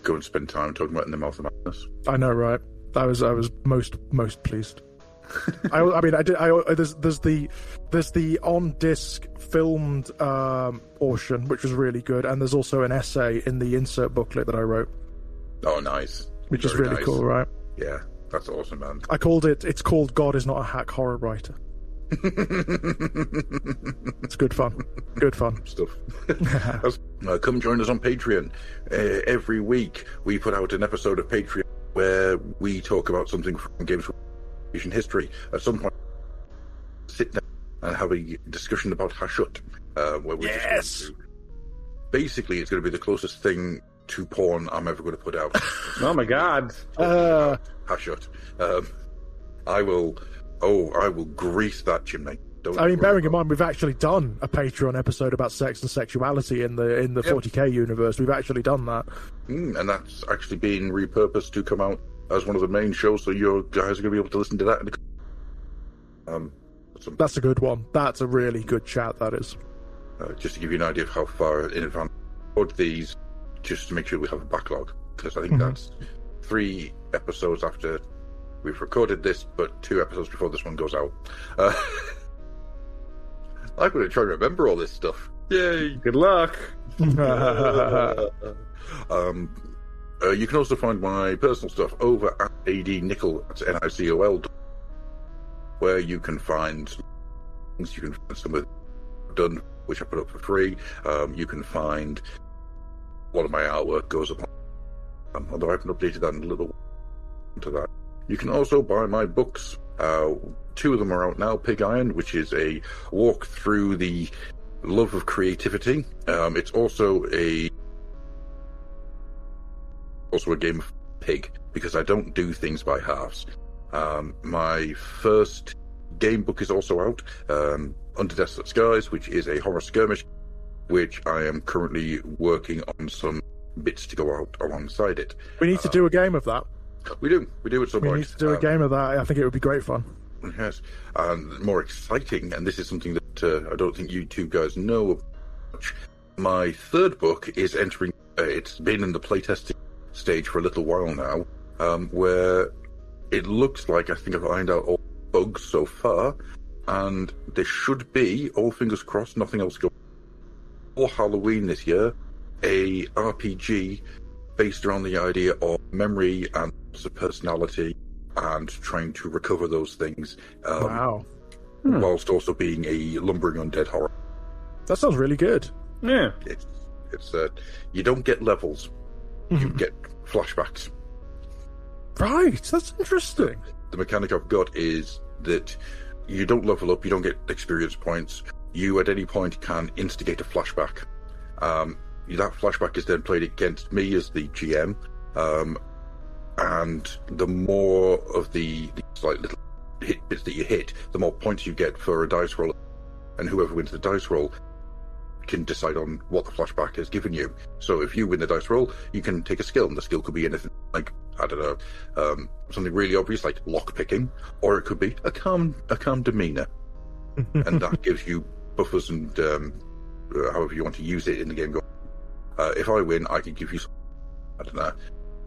go and spend time talking about In the Mouth of Madness. I know, right? I was most pleased. There's the on disc filmed portion, which was really good, and there's also an essay in the insert booklet that I wrote. Oh, nice! Which is really cool, right? Yeah, that's awesome, man. It's called God Is Not a Hack Horror Writer. It's good fun. Good fun stuff. Come join us on Patreon. Every week we put out an episode of Patreon where we talk about something from games from history. At some point, sit down and have a discussion about Hashut, where we're just basically, it's going to be the closest thing to porn I'm ever going to put out. Oh my god! Hashut. I will grease that chimney. Bearing in mind, we've actually done a Patreon episode about sex and sexuality in the 40k universe. We've actually done that, and that's actually being repurposed to come out as one of the main shows, so your guys are going to be able to listen to that. That's a good one. That's a really good chat, that is. Just to give you an idea of how far in advance we record these, just to make sure we have a backlog, because I think that's 3 episodes after we've recorded this, but 2 episodes before this one goes out. I'm going to try and remember all this stuff. Yay! Good luck. You can also find my personal stuff over at ADNicol, that's NICOL, where you can find things, you can find some of the done, which I put up for free. You can find a lot of my artwork goes up, although I haven't updated that in a little while to that. You can also buy my books. 2 of them are out now. Pig Iron, which is a walk through the love of creativity. It's also a game of pig, because I don't do things by halves. My first game book is also out, Under Desolate Skies, which is a horror skirmish, which I am currently working on some bits to go out alongside it. We need to do a game of that. We do at some point. We need to do a game of that. I think it would be great fun. Yes, and more exciting, and this is something that I don't think you two guys know much. My third book is entering, it's been in the playtesting stage for a little while now, where it looks like I think I've ironed out all bugs so far, and there should be, all fingers crossed, nothing else going for Halloween this year, a RPG based around the idea of memory and personality and trying to recover those things. Wow. Whilst also being a lumbering undead horror. That sounds really good. Yeah. It's you don't get levels, you get flashbacks. Right, that's interesting. The mechanic I've got is that you don't level up, you don't get experience points. You at any point can instigate a flashback. That flashback is then played against me as the GM, and the more of the like little hit bits that you hit, the more points you get for a dice roll, and whoever wins the dice roll can decide on what the flashback has given you. So if you win the dice roll, you can take a skill, and the skill could be anything like, I don't know, something really obvious like lock picking, or it could be a calm demeanor, and that gives you buffers and however you want to use it in the game. If I win, I can give you some, I don't know,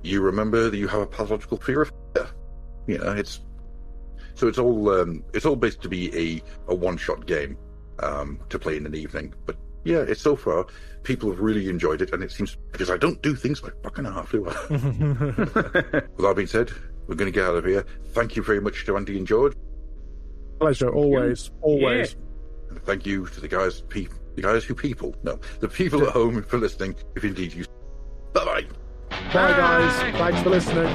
you remember that you have a pathological fear of fire. You know, it's all based to be a one-shot game to play in an evening. But yeah, it's so far people have really enjoyed it, and it seems, because I don't do things like fucking half, do I? With that being said, we're going to get out of here. Thank you very much to Andy and George. Pleasure, always. Yeah. And thank you to the people at home for listening, if indeed you. Bye-bye. Bye, guys. Thanks for listening.